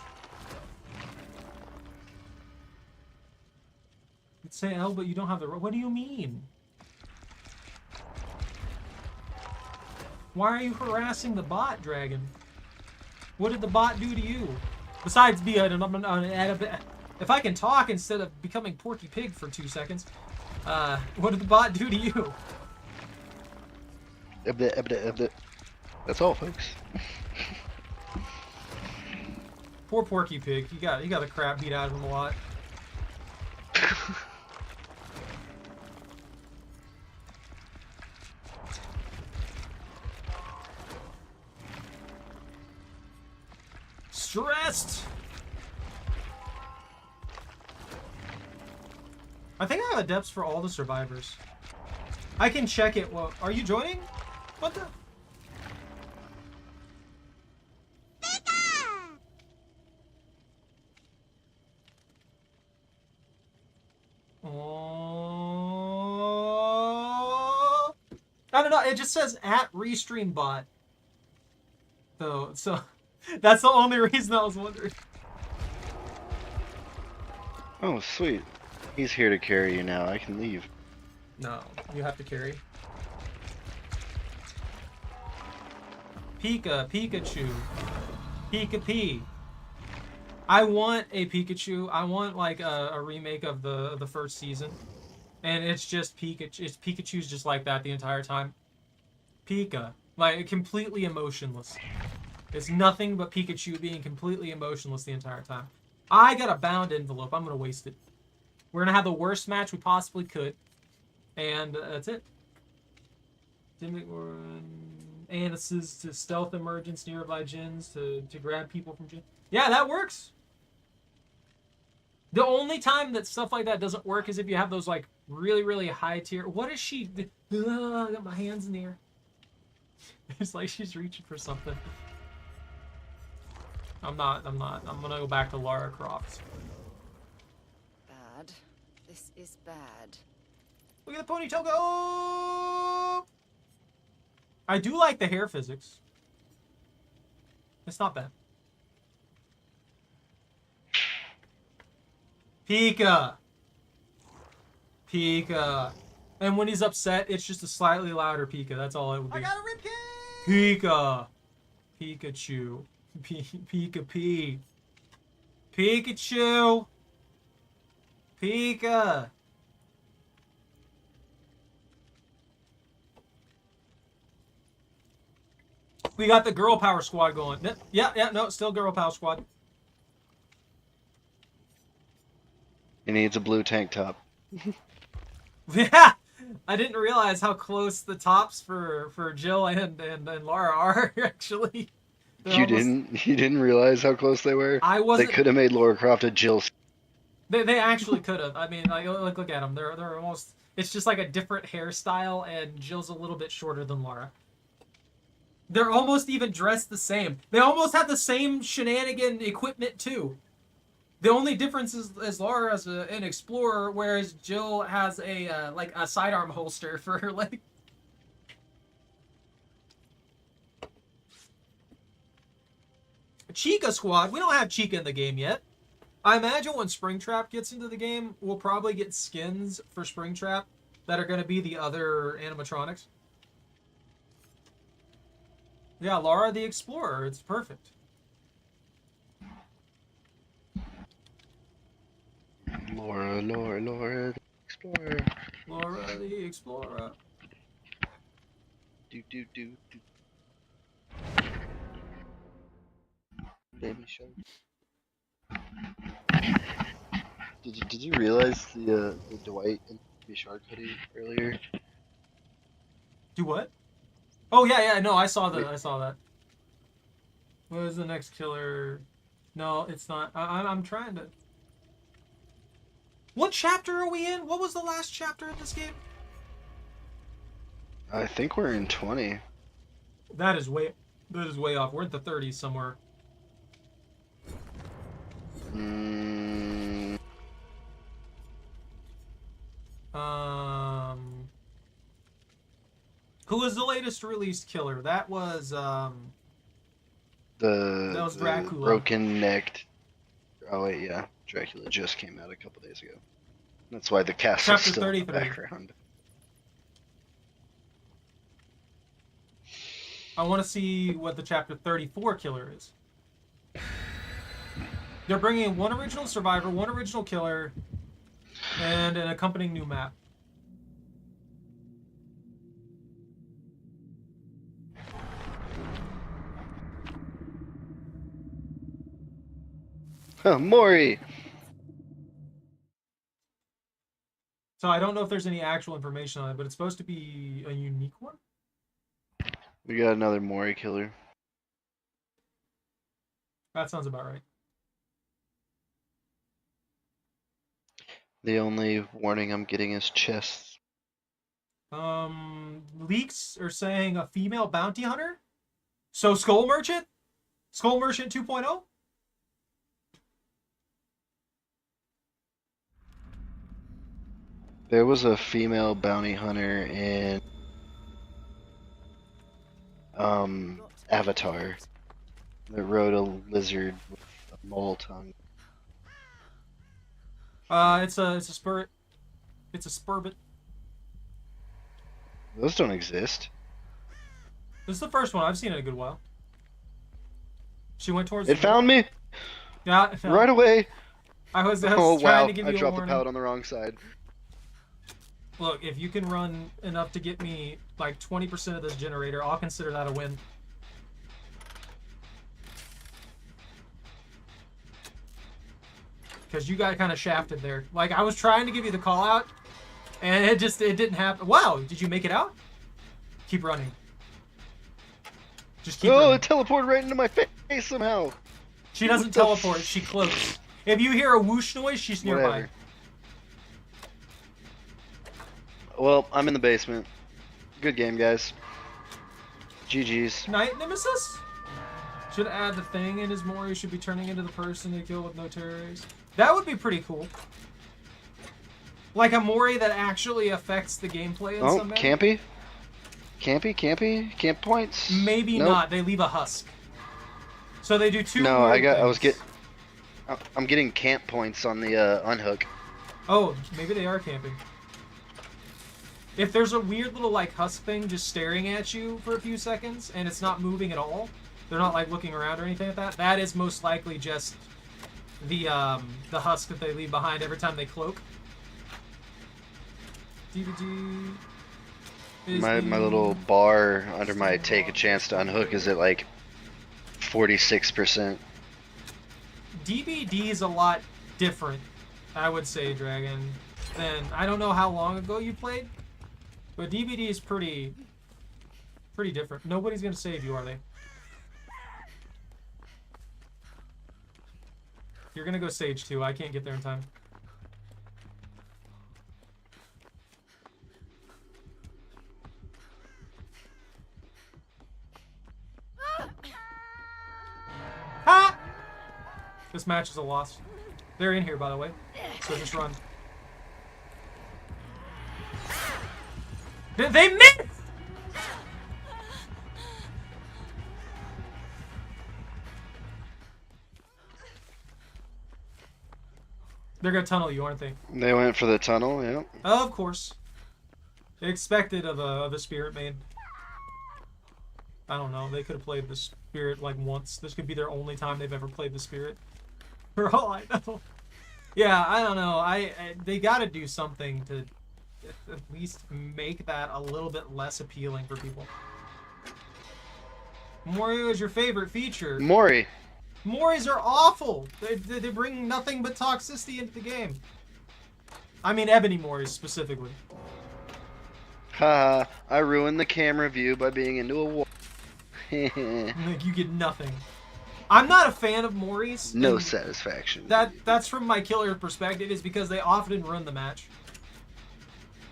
It'd say L, but you don't have the... What do you mean? Why are you harassing the bot, Dragon? What did the bot do to you? Besides be if I can talk instead of becoming Porky Pig for 2 seconds, what did the bot do to you? That's all, folks. Poor Porky Pig. He got the crap beat out of him a lot. Stressed. I think I have adepts for all the survivors. I can check it. Well, are you joining? What the? Oh. I don't know. It just says @restreambot. So that's the only reason I was wondering. Oh, sweet. He's here to carry you now. I can leave. No, you have to carry. Pikachu. Pika-Pee. I want a Pikachu. I want like a remake of the first season. And it's just Pikachu. Pikachu's just like that the entire time. Pika. Like completely emotionless. It's nothing but Pikachu being completely emotionless the entire time. I got a bound envelope. I'm gonna waste it. We're gonna have the worst match we possibly could. And that's it. And this is to stealth emergence nearby gens to grab people from gens. Yeah, that works. The only time that stuff like that doesn't work is if you have those like really, really high tier. What is she? I got my hands in the air. It's like she's reaching for something. I'm not. I'm gonna go back to Lara Croft. Bad. This is bad. Look at the ponytail go! I do like the hair physics. It's not bad. Pika! Pika. And when he's upset, it's just a slightly louder Pika. That's all it would be. I got a ribcage! Pika. Pikachu. Pika-Pee. Pikachu! Pika! We got the girl power squad going. Yeah, no, still girl power squad. He needs a blue tank top. Yeah, I didn't realize how close the tops for Jill and Lara are actually. You didn't realize how close they were? I wasn't. They could have made Lara Croft a Jill. They actually could have. I mean, like look at them. They're almost. It's just like a different hairstyle, and Jill's a little bit shorter than Lara. They're almost even dressed the same. They almost have the same shenanigan equipment too. The only difference is Lara is an explorer, whereas Jill has a like a sidearm holster for her leg. Chica squad. We don't have Chica in the game yet. I imagine when Springtrap gets into the game, we'll probably get skins for Springtrap that are going to be the other animatronics. Yeah, Lara the Explorer. It's perfect. Lara the Explorer. Lara the Explorer. Do. Baby shark. Did you realize the Dwight and Baby Shark hoodie earlier? Do what? Oh yeah, no, I saw that. I saw that. What is the next killer? No, it's not. I'm trying to. What chapter are we in? What was the last chapter in this game? I think we're in 20. That is way off. We're in the 30s somewhere. Who was the latest released killer? That was that was Dracula. Broken necked. Oh wait, yeah, Dracula just came out a couple days ago. That's why the castle's Chapter still in the 33. background. I want to see what the chapter 34 killer is. They're bringing in one original survivor, one original killer, and an accompanying new map. Maury! So I don't know if there's any actual information on it, but it's supposed to be a unique one. We got another Maury killer. That sounds about right. The only warning I'm getting is chests. Leaks are saying a female bounty hunter. So Skull Merchant? Skull Merchant 2.0? There was a female bounty hunter in Avatar that rode a lizard with a mole tongue. It's a spirit. It's a spurbit. Those don't exist. This is the first one I've seen in a good while. She went towards. It found me Yeah, it found right away. I was Oh trying wow! to give I you a dropped the warning. pallet on the wrong side. Look, if you can run enough to get me like 20% of this generator, I'll consider that a win. Because you got kind of shafted there. Like, I was trying to give you the call out, and it didn't happen. Wow, did you make it out? Keep running. Just keep Oh, running. it teleported right into my face somehow. She doesn't what the teleport, she cloaks. If you hear a whoosh noise, she's nearby. Whatever. Well, I'm in the basement. Good game, guys. GG's. Night Nemesis? Should add the thing in his Mori should be turning into the person they kill with no terrors. That would be pretty cool. Like a Mori that actually affects the gameplay in Oh, some manner. campy? Campy? Camp points? Maybe Nope. not. They leave a husk. So they do two. No, weird things. I'm getting camp points on the unhook. Oh, maybe they are camping. If there's a weird little like husk thing just staring at you for a few seconds and it's not moving at all, they're not like looking around or anything like that. That is most likely just the husk that they leave behind every time they cloak. DVD. My little bar under my take a chance to unhook is at like 46%. DVD is a lot different, I would say, Dragon. Than I don't know how long ago you played, but DVD is pretty different. Nobody's gonna save you, are they? You're gonna go Sage too. I can't get there in time. Ha! This match is a loss. They're in here, by the way, so just run. They missed! They're gonna tunnel you, aren't they? They went for the tunnel, yeah. Of course. Expected of a spirit main. I don't know. They could have played the spirit like once. This could be their only time they've ever played the spirit. For all I know. Yeah, I don't know. They got to do something to at least make that a little bit less appealing for people. Mori is your favorite feature. Maury. Moris are awful. They bring nothing but toxicity into the game. I mean, Ebony Moris specifically. Haha, I ruined the camera view by being into a wall. Like, you get nothing. I'm not a fan of Moris. No and satisfaction. That's from my killer perspective, is because they often ruin the match.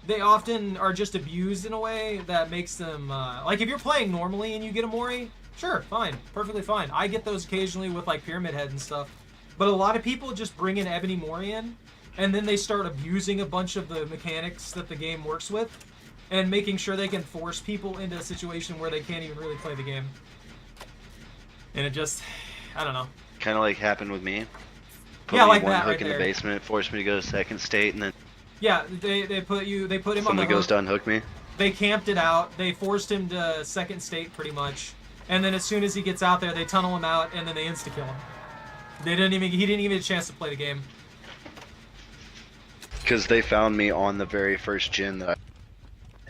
They often are just abused in a way that makes them like if you're playing normally and you get a Mori, sure, fine, perfectly fine. I get those occasionally with like Pyramid Head and stuff, but a lot of people just bring in Ebony Mori in, and then they start abusing a bunch of the mechanics that the game works with, and making sure they can force people into a situation where they can't even really play the game. And it just, I don't know. Kind of like happened with me. Yeah, like one that hook right in there. the basement, forced me to go to second state, and then Yeah, they put him on the somebody goes hook. to unhook me. They camped it out. They forced him to second state pretty much. And then as soon as he gets out there, they tunnel him out and then they insta-kill him. He didn't even get a chance to play the game. Because they found me on the very first gen that I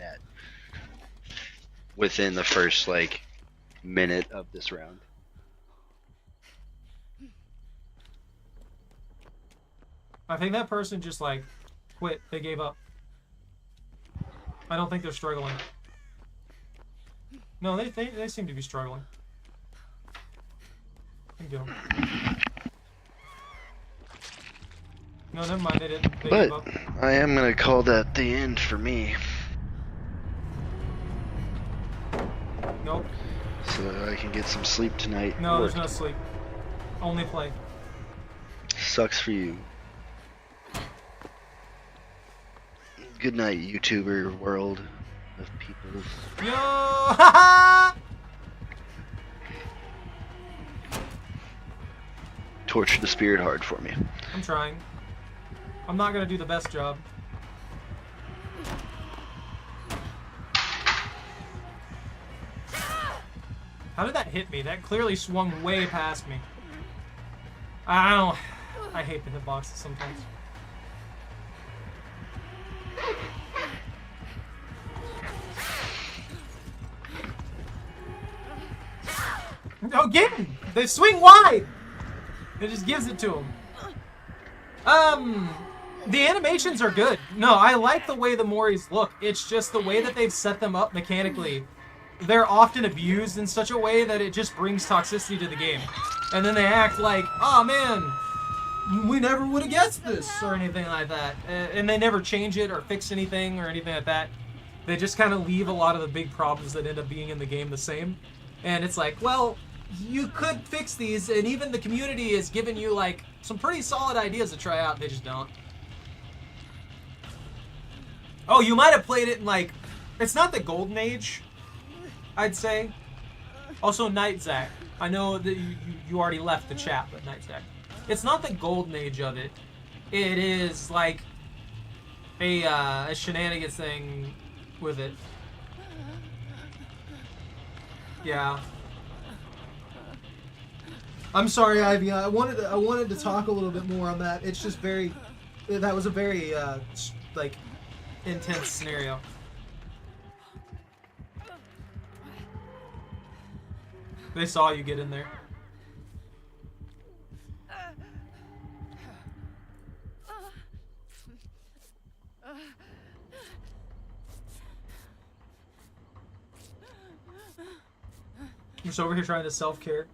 had. Within the first, like, minute of this round. I think that person just like quit. They gave up. I don't think they're struggling. No, they seem to be struggling. Go. No, never mind. They didn't. They But gave up. I am gonna call that the end for me, Nope. so that I can get some sleep tonight. No, there's Work. no sleep. Only play. Sucks for you. Good night, YouTuber world of people. Yo! Torture the spirit hard for me. I'm trying. I'm not gonna do the best job. How did that hit me? That clearly swung way past me. I hate the hitboxes sometimes. No, get him! They swing wide! It just gives it to him. The animations are good. No, I like the way the Moris look. It's just the way that they've set them up mechanically. They're often abused in such a way that it just brings toxicity to the game. And then they act like, oh man, we never would have guessed this, or anything like that. And they never change it or fix anything or anything like that. They just kind of leave a lot of the big problems that end up being in the game the same. And it's like, well, you could fix these, and even the community has given you like some pretty solid ideas to try out. They just don't. Oh, you might have played it in like, it's not the golden age, I'd say. Also, Nightzach. I know that you already left the chat, but Nightzach. It's not the golden age of it. It is like a shenanigans thing with it. Yeah. I'm sorry, Ivy. I wanted to talk a little bit more on that. It's just very, that was a very like intense scenario. They saw you get in there. I'm just over here trying to self-care.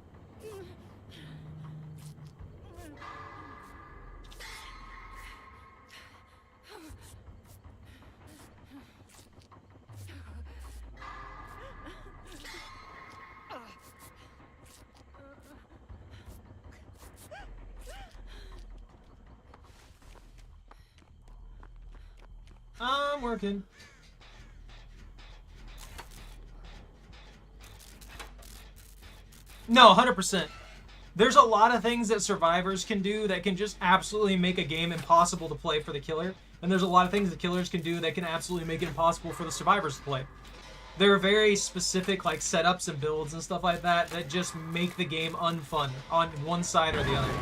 I'm working. No, 100%. There's a lot of things that survivors can do that can just absolutely make a game impossible to play for the killer. And there's a lot of things the killers can do that can absolutely make it impossible for the survivors to play. There are very specific like setups and builds and stuff like that that just make the game unfun on one side or the other.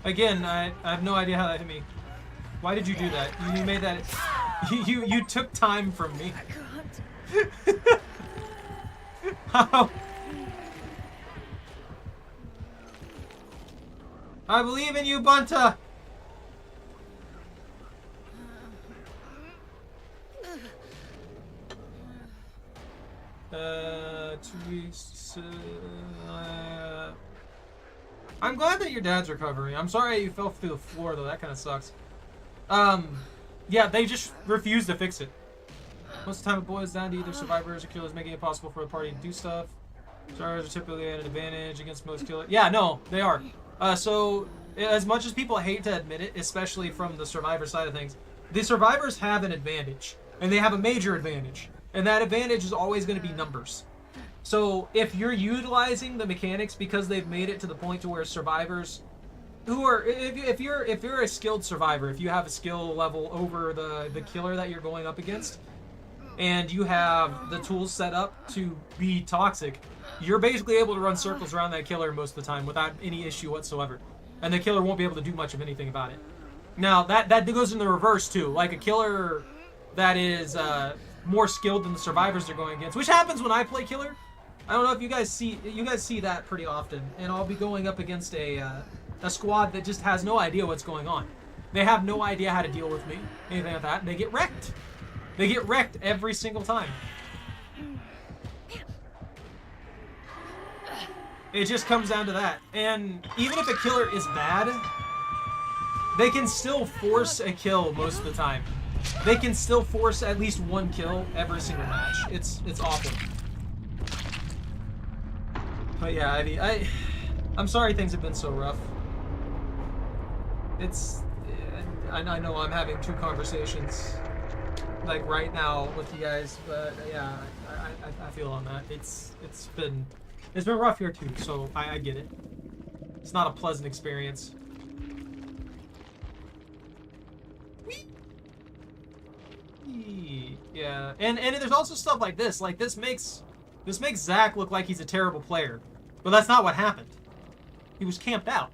Again, I have no idea how that hit me. Why did you do that? You made that. You took time from me. How? I believe in you, Bunta. I'm glad that your dad's recovering. I'm sorry you fell through the floor, though. That kind of sucks. Yeah, they just refuse to fix it. Most of the time it boils down to either survivors or killers making it possible for the party to do stuff. Survivors are typically at an advantage against most killers. Yeah, no, they are. So, as much as people hate to admit it, especially from the survivor side of things, the survivors have an advantage. And they have a major advantage. And that advantage is always going to be numbers. So if you're utilizing the mechanics because they've made it to the point to where survivors who are, if you're a skilled survivor, if you have a skill level over the killer that you're going up against, and you have the tools set up to be toxic, you're basically able to run circles around that killer most of the time without any issue whatsoever. And the killer won't be able to do much of anything about it. Now, that goes in the reverse, too. Like a killer that is more skilled than the survivors they're going against, which happens when I play killer. I don't know if you guys see that pretty often. And I'll be going up against a squad that just has no idea what's going on. They have no idea how to deal with me, anything like that. And they get wrecked. They get wrecked every single time. It just comes down to that. And even if a killer is bad, they can still force a kill most of the time. They can still force at least one kill every single match. It's awful. But yeah, I mean, I'm sorry things have been so rough. I know I'm having two conversations like right now with you guys, but yeah, I feel on that. It's been rough here too, so I get it. It's not a pleasant experience. Yeah, and there's also stuff like this. Like this makes Zach look like he's a terrible player, but that's not what happened. He was camped out,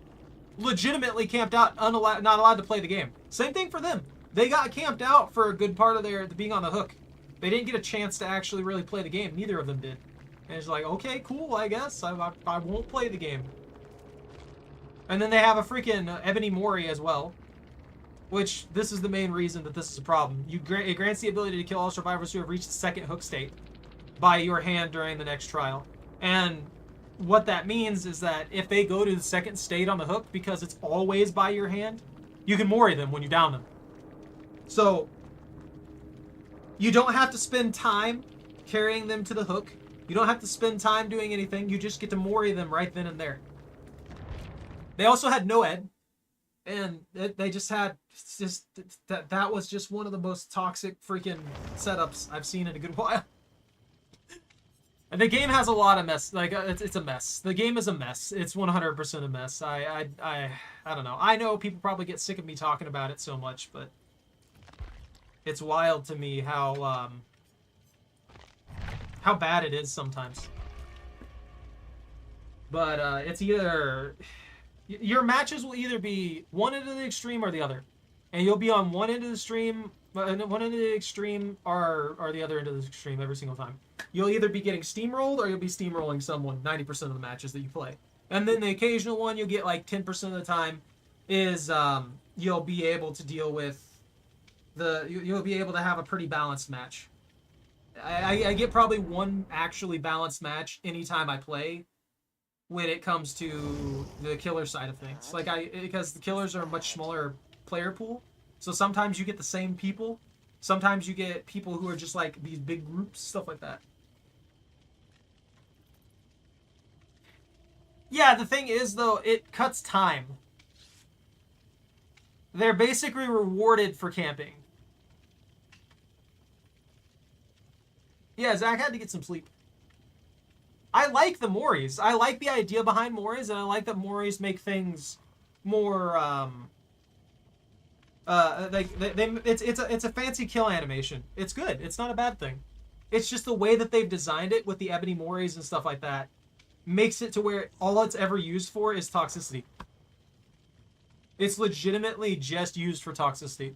legitimately camped out, not allowed to play the game. Same thing for them. They got camped out for a good part of their being on the hook. They didn't get a chance to actually really play the game. Neither of them did. And it's like, okay, cool, I guess I won't play the game. And then they have a freaking Ebony Mori as well. Which, this is the main reason that this is a problem. It grants the ability to kill all survivors who have reached the second hook state by your hand during the next trial. And what that means is that if they go to the second state on the hook, because it's always by your hand, you can Mori them when you down them. So, you don't have to spend time carrying them to the hook. You don't have to spend time doing anything. You just get to Mori them right then and there. They also had no ed. And they just had that was just one of the most toxic freaking setups I've seen in a good while. And the game has a lot of mess. Like it's a mess. The game is a mess. It's 100% a mess. I don't know. I know people probably get sick of me talking about it so much, but it's wild to me how bad it is sometimes. But it's either your matches will either be one end of the extreme or the other, and you'll be on one end of the extreme, or the other end of the extreme every single time. You'll either be getting steamrolled or you'll be steamrolling someone 90% of the matches that you play, and then the occasional one you'll get like 10% of the time is you'll be able to deal with you'll be able to have a pretty balanced match. I get probably one actually balanced match anytime I play. When it comes to the killer side of things, because the killers are a much smaller player pool, so sometimes you get the same people, sometimes you get people who are just like these big groups, stuff like that. Yeah, the thing is though, it cuts time. They're basically rewarded for camping. Yeah, Zach had to get some sleep. I like the Moris. I like the idea behind Moris, and I like that Moris make things more it's a fancy kill animation. It's good. It's not a bad thing. It's just the way that they've designed it with the Ebony Moris and stuff like that makes it to where all it's ever used for is toxicity. It's legitimately just used for toxicity.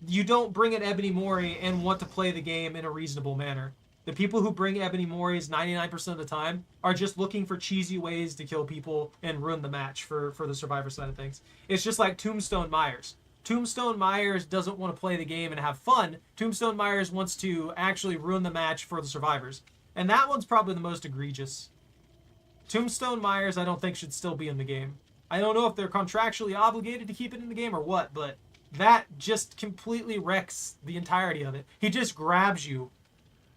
You don't bring an Ebony Mori and want to play the game in a reasonable manner. The people who bring Ebony Moris 99% of the time are just looking for cheesy ways to kill people and ruin the match for the survivor side of things. It's just like Tombstone Myers. Tombstone Myers doesn't want to play the game and have fun. Tombstone Myers wants to actually ruin the match for the survivors. And that one's probably the most egregious. Tombstone Myers I don't think should still be in the game. I don't know if they're contractually obligated to keep it in the game or what, but that just completely wrecks the entirety of it. He just grabs you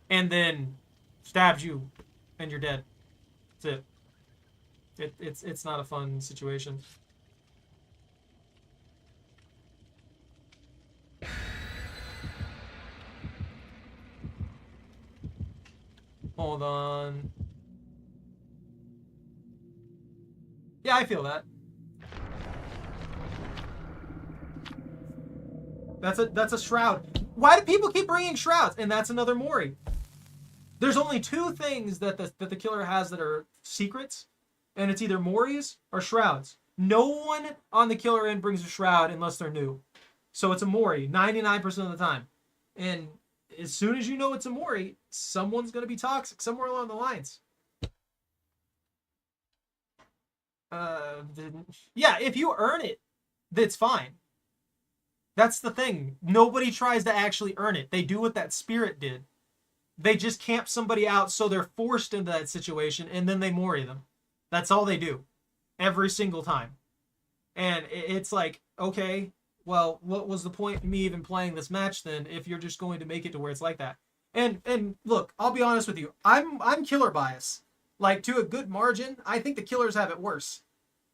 and then stabs you, and you're dead. That's it. It's not a fun situation. Hold on. Yeah, I feel that. That's a shroud. Why do people keep bringing shrouds? And that's another Mori. There's only two things that the killer has that are secrets, and it's either Moris or shrouds. No one on the killer end brings a shroud unless they're new. So it's a Mori 99% of the time. And as soon as you know it's a Mori, someone's going to be toxic somewhere along the lines. Yeah, if you earn it, that's fine. That's the thing. Nobody tries to actually earn it. They do what that spirit did. They just camp somebody out so they're forced into that situation, and then they Mori them. That's all they do. Every single time. And it's like, okay, well, what was the point of me even playing this match then if you're just going to make it to where it's like that? And look, I'll be honest with you. I'm killer bias. Like, to a good margin, I think the killers have it worse.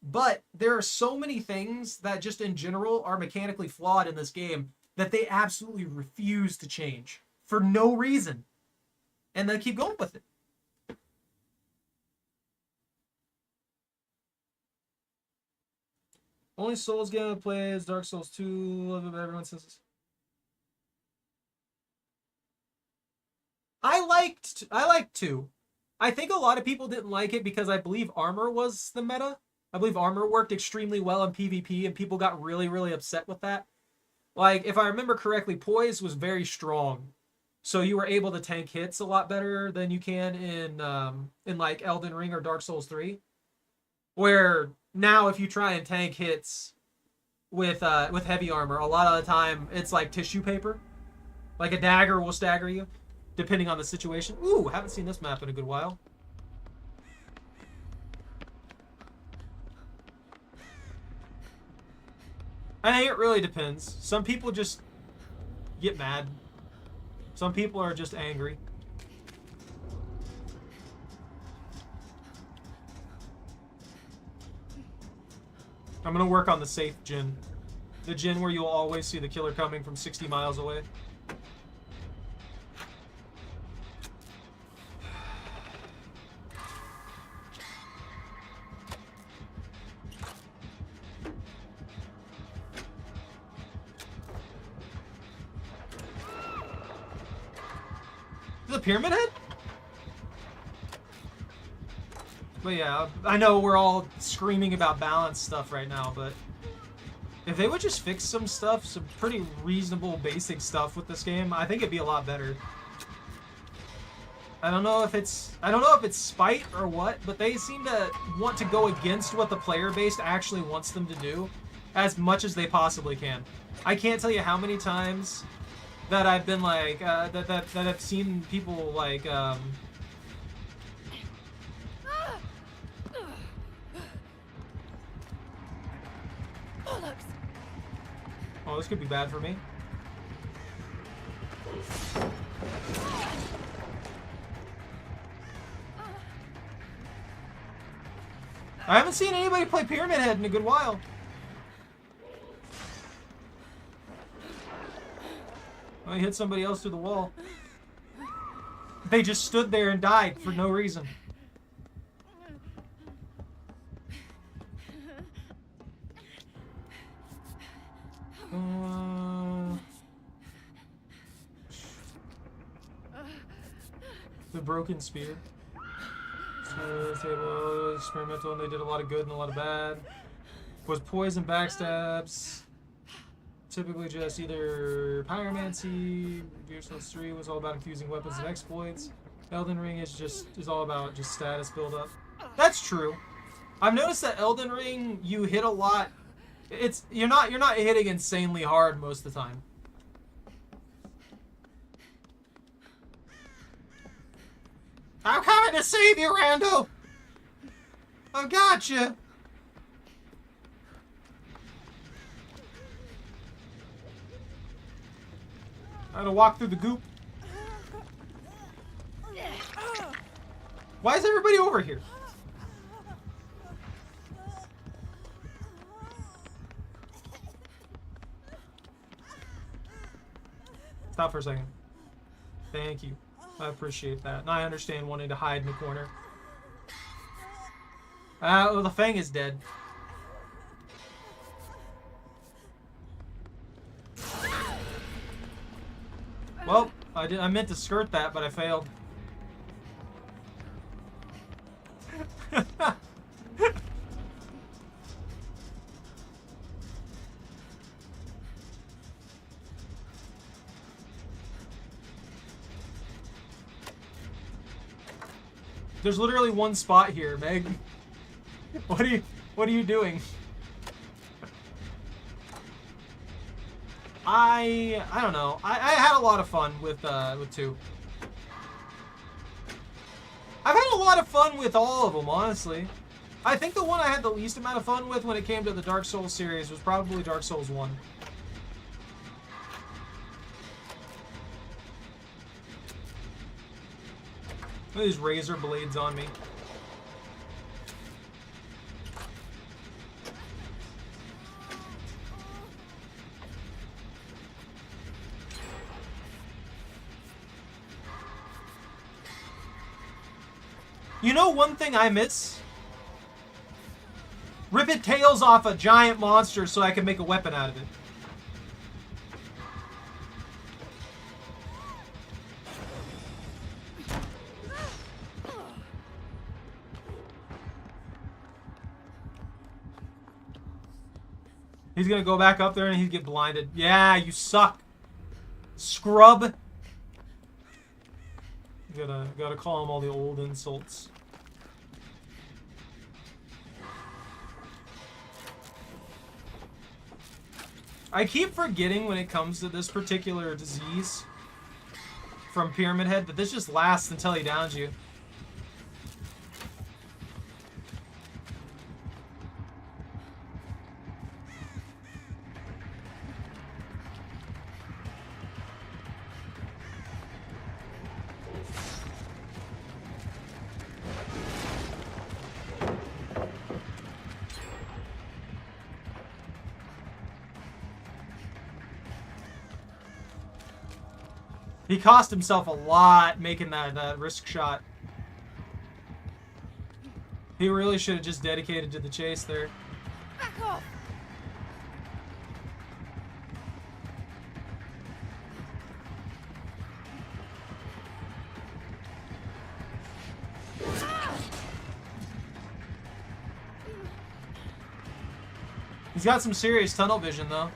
But there are so many things that just in general are mechanically flawed in this game that they absolutely refuse to change for no reason. And they keep going with it. Only Souls game I play is Dark Souls 2. Love it, but everyone says this. I liked 2. I think a lot of people didn't like it because I believe armor was the meta. I believe armor worked extremely well in PvP, and people got really, really upset with that. Like, if I remember correctly, Poise was very strong. So you were able to tank hits a lot better than you can in like Elden Ring or Dark Souls 3. Where now if you try and tank hits with heavy armor, a lot of the time it's like tissue paper. Like a dagger will stagger you, depending on the situation. Ooh, haven't seen this map in a good while. I think it really depends. Some people just get mad. Some people are just angry. I'm gonna work on the safe gen. The gen where you'll always see the killer coming from 60 miles away. The Pyramid Head? But yeah, I know we're all screaming about balance stuff right now, but if they would just fix some stuff, some pretty reasonable basic stuff with this game, I think it'd be a lot better. I don't know if it's spite or what, but they seem to want to go against what the player base actually wants them to do as much as they possibly can. I can't tell you how many times that I've been like, that I've seen people like, oh, this could be bad for me. I haven't seen anybody play Pyramid Head in a good while. I hit somebody else through the wall. They just stood there and died for no reason. The broken spear. Table experimental, and they did a lot of good and a lot of bad. Was poison backstabs. Typically just either pyromancy. Gear Souls 3 was all about infusing weapons and exploits. Elden Ring is all about just status build-up. That's true. I've noticed that Elden Ring, you hit a lot. You're not hitting insanely hard most of the time. I'm coming to save you, Rando! I got you. I had to walk through the goop. Why is everybody over here? Stop for a second. Thank you. I appreciate that. And I understand wanting to hide in the corner. Well, the Fang is dead. Well, I meant to skirt that, but I failed. There's literally one spot here, Meg. What are you doing? I don't know. I had a lot of fun with 2. I've had a lot of fun with all of them, honestly. I think the one I had the least amount of fun with when it came to the Dark Souls series was probably Dark Souls 1. Look at these razor blades on me. You know one thing I miss? Ripping tails off a giant monster so I can make a weapon out of it. He's gonna go back up there and he'd get blinded. Yeah, you suck. Scrub. Gotta call him all the old insults. I keep forgetting when it comes to this particular disease from Pyramid Head that this just lasts until he downs you. He cost himself a lot making that risk shot. He really should have just dedicated to the chase there. Back off. He's got some serious tunnel vision, though.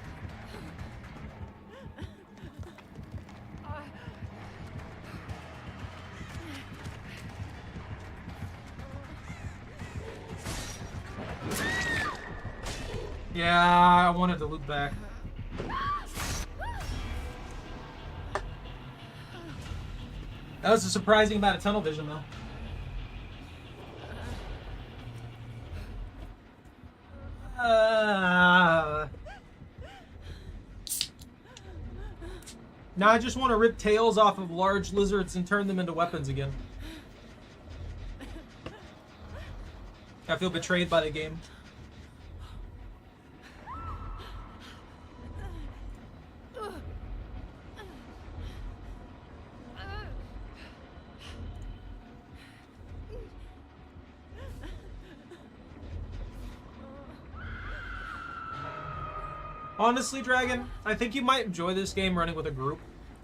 Yeah, I wanted to loop back. That was a surprising amount of tunnel vision, though. Now I just want to rip tails off of large lizards and turn them into weapons again. I feel betrayed by the game. Honestly, Dragon, I think you might enjoy this game running with a group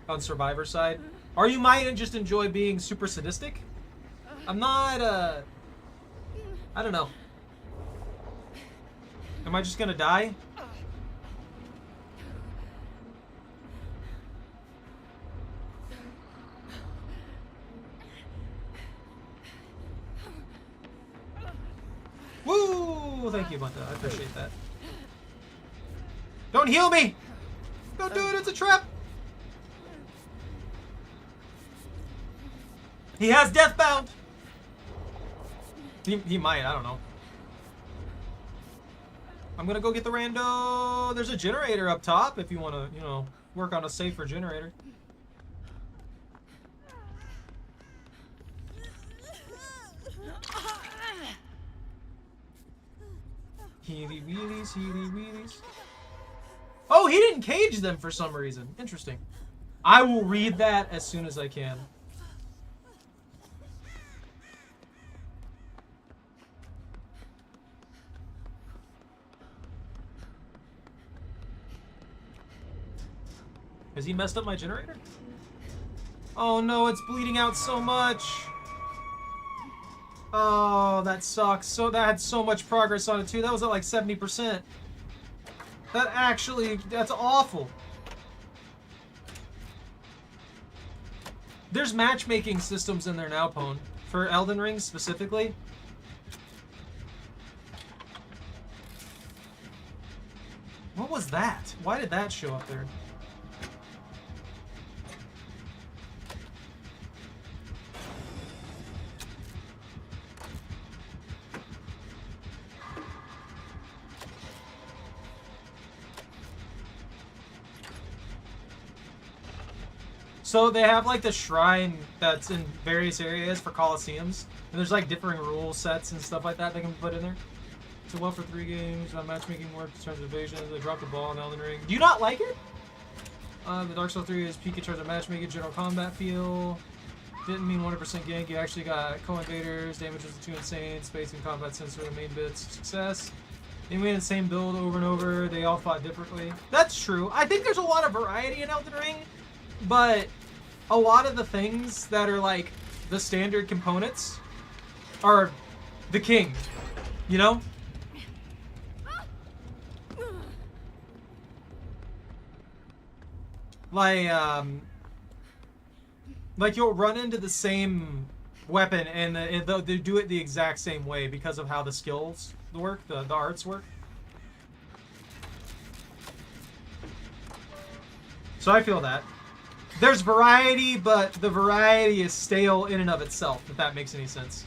on Survivor side. Or you might just enjoy being super sadistic. I'm not, I don't know. Am I just gonna die? Woo! Thank you, Bunta. I appreciate that. Don't heal me! Don't do it, it's a trap! He has Deathbound! He might, I don't know. I'm gonna go get the rando. There's a generator up top if you wanna, you know, work on a safer generator. Healy wheelies, healy wheelies. Oh, he didn't cage them for some reason. Interesting. I will read that as soon as I can. Has he messed up my generator? Oh no, it's bleeding out so much. Oh, that sucks. So that had so much progress on it too. That was at like 70%. That's awful. There's matchmaking systems in there now, Pwn. For Elden Ring specifically. What was that? Why did that show up there? So they have like the shrine that's in various areas for Colosseums, and there's like differing rule sets and stuff like that they can put in there. So well for 3 games, matchmaking works in terms of evasion. They dropped the ball in Elden Ring. Do you not like it? The Dark Souls 3 is peak in terms of matchmaking, general combat feel. Didn't mean 100% gank. You actually got co-invaders. Damage was too insane. Space and combat sensor are the main bits of success. They made the same build over and over. They all fought differently. That's true. I think there's a lot of variety in Elden Ring, but a lot of the things that are like the standard components are the king, you know? Like you'll run into the same weapon and they do it the exact same way because of how the skills work, the arts work. So I feel that. There's variety, but the variety is stale in and of itself, if that makes any sense.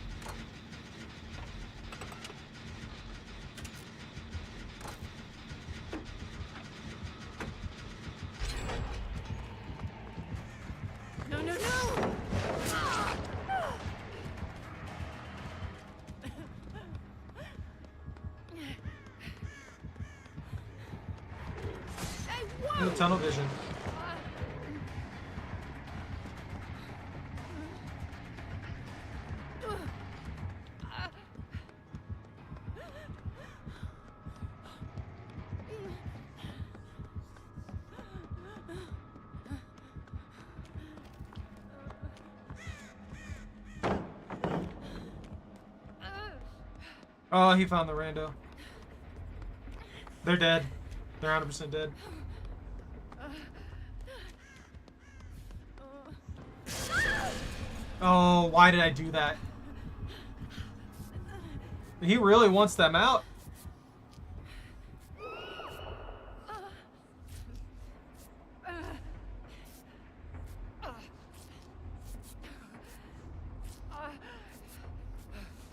No, no, no! Hey, whoa! Tunnel vision. Oh, he found the rando. They're dead. They're 100% dead. Oh, why did I do that? He really wants them out.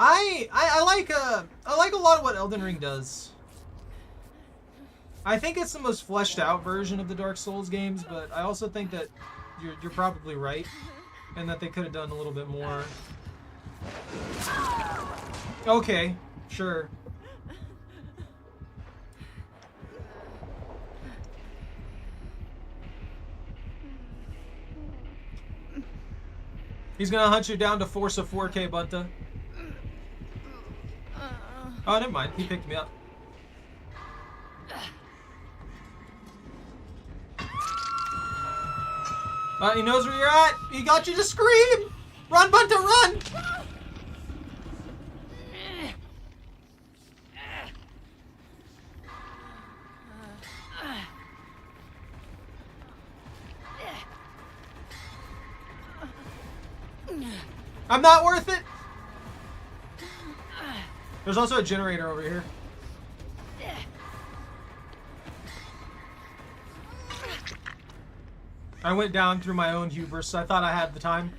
I like a lot of what Elden Ring does. I think it's the most fleshed out version of the Dark Souls games, but I also think that you're probably right, and that they could have done a little bit more. Okay, sure. He's gonna hunt you down to force a 4K, Bunta. Oh, never mind. He picked me up. He knows where you're at. He got you to scream. Run, Bunta, run! I'm not worth it. There's also a generator over here. I went down through my own hubris, so I thought I had the time.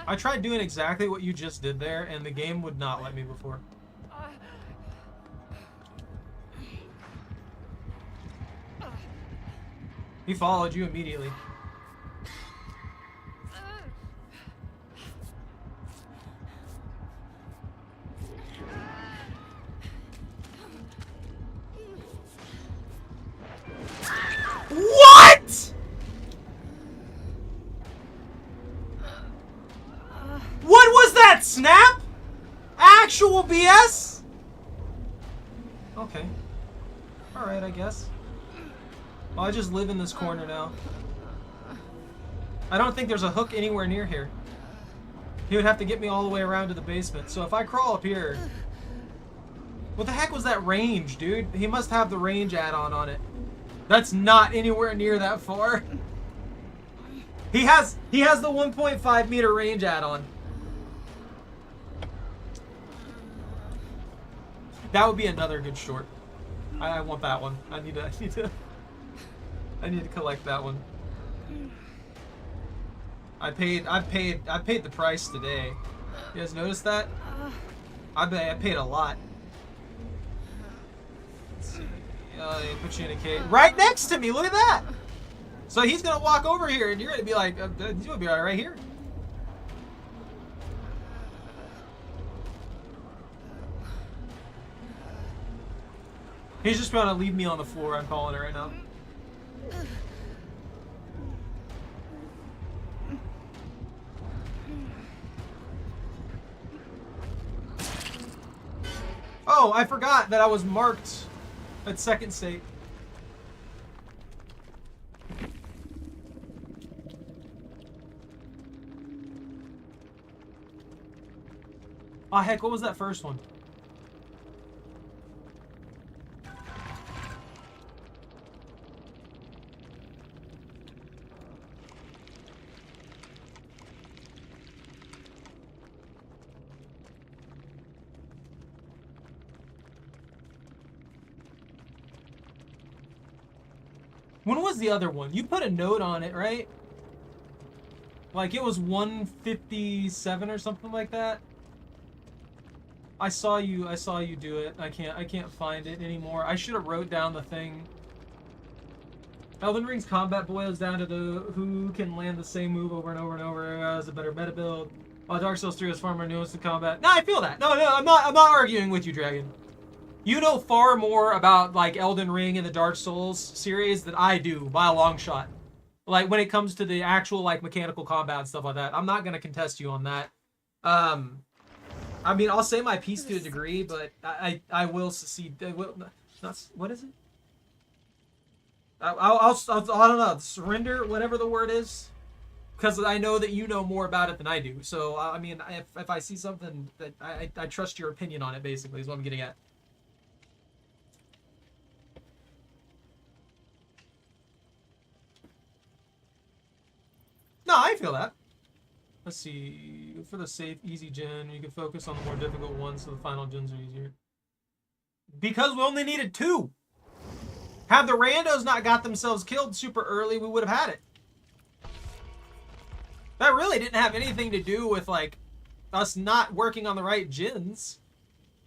I tried doing exactly what you just did there, and the game would not let me before. He followed you immediately. What? What was that? Snap? Actual BS? Okay. Alright, I guess. Well, I just live in this corner now. I don't think there's a hook anywhere near here. He would have to get me all the way around to the basement. So if I crawl up here... What the heck was that range, dude? He must have the range add-on on it. That's not anywhere near that far. He has the 1.5 meter range add-on. That would be another good short. I want that one. I need to collect that one. I paid the price today. You guys notice that? I paid a lot. Let's see. They put you in a cage right next to me. Look at that. So he's gonna walk over here, and you're gonna be like, he's gonna be right here. He's just gonna leave me on the floor. I'm calling it right now. Oh, I forgot that I was marked at second state. Oh, heck, what was that first one? When was the other one? You put a note on it, right? Like it was 157 or something like that. I saw you do it. I can't find it anymore. I should have wrote down the thing. Elden Ring's combat boils down to who can land the same move over and over and over as a better meta build. While Dark Souls 3 has far more nuance to combat. No, I feel that. No, I'm not arguing with you, Dragon. You know far more about like Elden Ring and the Dark Souls series than I do by a long shot. Like when it comes to the actual like mechanical combat and stuff like that. I'm not gonna contest you on that. I mean, I'll say my piece to a degree, but I will secede. What is it? I don't know. Surrender, whatever the word is, because I know that you know more about it than I do. So I mean, if I see something that I trust your opinion on it, basically, is what I'm getting at. No, I feel that. Let's see. For the safe, easy gen, you can focus on the more difficult ones, so the final gens are easier. Because we only needed 2. Had the randos not got themselves killed super early, we would have had it. That really didn't have anything to do with, like, us not working on the right gens.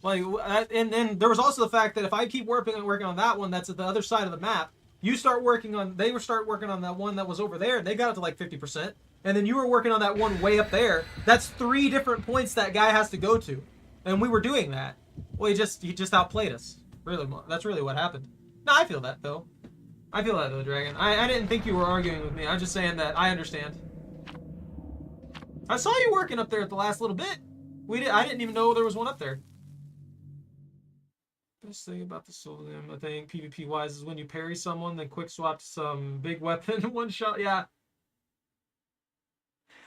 Like, and then there was also the fact that if I keep working on that one that's at the other side of the map, you start working on, they start working on that one that was over there, and they got it to like 50%. And then you were working on that one way up there. That's 3 different points that guy has to go to. And we were doing that. Well, he just outplayed us. Really, that's really what happened. No, I feel that, though. I feel that, though, Dragon. I didn't think you were arguing with me. I'm just saying that I understand. I saw you working up there at the last little bit. I didn't even know there was one up there. Best thing about the soul game, I think, PvP-wise, is when you parry someone, then quick swap to some big weapon, one shot. Yeah.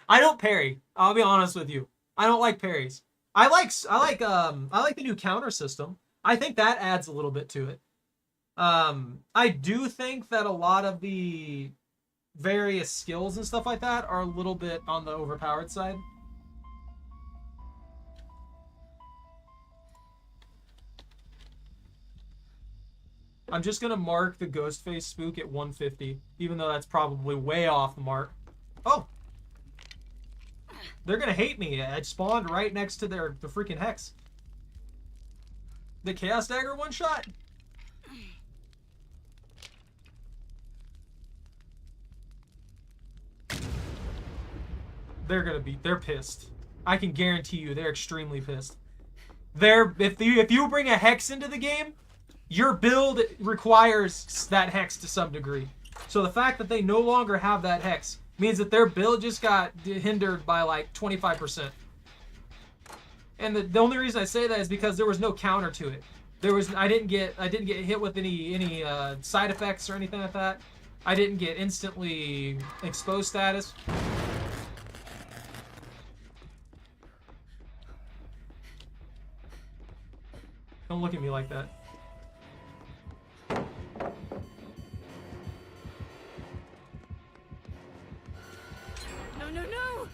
I don't parry. I'll be honest with you. I don't like parries. I like the new counter system. I think that adds a little bit to it. I do think that a lot of the various skills and stuff like that are a little bit on the overpowered side. I'm just gonna mark the Ghostface spook at 150, even though that's probably way off the mark. Oh! They're gonna hate me. I spawned right next to the freaking Hex. The Chaos Dagger one shot? They're pissed. I can guarantee you they're extremely pissed. If you bring a Hex into the game, your build requires that Hex to some degree. So the fact that they no longer have that Hex means that their build just got hindered by like 25%. And the only reason I say that is because there was no counter to it. I didn't get hit with any side effects or anything like that. I didn't get instantly exposed status. Don't look at me like that. No, no, no!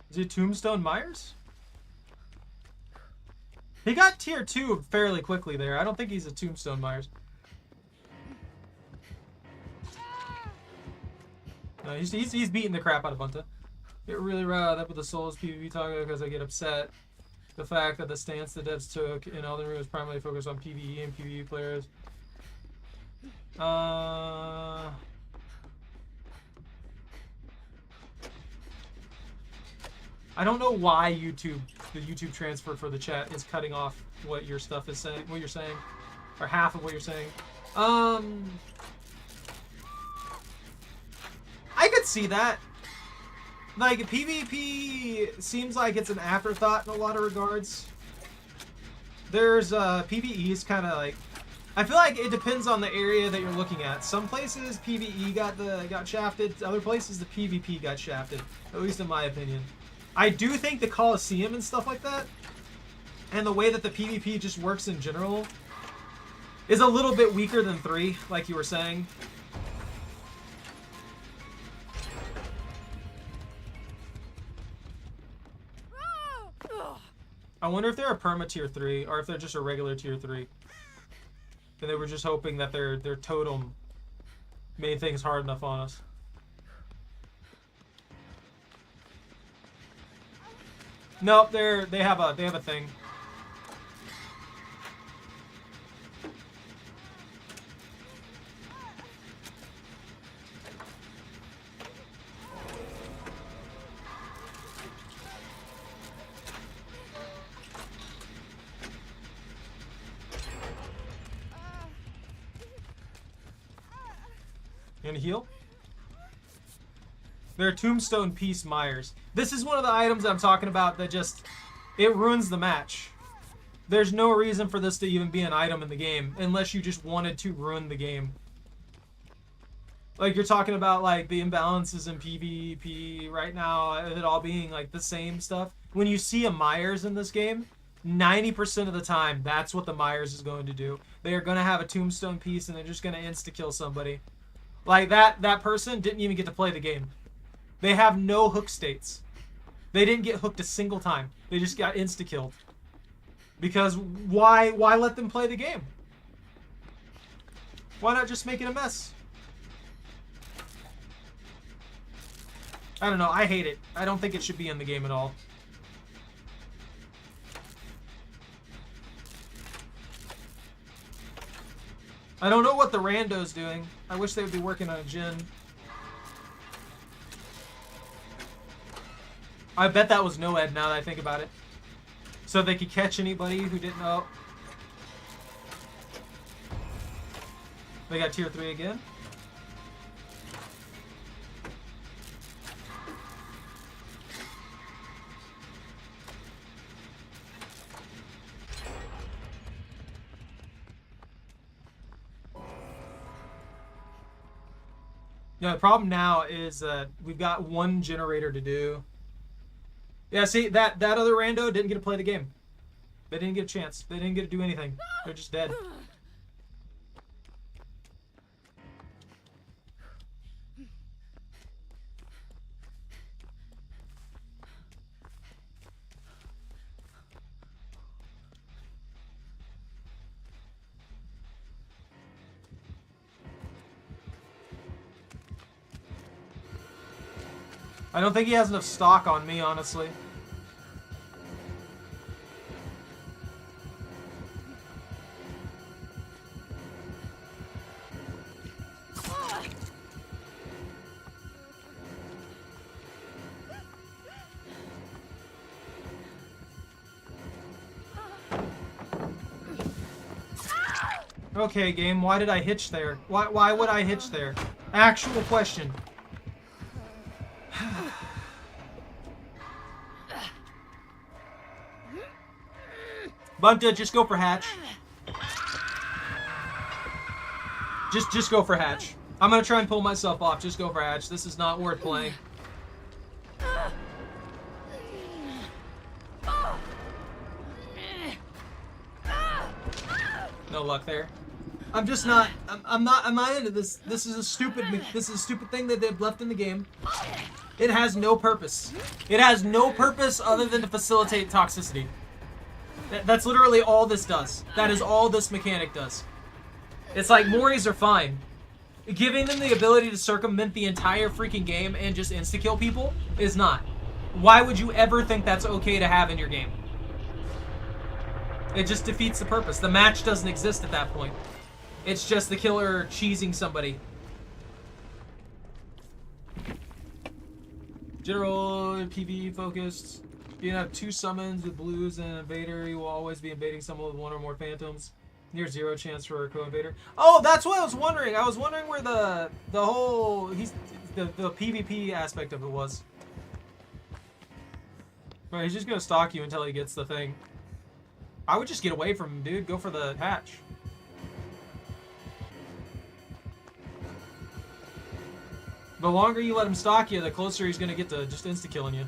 Is it Tombstone Myers? He got tier 2 fairly quickly there. I don't think he's a Tombstone Myers. No, he's beating the crap out of Bunta. Get really riled up with the Souls PvP talk because I get upset. The fact that the stance the devs took in Elden Ring was primarily focused on PvE and PvE players. I don't know why the YouTube transfer for the chat is cutting off what your stuff is saying, what you're saying, or half of what you're saying. I could see that. Like, PvP seems like it's an afterthought in a lot of regards. There's, PvE is kind of like, I feel like it depends on the area that you're looking at. Some places PvE got shafted, other places the PvP got shafted, at least in my opinion. I do think the Coliseum and stuff like that, and the way that the PvP just works in general, is a little bit weaker than 3, like you were saying. I wonder if they're a perma tier 3, or if they're just a regular tier 3. And they were just hoping that their totem made things hard enough on us. Nope, they have a thing. You gonna heal? They're Tombstone Peace Myers. This is one of the items I'm talking about that just, it ruins the match. There's no reason for this to even be an item in the game, unless you just wanted to ruin the game. Like, you're talking about, like, the imbalances in PvP right now, it all being, like, the same stuff. When you see a Myers in this game, 90% of the time, that's what the Myers is going to do. They are going to have a Tombstone Piece, and they're just going to insta-kill somebody. Like, that person didn't even get to play the game. They have no hook states. They didn't get hooked a single time. They just got insta-killed. Because why let them play the game? Why not just make it a mess? I don't know. I hate it. I don't think it should be in the game at all. I don't know what the rando's doing. I wish they would be working on a gen. I bet that was no-ed now that I think about it. So they could catch anybody who didn't know. They got tier 3 again. Yeah, the problem now is we've got one generator to do. Yeah, see, that other rando didn't get to play the game. They didn't get a chance. They didn't get to do anything. They're just dead. I don't think he has enough stock on me, honestly. Okay, game, why did I hitch there? Why would I hitch there? Actual question. Bunta, just go for hatch. Just go for hatch. I'm gonna try and pull myself off. Just go for hatch. This is not worth playing. No luck there. I'm just not. I'm not into this. This is a stupid thing that they've left in the game. It has no purpose. It has no purpose other than to facilitate toxicity. That's literally all this does. That is all this mechanic does. It's like Moris are fine. Giving them the ability to circumvent the entire freaking game and just insta-kill people is not. Why would you ever think that's okay to have in your game? It just defeats the purpose. The match doesn't exist at that point. It's just the killer cheesing somebody. General PvE focused. You can have 2 summons with blues and invader. You will always be invading someone with 1 or more phantoms. Near 0 chance for a co-invader. Oh, that's what I was wondering. I was wondering where the whole the PvP aspect of it was. Right, he's just gonna stalk you until he gets the thing. I would just get away from him, dude. Go for the hatch. The longer you let him stalk you, the closer he's gonna get to just insta-killing you.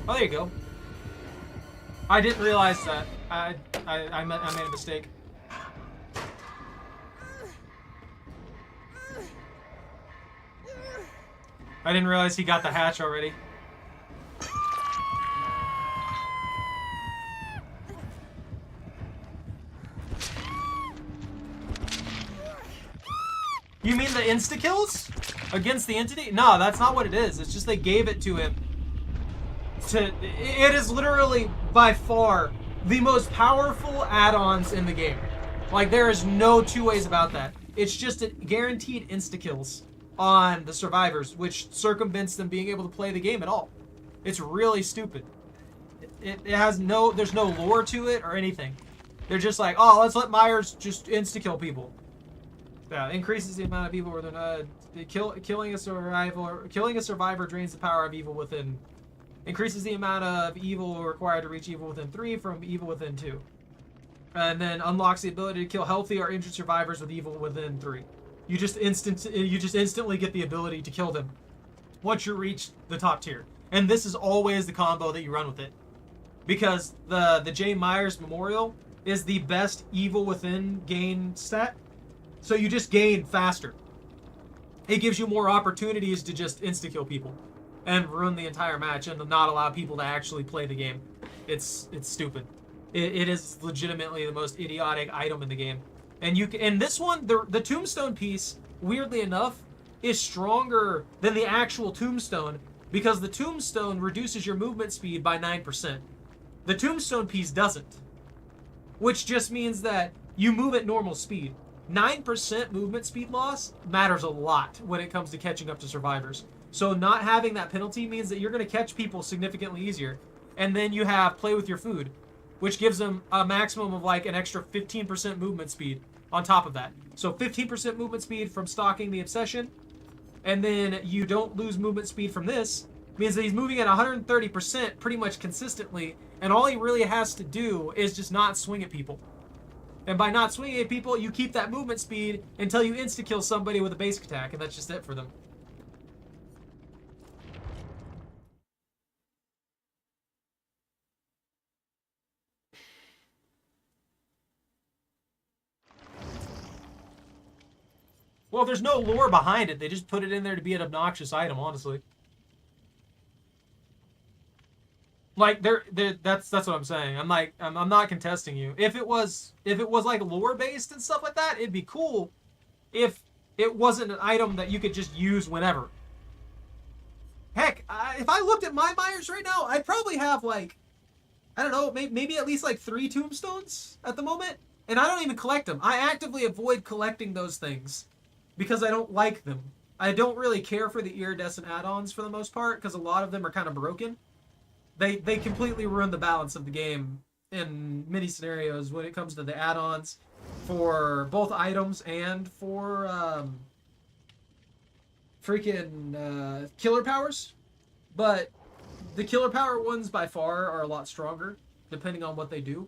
Oh, there you go. I didn't realize that. I made a mistake. I didn't realize he got the hatch already. You mean the insta-kills? Against the entity? No, that's not what it is. It's just they gave it to him. It is literally, by far, the most powerful add-ons in the game. Like, there is no 2 ways about that. It's just a guaranteed insta-kills on the survivors, which circumvents them being able to play the game at all. It's really stupid. It has no, there's no lore to it or anything. They're just like, oh, let's let Myers just insta-kill people. Yeah, increases the amount of evil within. Killing a survivor drains the power of evil within. Increases the amount of evil required to reach evil within 3 from evil within 2. And then unlocks the ability to kill healthy or injured survivors with evil within 3. You just instantly get the ability to kill them once you reach the top tier. And this is always the combo that you run with it. Because the J. Myers Memorial is the best evil within gain stat. So you just gain faster. It gives you more opportunities to just insta-kill people and ruin the entire match and not allow people to actually play the game. It's stupid. It is legitimately the most idiotic item in the game. And this one, the tombstone piece, weirdly enough, is stronger than the actual tombstone because the tombstone reduces your movement speed by 9%. The tombstone piece doesn't, which just means that you move at normal speed. 9% movement speed loss matters a lot when it comes to catching up to survivors. So not having that penalty means that you're going to catch people significantly easier. And then you have play with your food, which gives them a maximum of like an extra 15% movement speed on top of that. So 15% movement speed from stalking the obsession, and then you don't lose movement speed from this, means that he's moving at 130% pretty much consistently, and all he really has to do is just not swing at people. And by not swinging at people, you keep that movement speed until you insta-kill somebody with a basic attack, and that's just it for them. Well, there's no lore behind it. They just put it in there to be an obnoxious item, honestly. Like that's what I'm saying. I'm not contesting you. If it was like lore based and stuff like that, it'd be cool if it wasn't an item that you could just use whenever. Heck, if I looked at my Myers right now, I'd probably have like, I don't know, maybe at least like 3 tombstones at the moment. And I don't even collect them. I actively avoid collecting those things because I don't like them. I don't really care for the iridescent add-ons for the most part because a lot of them are kind of broken. They completely ruin the balance of the game in many scenarios when it comes to the add-ons for both items and for freaking killer powers. But the killer power ones by far are a lot stronger depending on what they do.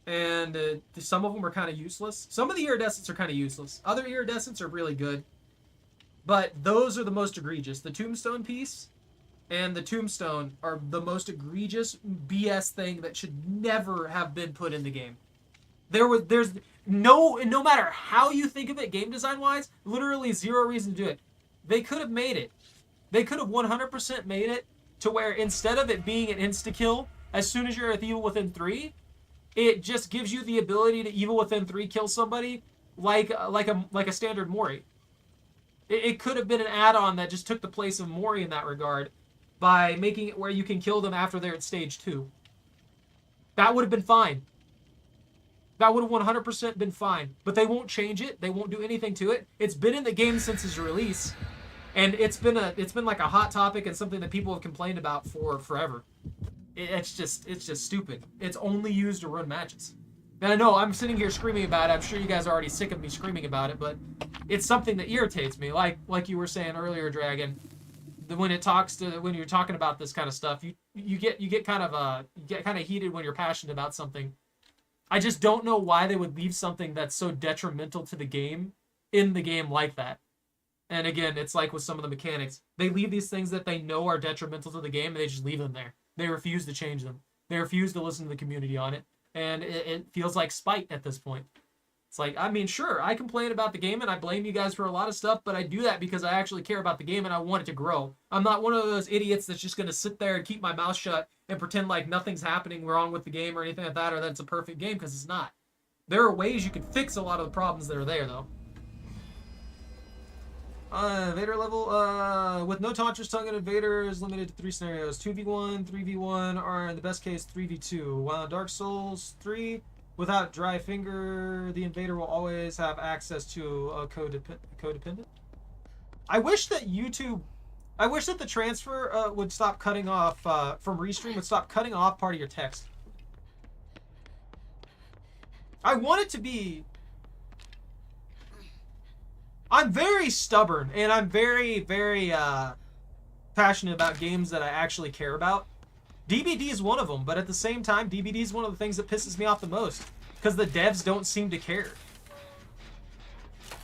And some of them are kind of useless. Some of the iridescents are kind of useless. Other iridescents are really good. But those are the most egregious. The tombstone piece and the tombstone are the most egregious BS thing that should never have been put in the game. There's no matter how you think of it game design wise, literally zero reason to do it. They could have made it. They could have 100% made it to where instead of it being an insta-kill, as soon as you're at evil within 3, it just gives you the ability to evil within 3 kill somebody like a standard Mori. It could have been an add-on that just took the place of Mori in that regard by making it where you can kill them after they're at stage 2. That would have been fine. That would have 100% been fine. But they won't change it. They won't do anything to it. It's been in the game since its release. And it's been like a hot topic and something that people have complained about for forever. It's just stupid. It's only used to run matches. And I know I'm sitting here screaming about it. I'm sure you guys are already sick of me screaming about it, but it's something that irritates me. Like you were saying earlier, Dragon, when you're talking about this kind of stuff, you get kind of heated when you're passionate about something. I just don't know why they would leave something that's so detrimental to the game in the game like that. And again, it's like with some of the mechanics. They leave these things that they know are detrimental to the game, and they just leave them there. They refuse to change them. They refuse to listen to the community on it. And it feels like spite at this point. It's like, I mean, sure, I complain about the game and I blame you guys for a lot of stuff, but I do that because I actually care about the game and I want it to grow. I'm not one of those idiots that's just going to sit there and keep my mouth shut and pretend like nothing's happening wrong with the game or anything like that, or that it's a perfect game, because it's not. There are ways you can fix a lot of the problems that are there, though. Vader level, with no taunters, tongue and Vader is limited to 3 scenarios. 2v1, 3v1, or in the best case, 3v2. While in Dark Souls 3, without dry finger, the invader will always have access to a codependent. I wish that the transfer would stop cutting off, from Restream, would stop cutting off part of your text. I want it to be... I'm very stubborn, and I'm very, very passionate about games that I actually care about. DBD is one of them, but at the same time, DBD is one of the things that pisses me off the most, because the devs don't seem to care.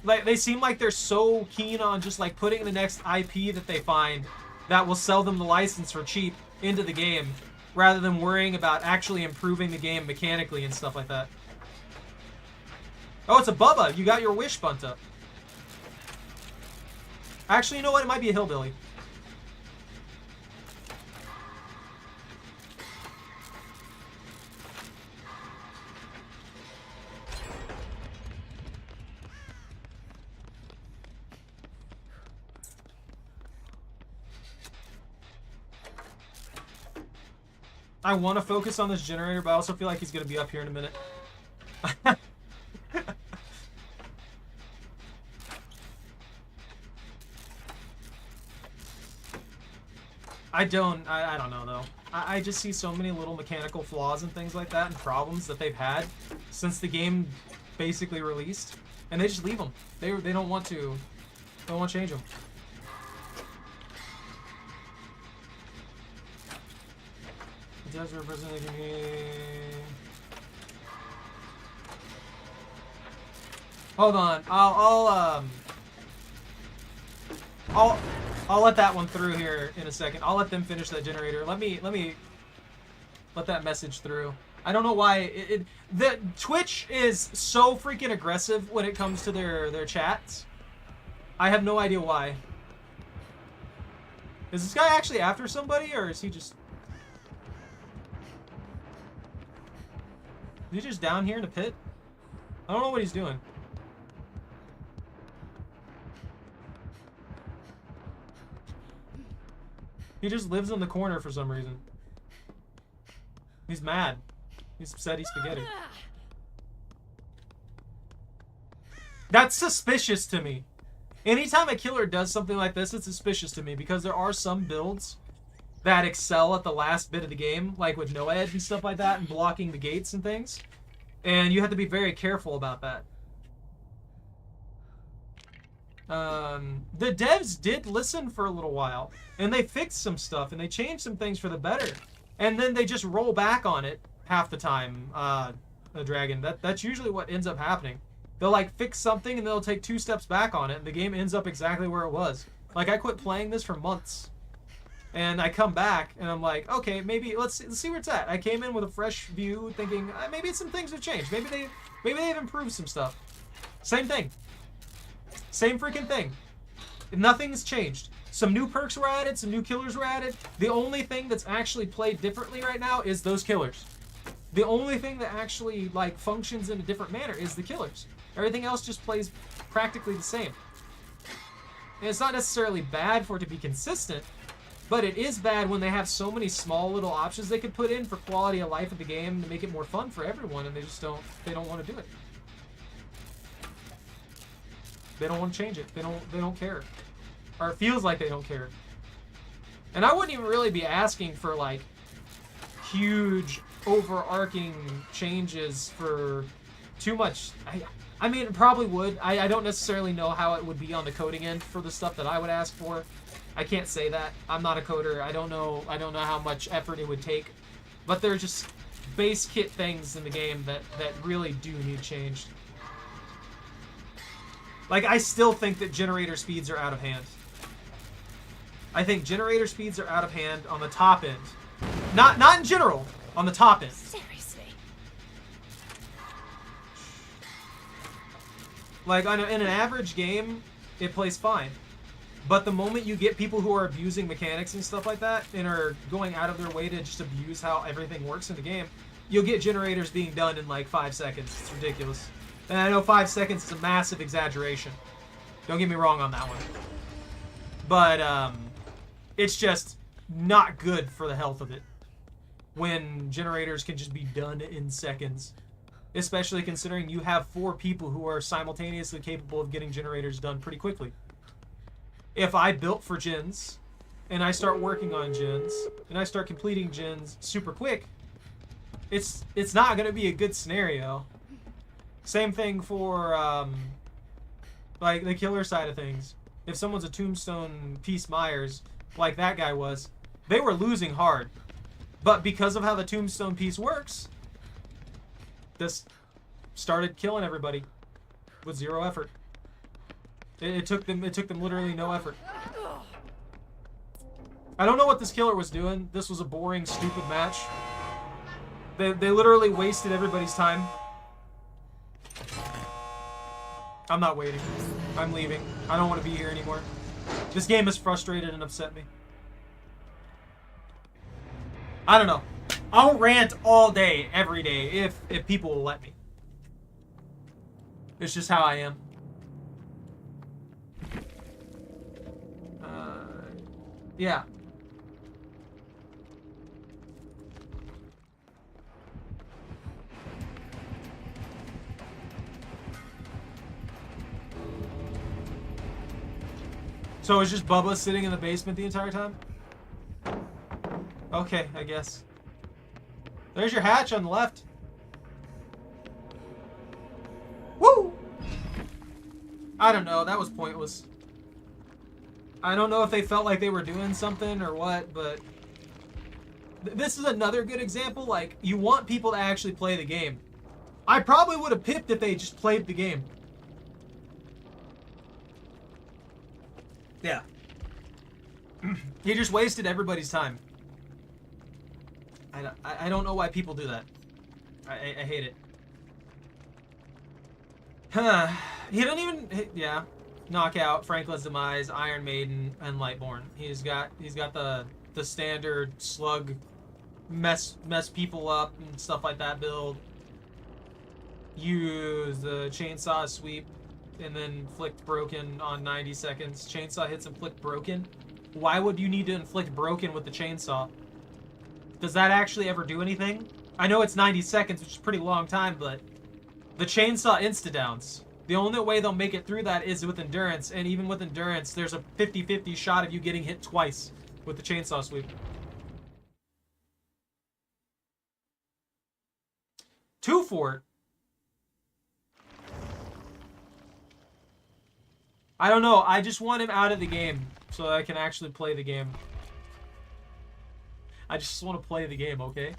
Like, they seem like they're so keen on just like putting the next IP that they find that will sell them the license for cheap into the game, rather than worrying about actually improving the game mechanically and stuff like that. Oh, it's a Bubba. You got your wish bunt up. Actually, you know what? It might be a hillbilly. I want to focus on this generator, but I also feel like he's going to be up here in a minute. I don't know though. I just see so many little mechanical flaws and things like that and problems that they've had since the game basically released, and they just leave them. They don't want to change them. It does represent the community. Hold on. I'll let that one through here in a second. I'll let them finish that generator. Let me let that message through. I don't know why the Twitch is so freaking aggressive when it comes to their chats. I have no idea why. Is this guy actually after somebody, or is he just down here in the pit? I don't know what he's doing. He just lives in the corner for some reason. He's mad. He's upset he's spaghetti. That's suspicious to me. Anytime a killer does something like this, it's suspicious to me because there are some builds that excel at the last bit of the game, like with no edge and stuff like that, and blocking the gates and things. And you have to be very careful about that. The devs did listen for a little while, and they fixed some stuff, and they changed some things for the better. And then they just roll back on it half the time, the Dragon. That's usually what ends up happening. They'll like fix something and they'll take 2 steps back on it and the game ends up exactly where it was. Like I quit playing this for months. And I come back and I'm like, okay, maybe let's see where it's at. I came in with a fresh view thinking maybe some things have changed. Maybe they've improved some stuff. Same thing. Same freaking thing. Nothing's changed. Some new perks were added, some new killers were added. The only thing that's actually played differently right now is those killers. The only thing that actually like functions in a different manner is the killers. Everything else just plays practically the same. And it's not necessarily bad for it to be consistent, but it is bad when they have so many small little options they could put in for quality of life of the game to make it more fun for everyone, and they don't want to do it. They don't want to change it. They don't care. Or it feels like they don't care. And I wouldn't even really be asking for like huge overarching changes for too much. I mean, it probably would. I don't necessarily know how it would be on the coding end for the stuff that I would ask for. I can't say that. I'm not a coder. I don't know how much effort it would take. But there are just base kit things in the game that really do need changed. Like, I still think that generator speeds are out of hand. I think generator speeds are out of hand on the top end. Not in general, on the top end. Seriously. Like, in an average game, it plays fine. But the moment you get people who are abusing mechanics and stuff like that, and are going out of their way to just abuse how everything works in the game, you'll get generators being done in like 5 seconds. It's ridiculous. And I know 5 seconds is a massive exaggeration. Don't get me wrong on that one. But, it's just not good for the health of it when generators can just be done in seconds. Especially considering you have 4 people who are simultaneously capable of getting generators done pretty quickly. If I built for gens, and I start working on gens, and I start completing gens super quick, it's not going to be a good scenario. Same thing for, like, the killer side of things. If someone's a Tombstone Peace Myers, like that guy was, they were losing hard. But because of how the Tombstone piece works, this started killing everybody with 0 effort. It took them literally no effort. I don't know what this killer was doing. This was a boring, stupid match. They literally wasted everybody's time. I'm not waiting. I'm leaving. I don't want to be here anymore. This game has frustrated and upset me. I don't know. I'll rant all day, every day, if people will let me. It's just how I am. Yeah. So it's just Bubba sitting in the basement the entire time? Okay, I guess. There's your hatch on the left. Woo! I don't know, that was pointless. I don't know if they felt like they were doing something or what, but this is another good example. Like, you want people to actually play the game. I probably would have pipped if they just played the game. Yeah. You just wasted everybody's time. I don't know why people do that. I hate it. Huh. He don't even... Yeah. Knockout, Franklin's Demise, Iron Maiden, and Lightborn. He's got the standard slug mess people up and stuff like that build. Use the chainsaw sweep and then flicked broken on 90 seconds. Chainsaw hits and flicked broken. Why would you need to inflict broken with the chainsaw? Does that actually ever do anything? I know it's 90 seconds, which is a pretty long time, but the chainsaw insta-downs. The only way they'll make it through that is with endurance, and even with endurance, there's a 50-50 shot of you getting hit twice with the chainsaw sweep. 2 for it. I don't know. I just want him out of the game so I can actually play the game. I just want to play the game, okay?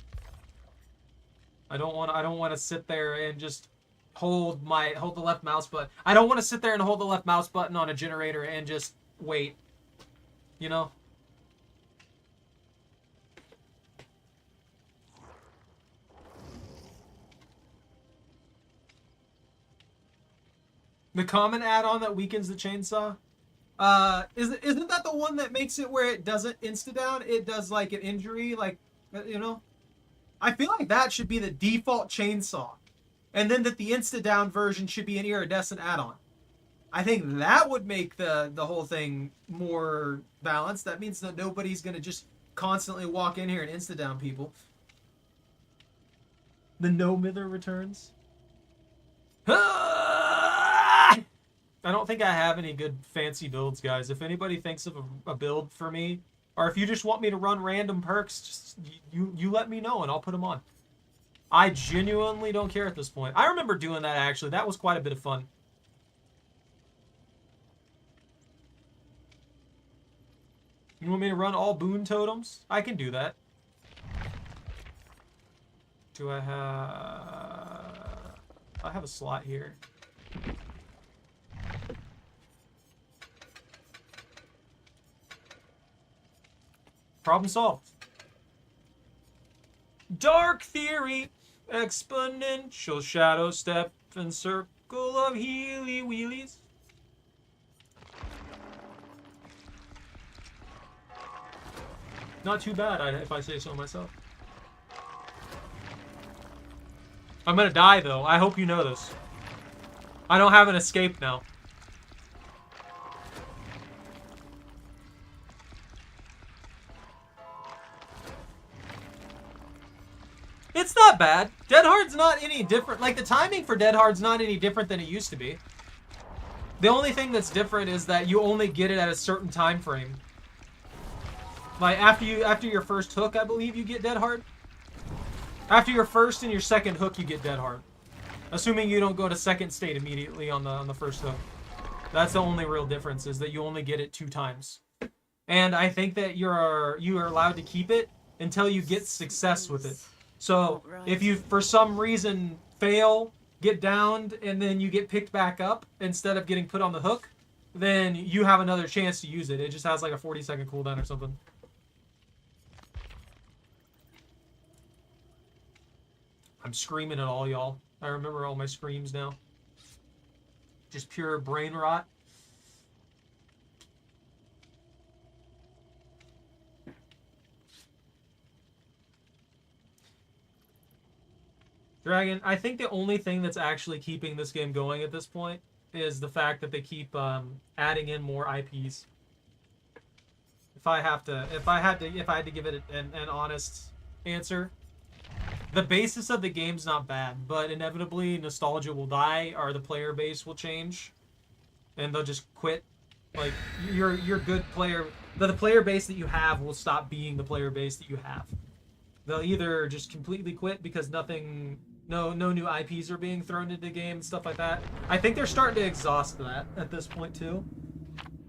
I don't want to sit there and just hold the left mouse button. I don't want to sit there and hold the left mouse button on a generator and just wait. You know? The common add-on that weakens the chainsaw? Isn't that the one that makes it where it doesn't insta-down? It does like an injury, like, you know? I feel like that should be the default chainsaw. And then that the insta-down version should be an iridescent add-on. I think that would make the whole thing more balanced. That means that nobody's going to just constantly walk in here and insta-down people. The no-mither returns. I don't think I have any good fancy builds, guys. If anybody thinks of a build for me, or if you just want me to run random perks, just you let me know and I'll put them on. I genuinely don't care at this point. I remember doing that, actually. That was quite a bit of fun. You want me to run all boon totems? I can do that. Do I have a slot here. Problem solved. Dark theory, exponential shadow step and circle of healy wheelies. Not too bad, if I say so myself. I'm gonna die though. I hope you know this. I don't have an escape now. It's not bad. Dead Hard's not any different. Like, the timing for Dead Hard's not any different than it used to be. The only thing that's different is that you only get it at a certain time frame. Like, after your first hook, I believe you get Dead Hard. After your first and your second hook, you get Dead Hard. Assuming you don't go to second state immediately on the first hook. That's the only real difference, is that you only get it 2 times. And I think that you are allowed to keep it until you get success with it. So if you, for some reason, fail, get downed, and then you get picked back up instead of getting put on the hook, then you have another chance to use it. It just has like a 40-second cooldown or something. I'm screaming at all y'all. I remember all my screams now. Just pure brain rot. Dragon, I think the only thing that's actually keeping this game going at this point is the fact that they keep adding in more IPs. If I had to give it an honest answer, the basis of the game's not bad, but inevitably nostalgia will die, or the player base will change, and they'll just quit. Like, your good player, the player base that you have will stop being the player base that you have. They'll either just completely quit because no new IPs are being thrown into the game and stuff like that. I think they're starting to exhaust that at this point too.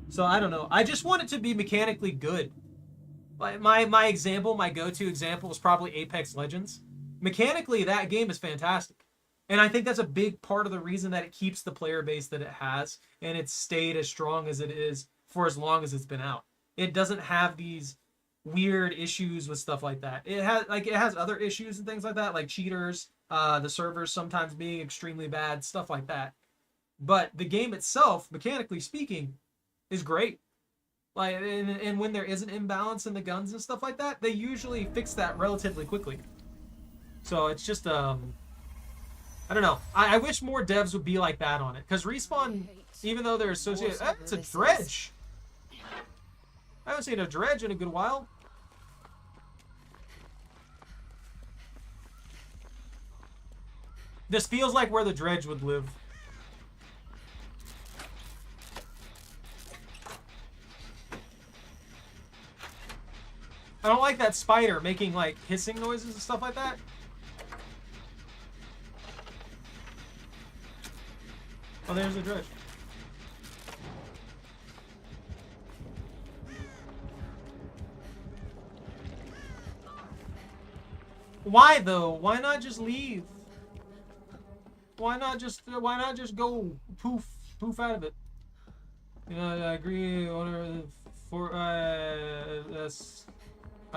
So I don't know. I just want it to be mechanically good. Like my go-to example is probably Apex Legends. Mechanically, that game is fantastic. And I think that's a big part of the reason that it keeps the player base that it has, and it's stayed as strong as it is for as long as it's been out. It doesn't have these weird issues with stuff like that. It has other issues and things like that, like cheaters, the servers sometimes being extremely bad, stuff like that. But the game itself, mechanically speaking, is great. Like, and when there is an imbalance in the guns and stuff like that, they usually fix that relatively quickly. So it's just I don't know. I wish more devs would be like that on it, because Respawn, even though they're associated, it's a dredge. I haven't seen a dredge in a good while. This feels like where the dredge would live. I don't like that spider making like hissing noises and stuff like that. Oh, there's the dredge. Why though? Why not just leave? Why not just go poof out of it? You know, I agree. Owner for that's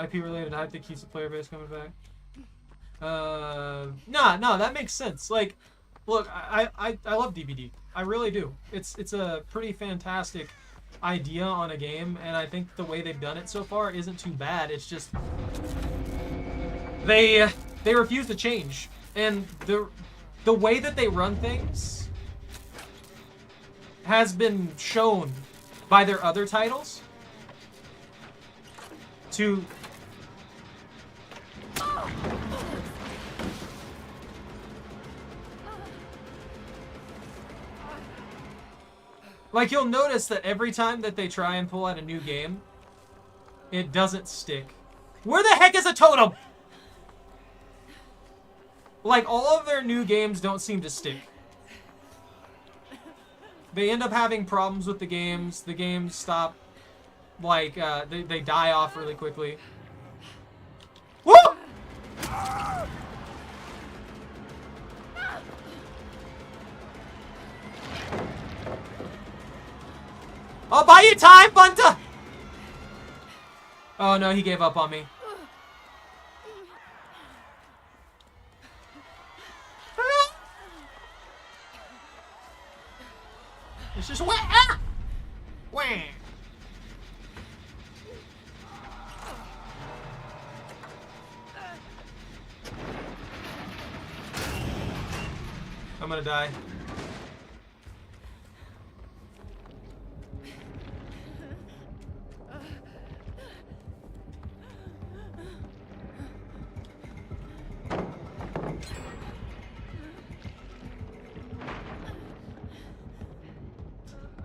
IP related hype that keeps the player base coming back. No, that makes sense. Like, look, I love DVD. I really do. It's a pretty fantastic idea on a game, and I think the way they've done it so far isn't too bad. It's just they refuse to change, and the way that they run things has been shown by their other titles to like, you'll notice that every time that they try and pull out a new game, it doesn't stick. Where the heck is a totem? Like, all of their new games don't seem to stick. They end up having problems with the games. The games stop, like, they die off really quickly. Woo! I'll buy you time, Bunta! Oh no, he gave up on me. It's just wah! Ah! Wah! I'm gonna die.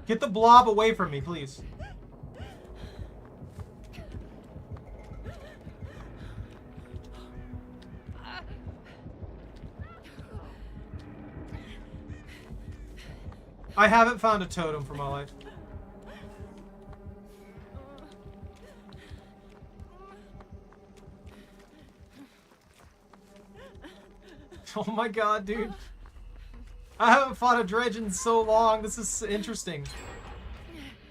Get the blob away from me, please. I haven't found a totem for my life. Oh my god, dude. I haven't fought a dredge in so long. This is interesting.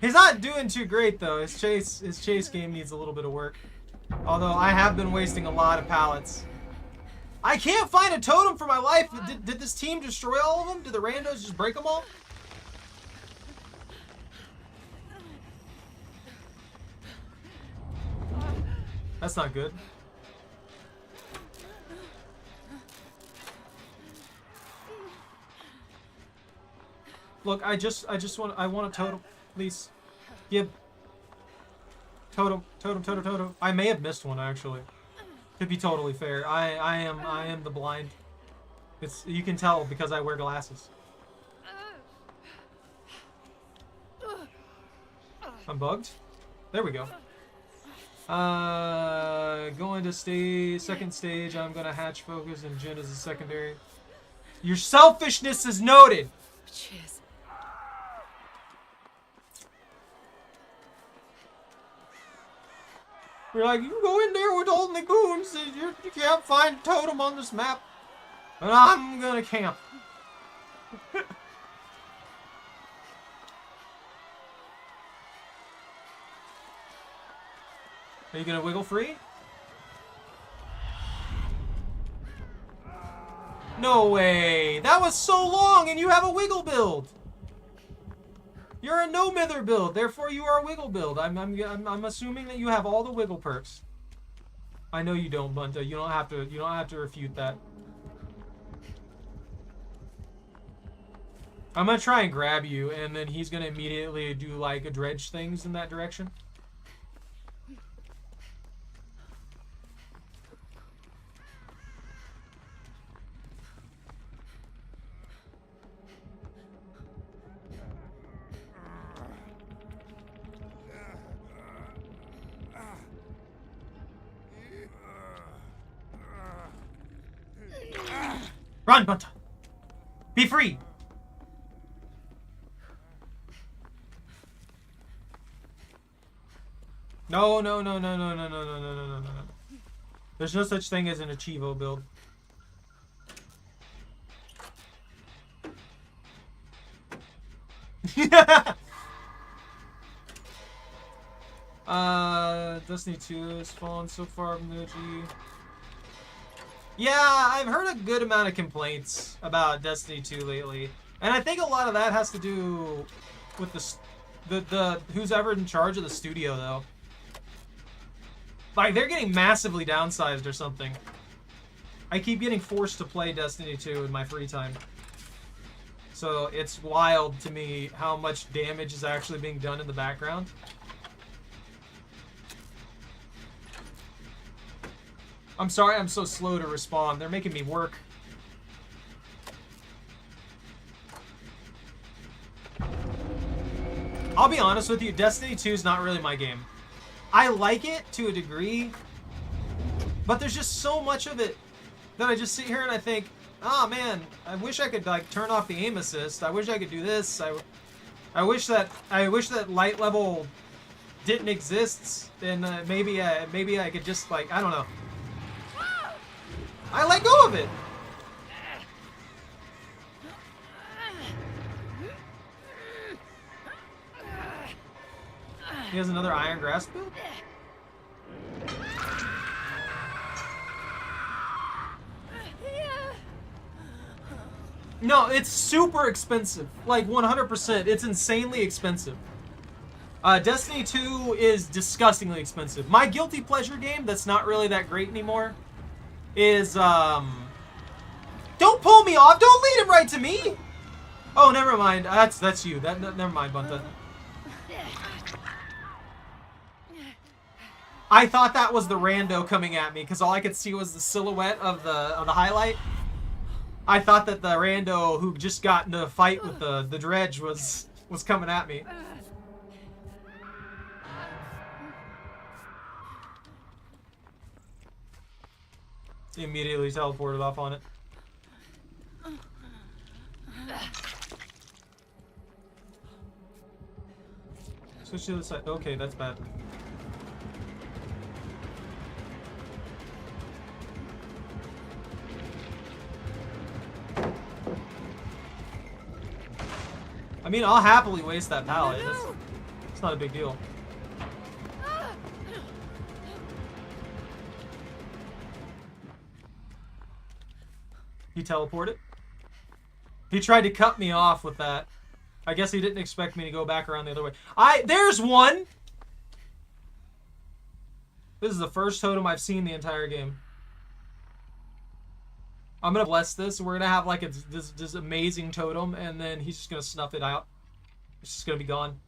He's not doing too great though. His chase game needs a little bit of work. Although I have been wasting a lot of pallets. I can't find a totem for my life. Did this team destroy all of them? Did the randos just break them all? That's not good. Look, I want a totem, please. Give. Totem. I may have missed one actually. To be totally fair, I am the blind. You can tell because I wear glasses. I'm bugged. There we go. Going to second stage. I'm gonna hatch focus and Jin as a secondary. Your selfishness is noted. Cheers. We're like, you go in there with only goons. You can't find totem on this map. And I'm gonna camp. Are you gonna wiggle free? No way! That was so long and you have a wiggle build! You're a no-mither build, therefore you are a wiggle build. I'm assuming that you have all the wiggle perks. I know you don't, Bunta. You don't have to refute that. I'm gonna try and grab you, and then he's gonna immediately do like a dredge things in that direction. Run, Bunta! Be free! No, no, no, no, no, no, no, no, no, no, no, no. There's no such thing as an Achivo build. Destiny 2 has fallen so far from the OG. Yeah, I've heard a good amount of complaints about Destiny 2 lately. And I think a lot of that has to do with the who's ever in charge of the studio, though. Like, they're getting massively downsized or something. I keep getting forced to play Destiny 2 in my free time. So it's wild to me how much damage is actually being done in the background. I'm sorry I'm so slow to respond. They're making me work. I'll be honest with you, Destiny 2 is not really my game. I like it to a degree, but there's just so much of it that I just sit here and I think, oh man, I wish I could like turn off the aim assist. I wish I could do this. I wish that light level didn't exist, and maybe I could just like, I don't know. I let go of it. He has another Iron Grasp build? No, it's super expensive. Like 100%. It's insanely expensive. Destiny 2 is disgustingly expensive. My guilty pleasure game that's not really that great anymore is, don't pull me off! Don't lead him right to me! Oh, never mind. That's you. Never mind, Bunta. I thought that was the rando coming at me, because all I could see was the silhouette of the highlight. I thought that the rando who just got into a fight with the dredge was coming at me. He immediately teleported off on it. Switch to the other side. Okay, that's bad. I mean, I'll happily waste that pallet. It's not a big deal. He teleported. He tried to cut me off with that. I guess he didn't expect me to go back around the other way. There's one! This is the first totem I've seen the entire game. I'm gonna bless this. We're gonna have like this amazing totem, and then he's just gonna snuff it out. It's just gonna be gone.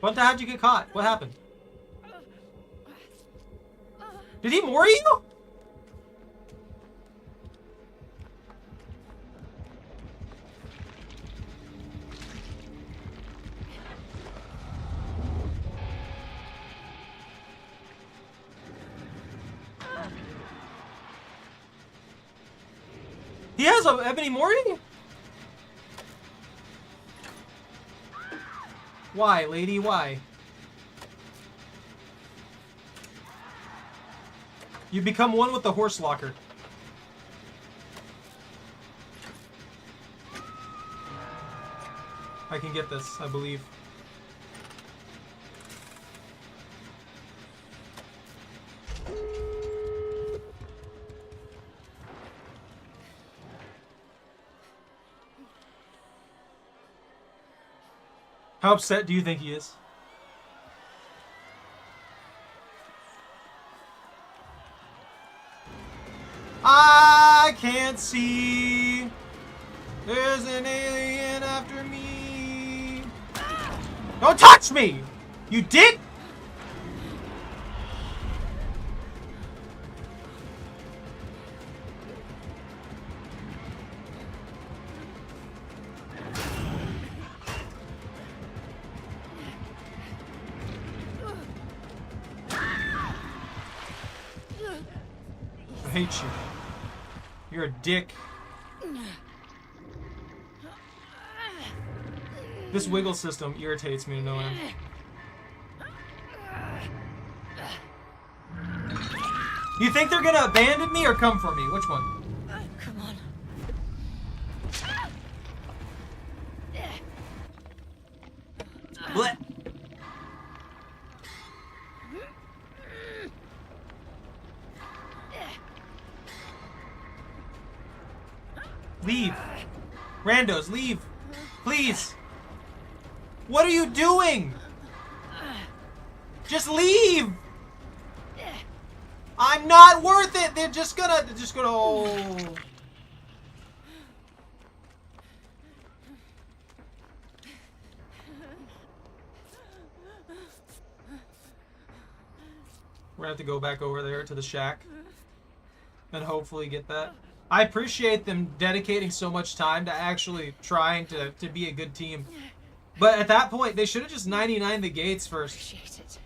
Bunta, how'd you get caught? What happened? Did he mori you? He has a ebony mori? Why, lady? Why? You become one with the horse locker. I can get this, I believe. How upset do you think he is? I can't see. There's an alien after me. Don't touch me! You did? hate you. You're a dick. This wiggle system irritates me to no end. You think they're gonna abandon me or come for me? Which one? Come on. Blech. Leave. Randos, leave. Please. What are you doing? Just leave. I'm not worth it. They're just gonna, oh. We're gonna have to go back over there to the shack and hopefully get that. I appreciate them dedicating so much time to actually trying to be a good team. But at that point, they should have just 99 the gates first. Appreciate it.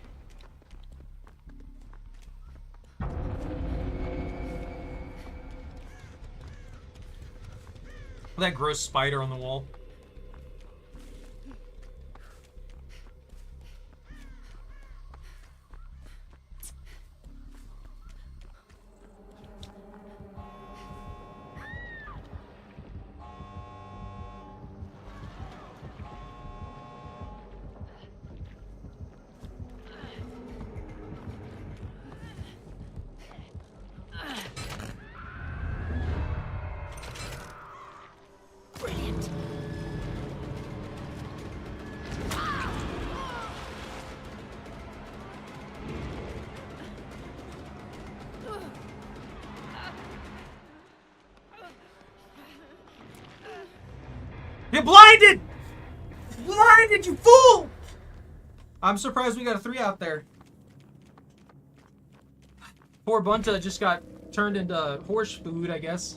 That gross spider on the wall. Brilliant. You're blinded! Blinded, you fool! I'm surprised we got a 3 out there. Poor Bunta just got turned into horse food, I guess.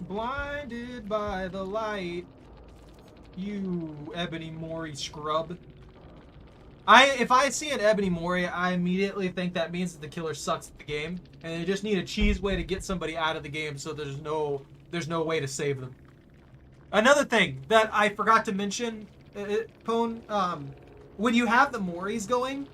Blinded by the light, you Ebony Mori scrub. If I see an Ebony Mori, I immediately think that means that the killer sucks at the game, and they just need a cheese way to get somebody out of the game, so there's no way to save them. Another thing that I forgot to mention, Pone, when you have the Moris going,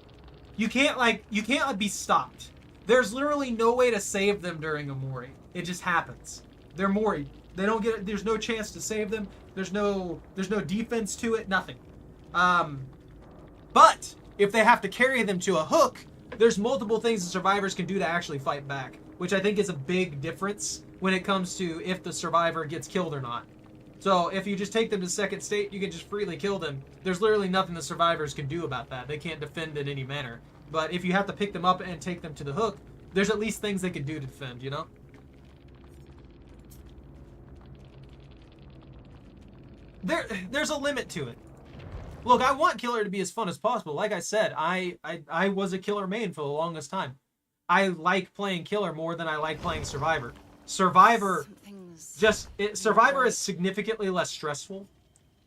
you can't be stopped. There's literally no way to save them during a Mori. It just happens. They're Mori. They don't get. There's no chance to save them. There's no defense to it. Nothing. But if they have to carry them to a hook, there's multiple things the survivors can do to actually fight back, which I think is a big difference when it comes to if the survivor gets killed or not. So if you just take them to second state, you can just freely kill them. There's literally nothing the survivors can do about that. They can't defend in any manner. But if you have to pick them up and take them to the hook, there's at least things they can do to defend, you know? There's a limit to it. Look, I want Killer to be as fun as possible. Like I said, I was a Killer main for the longest time. I like playing Killer more than I like playing Survivor. Survivor is significantly less stressful.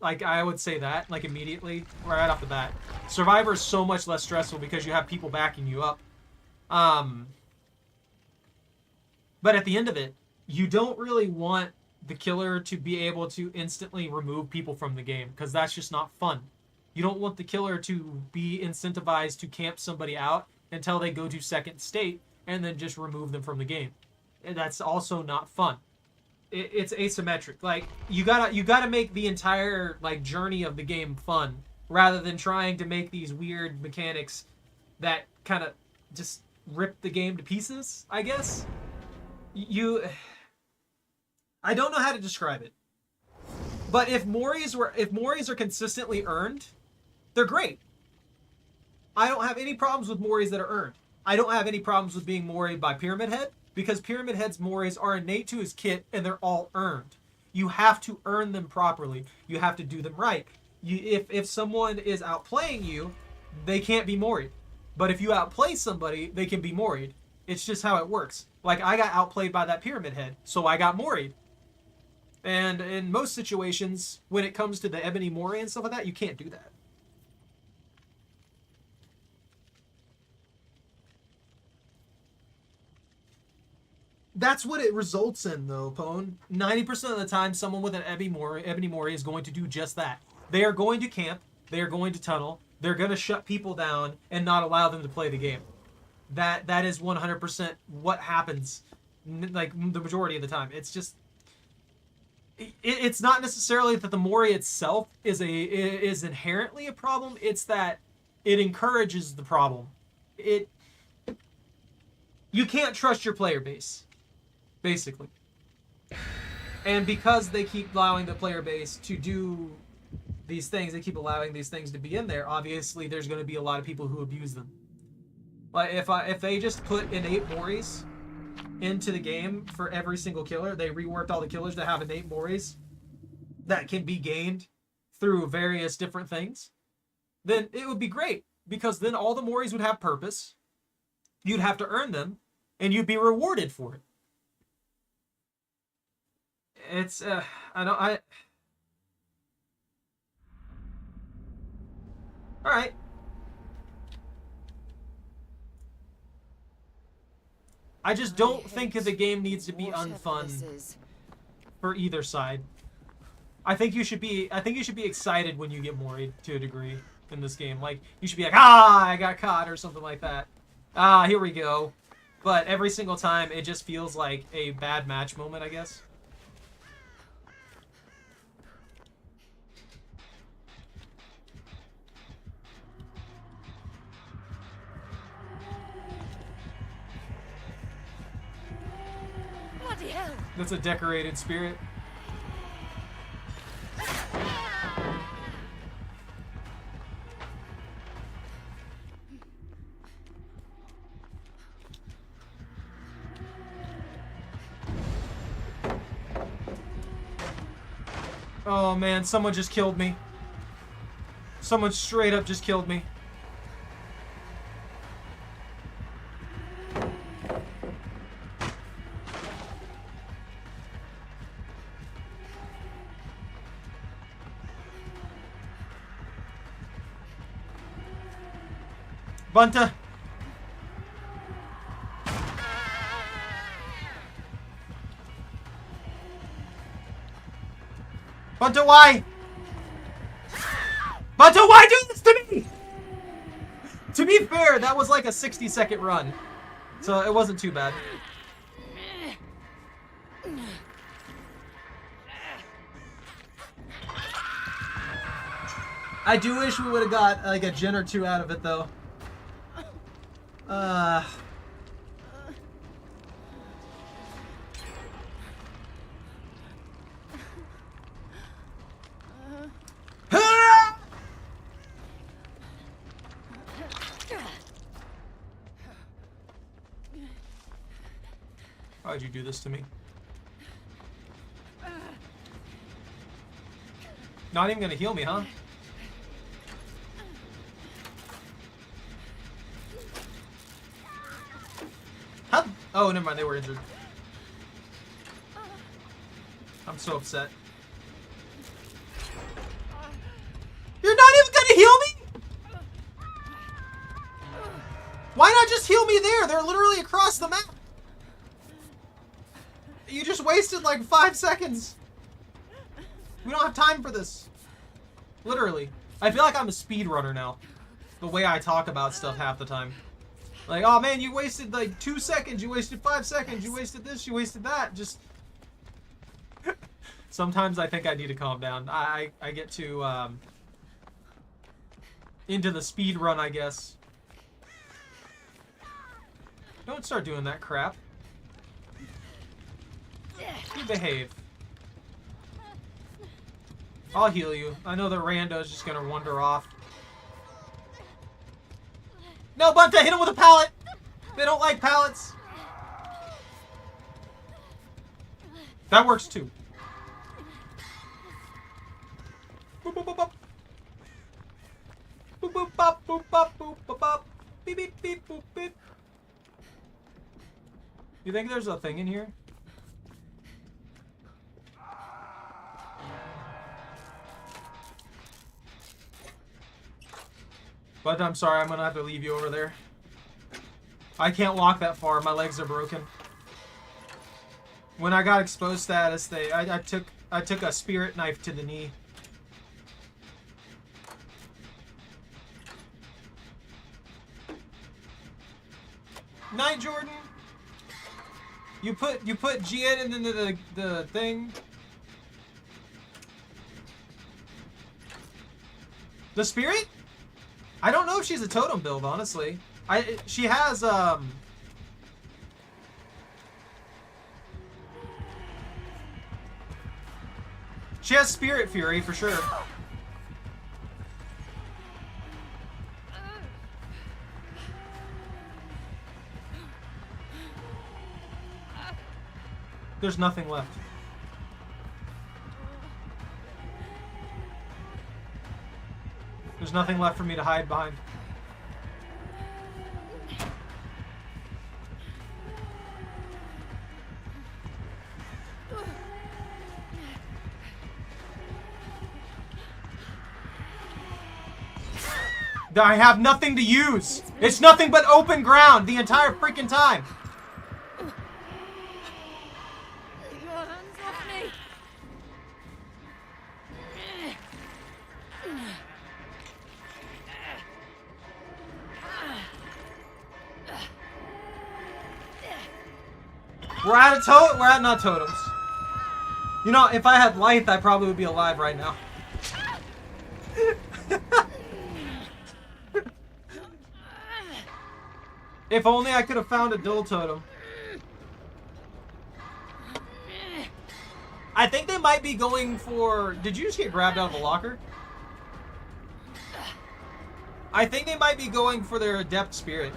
Like, I would say that, like, immediately, right off the bat. Survivor is so much less stressful because you have people backing you up. But at the end of it, you don't really want the Killer to be able to instantly remove people from the game, because that's just not fun. You don't want the Killer to be incentivized to camp somebody out until they go to second state and then just remove them from the game. And that's also not fun. It's asymmetric. Like, you gotta make the entire, like, journey of the game fun, rather than trying to make these weird mechanics that kind of just rip the game to pieces, I guess. I don't know how to describe it. But if Moris are consistently earned, they're great. I don't have any problems with Moris that are earned. I don't have any problems with being Mori'd by Pyramid Head, because Pyramid Head's Moris are innate to his kit and they're all earned. You have to earn them properly. You have to do them right. If someone is outplaying you, they can't be Mori'd. But if you outplay somebody, they can be Mori'd. It's just how it works. Like, I got outplayed by that Pyramid Head, so I got Mori'd. And in most situations, when it comes to the Ebony Mori and stuff like that, you can't do that. That's what it results in, though, Pone. 90% of the time, someone with an Ebony Mori is going to do just that. They are going to camp. They are going to tunnel. They're going to shut people down and not allow them to play the game. That is 100% what happens, like, the majority of the time. It's just... It's not necessarily that the Mori itself is inherently a problem. It's that it encourages the problem. You can't trust your player base, basically. And because they keep allowing the player base to do these things, they keep allowing these things to be in there, obviously there's going to be a lot of people who abuse them. Like, if they just put innate Moris into the game for every single killer, they reworked all the killers that have innate Moris that can be gained through various different things, then it would be great, because then all the Moris would have purpose. You'd have to earn them, and you'd be rewarded for it. It's all right. I just don't think the game needs to be unfun for either side. I think you should be excited when you get Mori'd to a degree in this game. Like, you should be like, ah, I got caught, or something like that. Ah, here we go. But every single time, it just feels like a bad match moment, I guess. Bloody hell! That's a decorated spirit. Oh man, someone just killed me. Someone straight up just killed me. Bunta! Bunta, why? Bunta, why do this to me? To be fair, that was like a 60-second run. So it wasn't too bad. I do wish we would have got like a gen or two out of it, though. Why'd you do this to me? Not even gonna heal me, huh? How? Oh, never mind. They were injured. I'm so upset. You're not even gonna heal me? Why not just heal me there? They're literally across the map. You just wasted like 5 seconds. We don't have time for this. Literally. I feel like I'm a speedrunner now. The way I talk about stuff half the time. Like, oh man, you wasted like 2 seconds. You wasted 5 seconds. You wasted this. You wasted that. Just... Sometimes I think I need to calm down. I get too, into the speed run, I guess. Don't start doing that crap. You behave. I'll heal you. I know the rando's just gonna wander off. No, Bunta, hit him with a pallet! They don't like pallets. That works too. Boop, boop, boop, boop. Boop, boop, bop, boop, bop, boop, bop, bop. Beep, beep, beep, boop, beep. You think there's a thing in here? But I'm sorry, I'm gonna have to leave you over there. I can't walk that far, my legs are broken. When I got exposed status, I took a spirit knife to the knee. Night, Jordan. You put Gia into the thing. The spirit? I don't know if she's a totem build, honestly. She has she has Spirit Fury for sure. There's nothing left. There's nothing left for me to hide behind. I have nothing to use. It's nothing but open ground the entire freaking time. Your hands off me. We're at not totems. You know, if I had life, I probably would be alive right now. If only I could have found a dual totem. I think they might be going for... Did you just get grabbed out of a locker? I think they might be going for their adept spirit.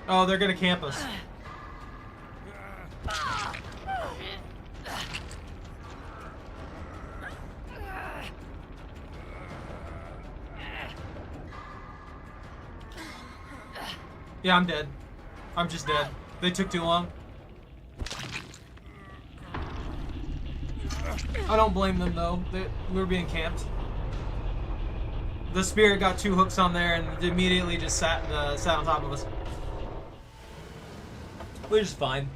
Oh, they're gonna camp us. Yeah, I'm dead. I'm just dead. They took too long. I don't blame them though. We were being camped. The spirit got 2 hooks on there and immediately just sat on top of us. Which is fine.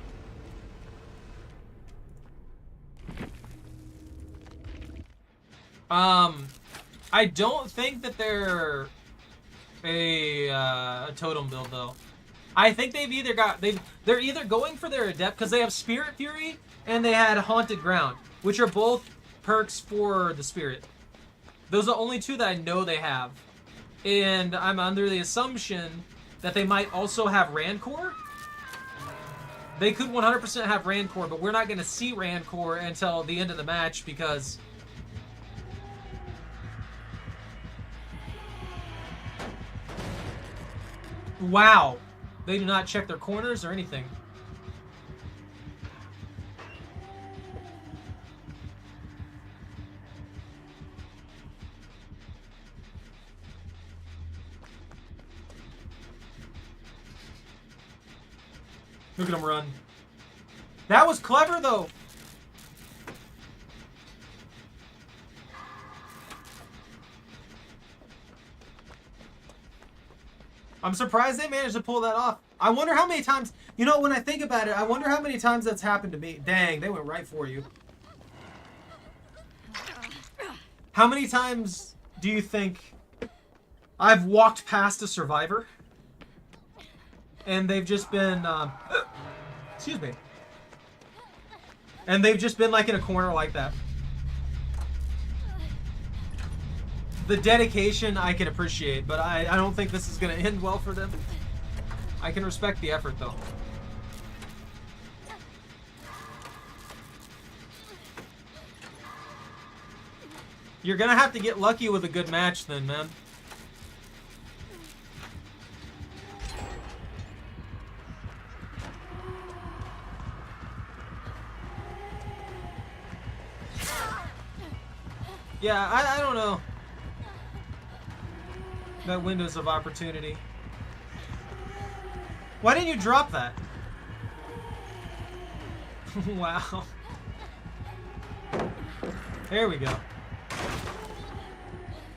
I don't think that they're a totem build though. I think they're either going for their adept because they have Spirit Fury and they had Haunted Ground, which are both perks for the spirit. Those are the only 2 that I know they have, and I'm under the assumption that they might also have Rancor. They could 100% have Rancor, but we're not going to see Rancor until the end of the match because... Wow. They do not check their corners or anything. Look at him run. That was clever, though. I'm surprised they managed to pull that off. I wonder how many times... You know, when I think about it, I wonder how many times that's happened to me. Dang, they went right for you. How many times do you think I've walked past a survivor and they've just been... excuse me. And they've just been like in a corner like that. The dedication I can appreciate, but I don't think this is going to end well for them. I can respect the effort, though. You're going to have to get lucky with a good match then, man. Yeah, I don't know. That windows of opportunity. Why didn't you drop that? Wow. There we go.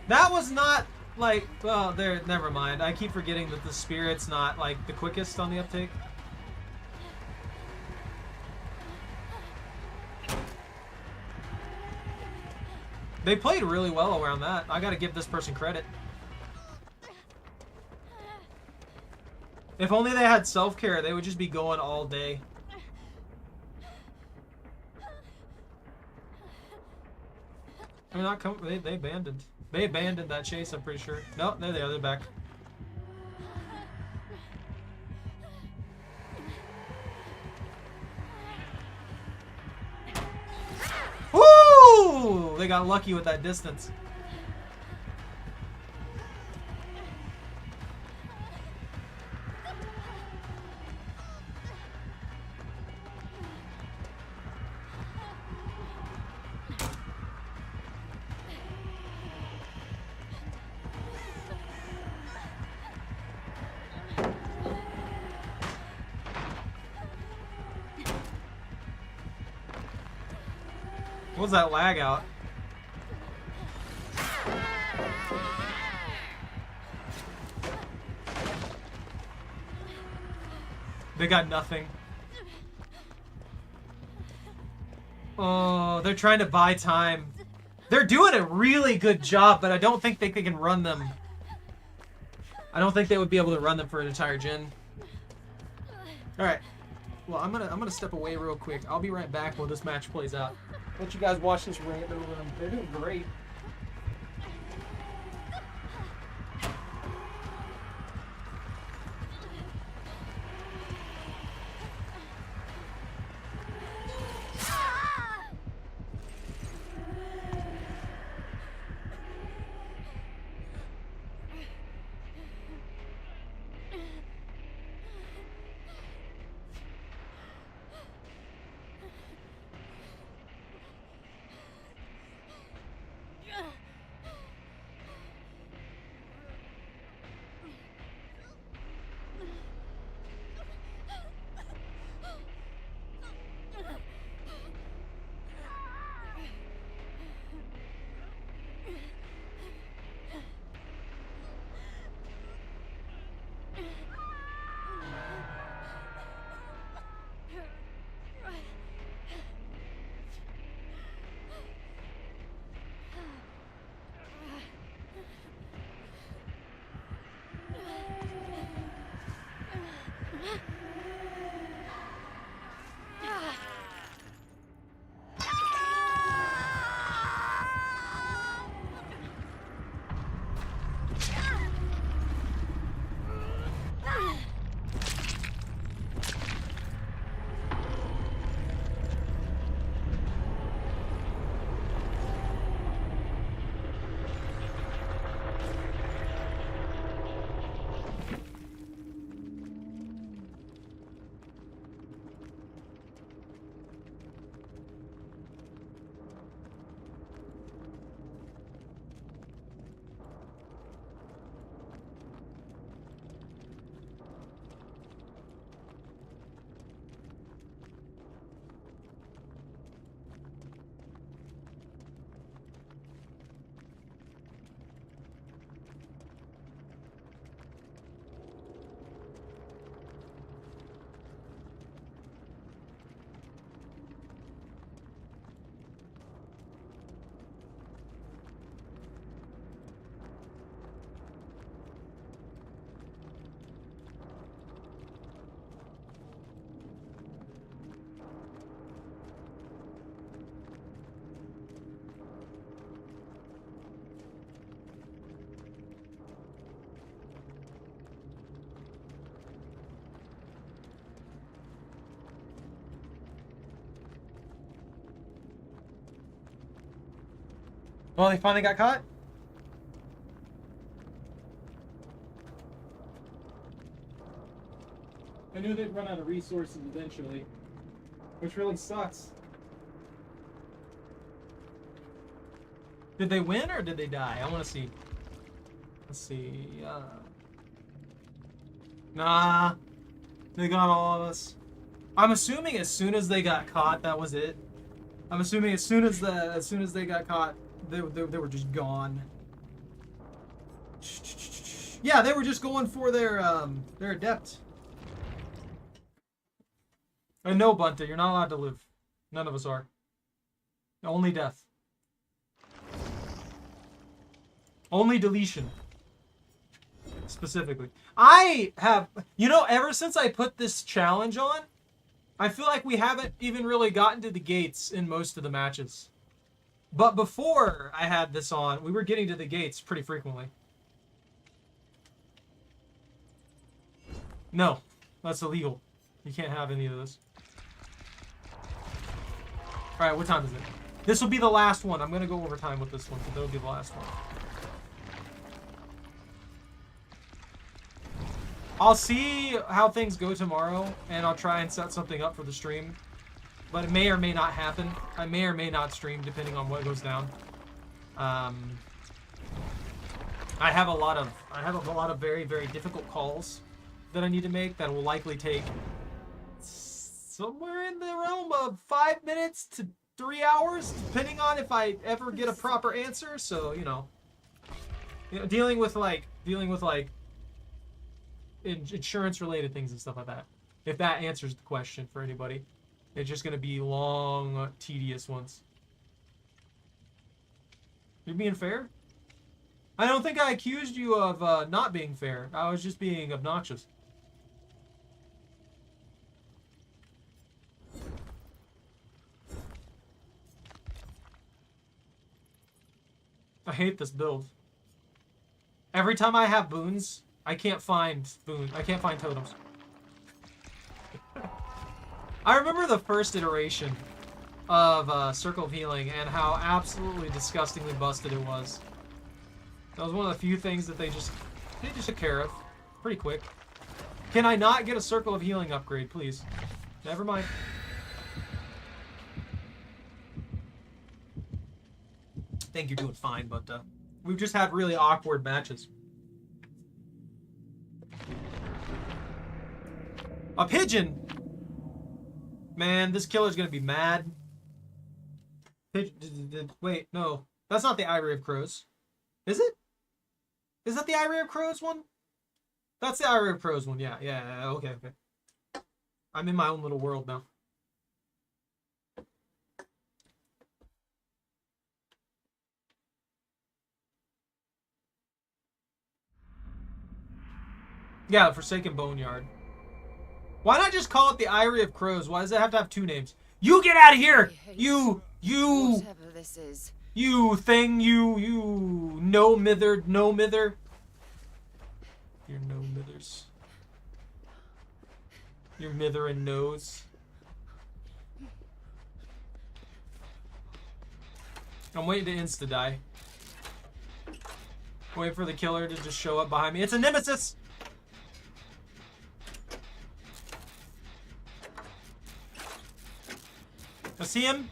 That was not like, well, there, never mind. I keep forgetting that the spirit's not like the quickest on the uptake. They played really well around that. I gotta give this person credit. If only they had self-care, they would just be going all day. They're not coming. They abandoned. They abandoned that chase, I'm pretty sure. No, there they are. They're back. Woo! They got lucky with that distance. What was that lag out? They got nothing. Oh, they're trying to buy time. They're doing a really good job, but I don't think they can run them. I don't think they would be able to run them for an entire gen. All right. Well, I'm gonna step away real quick. I'll be right back while this match plays out. Let you guys watch this rant over them. They're doing great. Well, they finally got caught? I knew they'd run out of resources eventually, which really sucks. Did they win or did they die? I want to see. Let's see. Nah. They got all of us. I'm assuming as soon as they got caught, that was it. I'm assuming as soon as they got caught, they were just gone. Yeah, they were just going for their adept. And no, Bunta, you're not allowed to live. None of us are. Only death. Only deletion. Specifically. I have, you know, ever since I put this challenge on, I feel like we haven't even really gotten to the gates in most of the matches. But before I had this on, we were getting to the gates pretty frequently. No, that's illegal. You can't have any of this. Alright, what time is it? This will be the last one. I'm going to go over time with this one, but that'll be the last one. I'll see how things go tomorrow, and I'll try and set something up for the stream. But it may or may not happen. I may or may not stream, depending on what goes down. I have a lot of very, very difficult calls that I need to make that will likely take somewhere in the realm of 5 minutes to 3 hours, depending on if I ever get a proper answer. So, you know dealing with insurance related things and stuff like that. If that answers the question for anybody, it's just going to be long, tedious ones. You're being fair? I don't think I accused you of not being fair. I was just being obnoxious. I hate this build. Every time I have boons, I can't find totems. I remember the first iteration of Circle of Healing and how absolutely disgustingly busted it was. That was one of the few things that they just took care of pretty quick. Can I not get a Circle of Healing upgrade, please? Never mind. I think you're doing fine, but we've just had really awkward matches. A pigeon? Man, this killer's gonna be mad. Wait, no. That's not the Eyrie of Crows. Is it? Is that the Eyrie of Crows one? That's the Eyrie of Crows one, yeah, okay. I'm in my own little world now. Yeah, Forsaken Boneyard. Why not just call it the Eyrie of Crows? Why does it have to have two names? You get out of here! You Whatever this is. You thing, you no-mithered, no-mither. You're no-mithers. Your mither and nose. I'm waiting to insta-die. Wait for the killer to just show up behind me. It's a nemesis! I see him.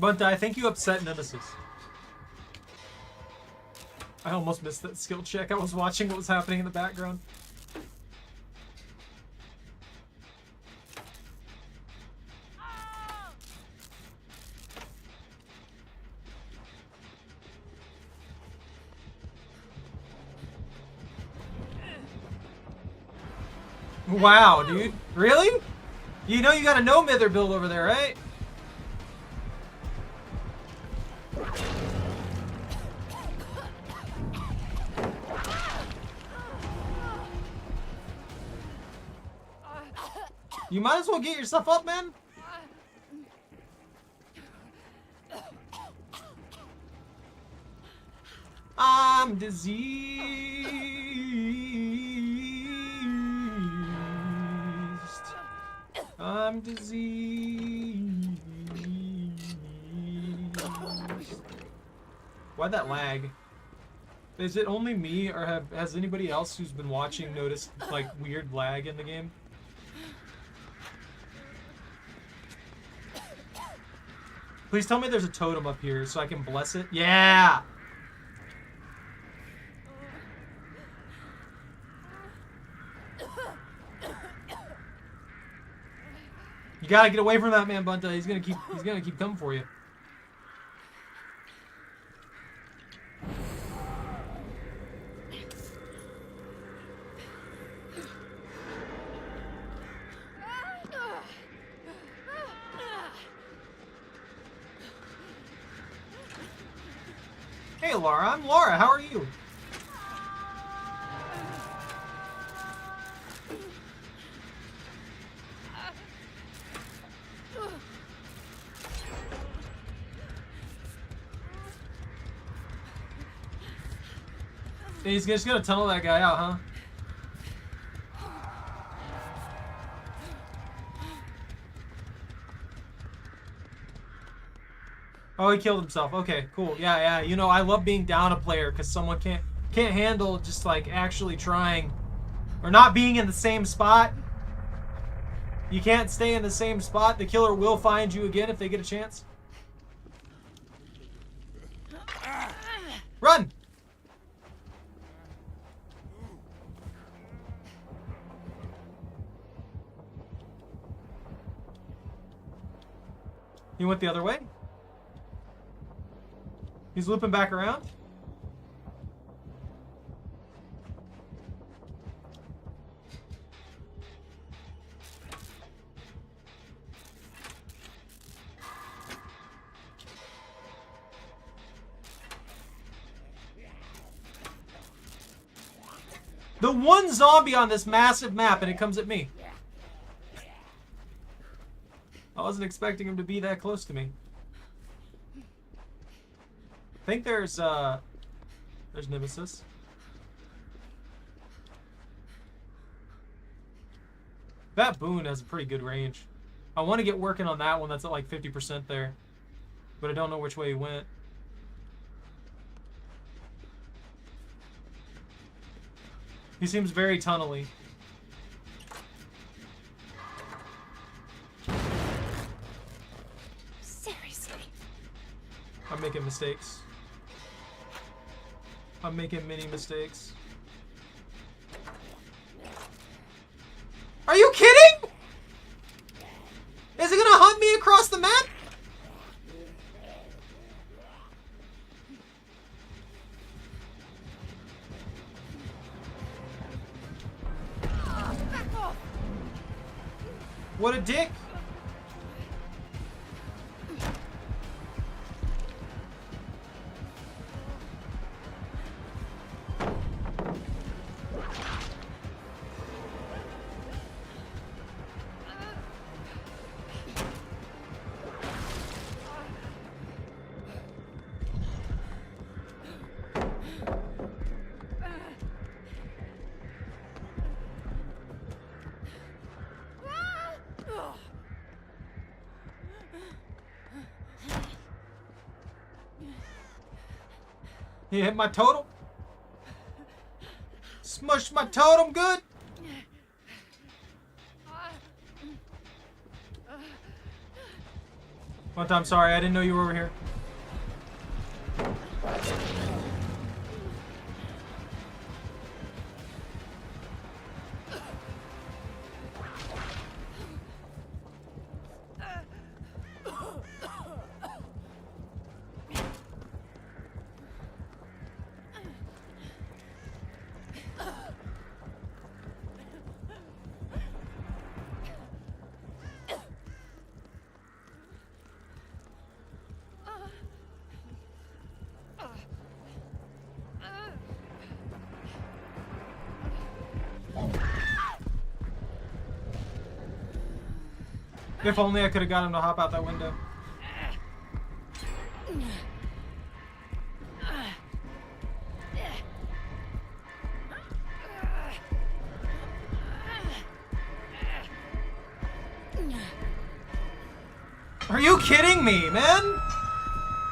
Bunta, I think you upset Nemesis. I almost missed that skill check. I was watching what was happening in the background. Wow, dude. Really? You know you got a no-mither build over there, right? You might as well get yourself up, man. I'm diseased. I'm diseased. Why'd that lag? Is it only me, or has anybody else who's been watching noticed, like, weird lag in the game? Please tell me there's a totem up here so I can bless it. Yeah! You gotta get away from that man, Bunta. He's gonna keep coming for you. Hey, Laura. I'm Laura. How are you? He's just gonna tunnel that guy out, huh? Oh, he killed himself. Okay, cool. Yeah, yeah. You know, I love being down a player because someone can't handle just like actually trying or not being in the same spot. You can't stay in the same spot. The killer will find you again if they get a chance. Run! He went the other way. He's looping back around. The one zombie on this massive map, and it comes at me. I wasn't expecting him to be that close to me. I think there's Nemesis. That Boone has a pretty good range. I want to get working on that one that's at like 50% there. But I don't know which way he went. He seems very tunnely. Seriously. I'm making mistakes. I'm making many mistakes. Are you kidding? Is it gonna hunt me across the map? What a dick. He hit my totem. Smushed my totem good. One time, sorry, I didn't know you were over here. If only I could have got him to hop out that window. Are you kidding me, man?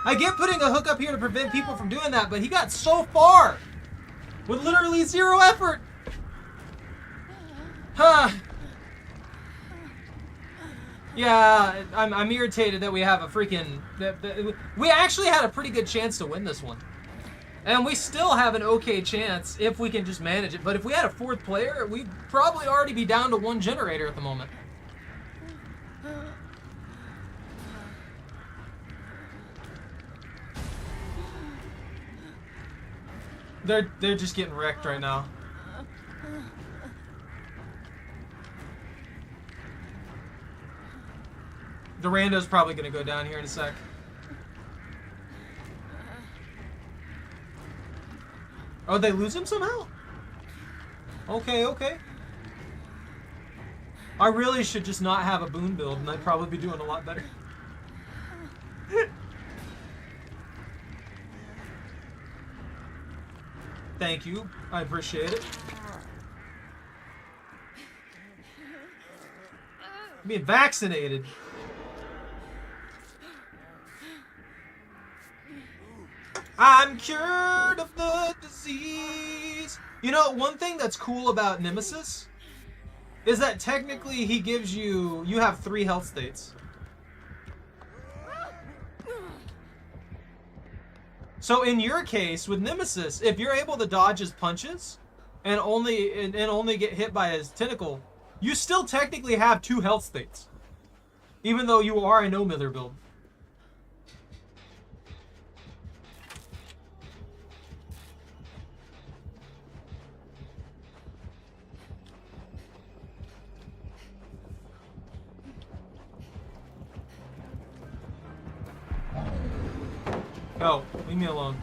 I get putting a hook up here to prevent people from doing that, but he got so far with literally zero effort. Huh. Yeah, I'm irritated that we have a freaking... we actually had a pretty good chance to win this one. And we still have an okay chance if we can just manage it. But if we had a fourth player, we'd probably already be down to one generator at the moment. They're just getting wrecked right now. The rando's probably gonna go down here in a sec. Oh, they lose him somehow? Okay, okay. I really should just not have a boon build and I'd probably be doing a lot better. Thank you. I appreciate it. Being vaccinated. I'm cured of the disease. You know, one thing that's cool about Nemesis is that technically he gives you have 3 health states. So in your case with Nemesis, if you're able to dodge his punches and only get hit by his tentacle, you still technically have 2 health states, even though you are a no-mither build. Oh, leave me alone.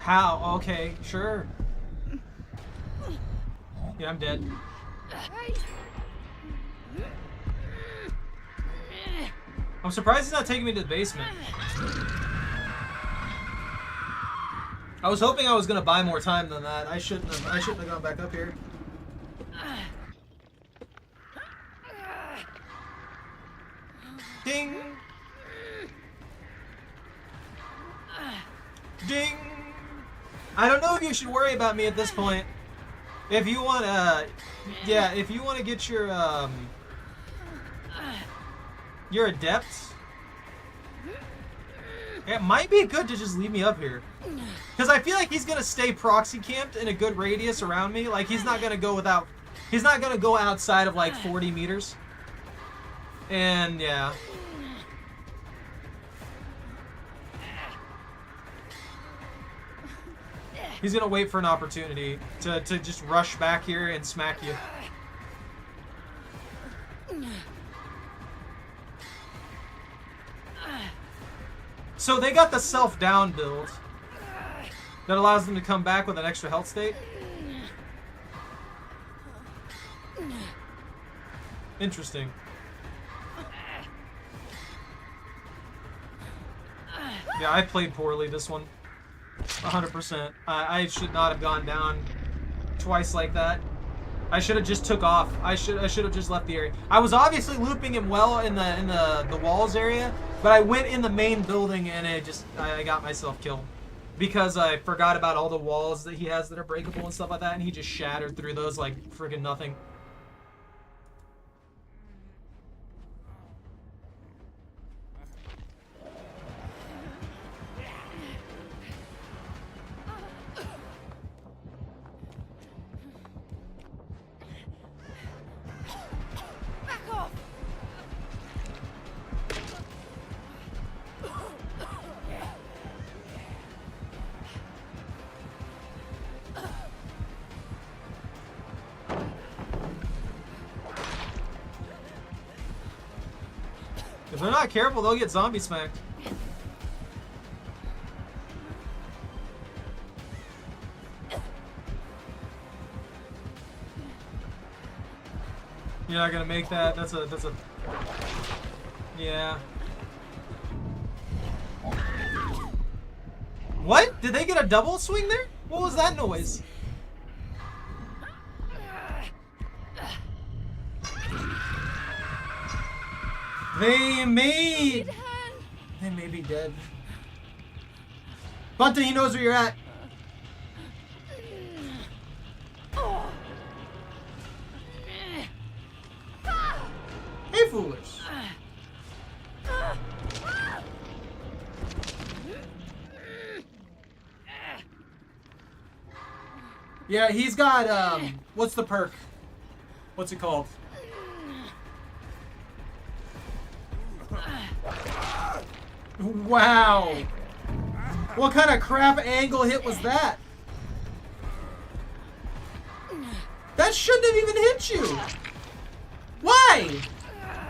How? Okay, sure. Yeah, I'm dead. I'm surprised he's not taking me to the basement. I was hoping I was gonna buy more time than that. I shouldn't have gone back up here. Ding! Ding! I don't know if you should worry about me at this point. If you want to, yeah, if you want to get your adepts, it might be good to just leave me up here. Because I feel like he's going to stay proxy camped in a good radius around me. Like, he's not going to go without, he's not going to go outside of like 40 meters. And, yeah. He's gonna wait for an opportunity to just rush back here and smack you. So they got the self-down build that allows them to come back with an extra health state. Interesting. Yeah, I played poorly this one. 100%. I should not have gone down twice like that. I should have just took off. I should have just left the area. I was obviously looping him well in the walls area, but I went in the main building and I got myself killed because I forgot about all the walls that he has that are breakable and stuff like that, and he just shattered through those like friggin' nothing. If they're not careful, they'll get zombie smacked. You're not gonna make that. That's a. Yeah. What? Did they get a double swing there? What was that noise? They may be dead. Bunty, he knows where you're at. Hey, foolish. Yeah, he's got, what's the perk? What's it called? Wow. What kind of crap angle hit was that? That shouldn't have even hit you. Why?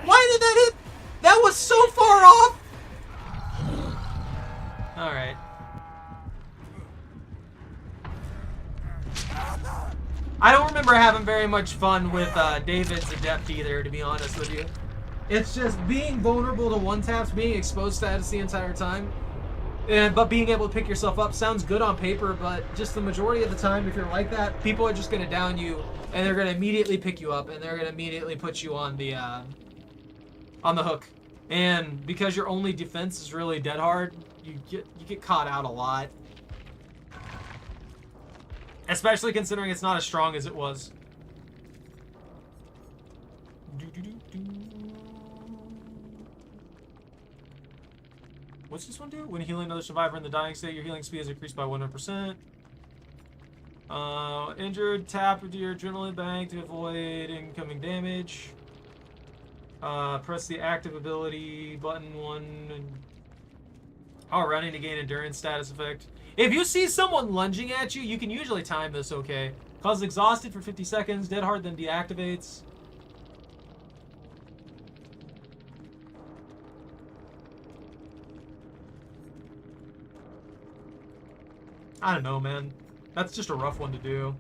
Why did that hit? That was so far off. All right. I don't remember having very much fun with David's Adept either, to be honest with you. It's just being vulnerable to one-taps, being exposed status the entire time, but being able to pick yourself up sounds good on paper, but just the majority of the time, if you're like that, people are just going to down you, and they're going to immediately pick you up, and they're going to immediately put you on the hook. And because your only defense is really dead hard, you get caught out a lot. Especially considering it's not as strong as it was. What's this one do? When healing another survivor in the dying state, your healing speed is increased by 100%. Injured, tap into your adrenaline bank to avoid incoming damage. Press the active ability button 1. Running to gain endurance status effect. If you see someone lunging at you, you can usually time this okay. Causes exhausted for 50 seconds. Dead hard then deactivates. I don't know, man. That's just a rough one to do.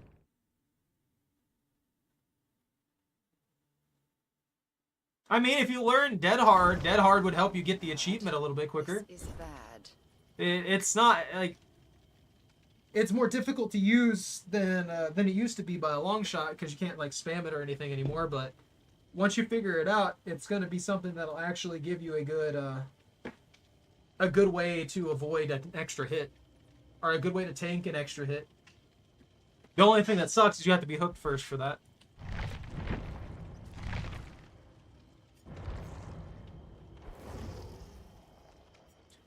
I mean, if you learn Dead Hard would help you get the achievement a little bit quicker. This is bad. It's not, like... It's more difficult to use than it used to be by a long shot, because you can't, like, spam it or anything anymore, but once you figure it out, it's going to be something that'll actually give you a good way to avoid an extra hit. Or a good way to tank an extra hit. The only thing that sucks is you have to be hooked first for that.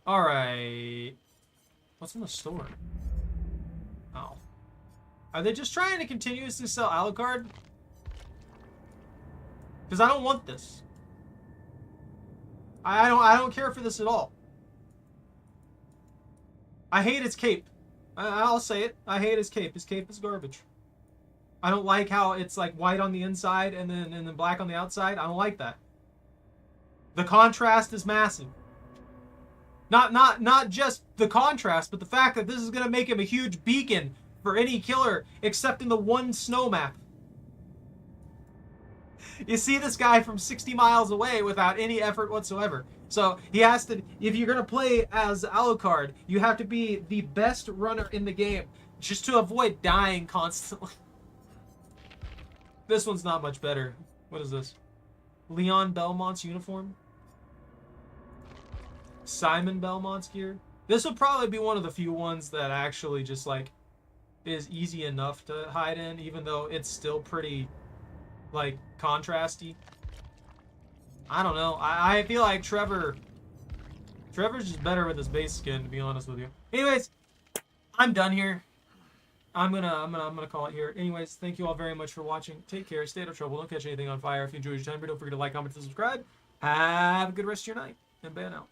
Alright. What's in the store? Oh. Are they just trying to continuously sell Alucard? Because I don't want this. I don't care for this at all. I hate his cape. I'll say it. I hate his cape. His cape is garbage. I don't like how it's like white on the inside and then black on the outside. I don't like that. The contrast is massive. Not just the contrast, but the fact that this is going to make him a huge beacon for any killer except in the one snow map. You see this guy from 60 miles away without any effort whatsoever. So he has to, if you're going to play as Alucard, you have to be the best runner in the game just to avoid dying constantly. This one's not much better. What is this? Leon Belmont's uniform? Simon Belmont's gear? This would probably be one of the few ones that actually just like is easy enough to hide in, even though it's still pretty like contrasty. I don't know. I feel like Trevor's just better with his base skin, to be honest with you. Anyways, I'm done here. I'm gonna call it here. Anyways, thank you all very much for watching. Take care. Stay out of trouble. Don't catch anything on fire. If you enjoyed your time, don't forget to like, comment, and subscribe. Have a good rest of your night. And ban out.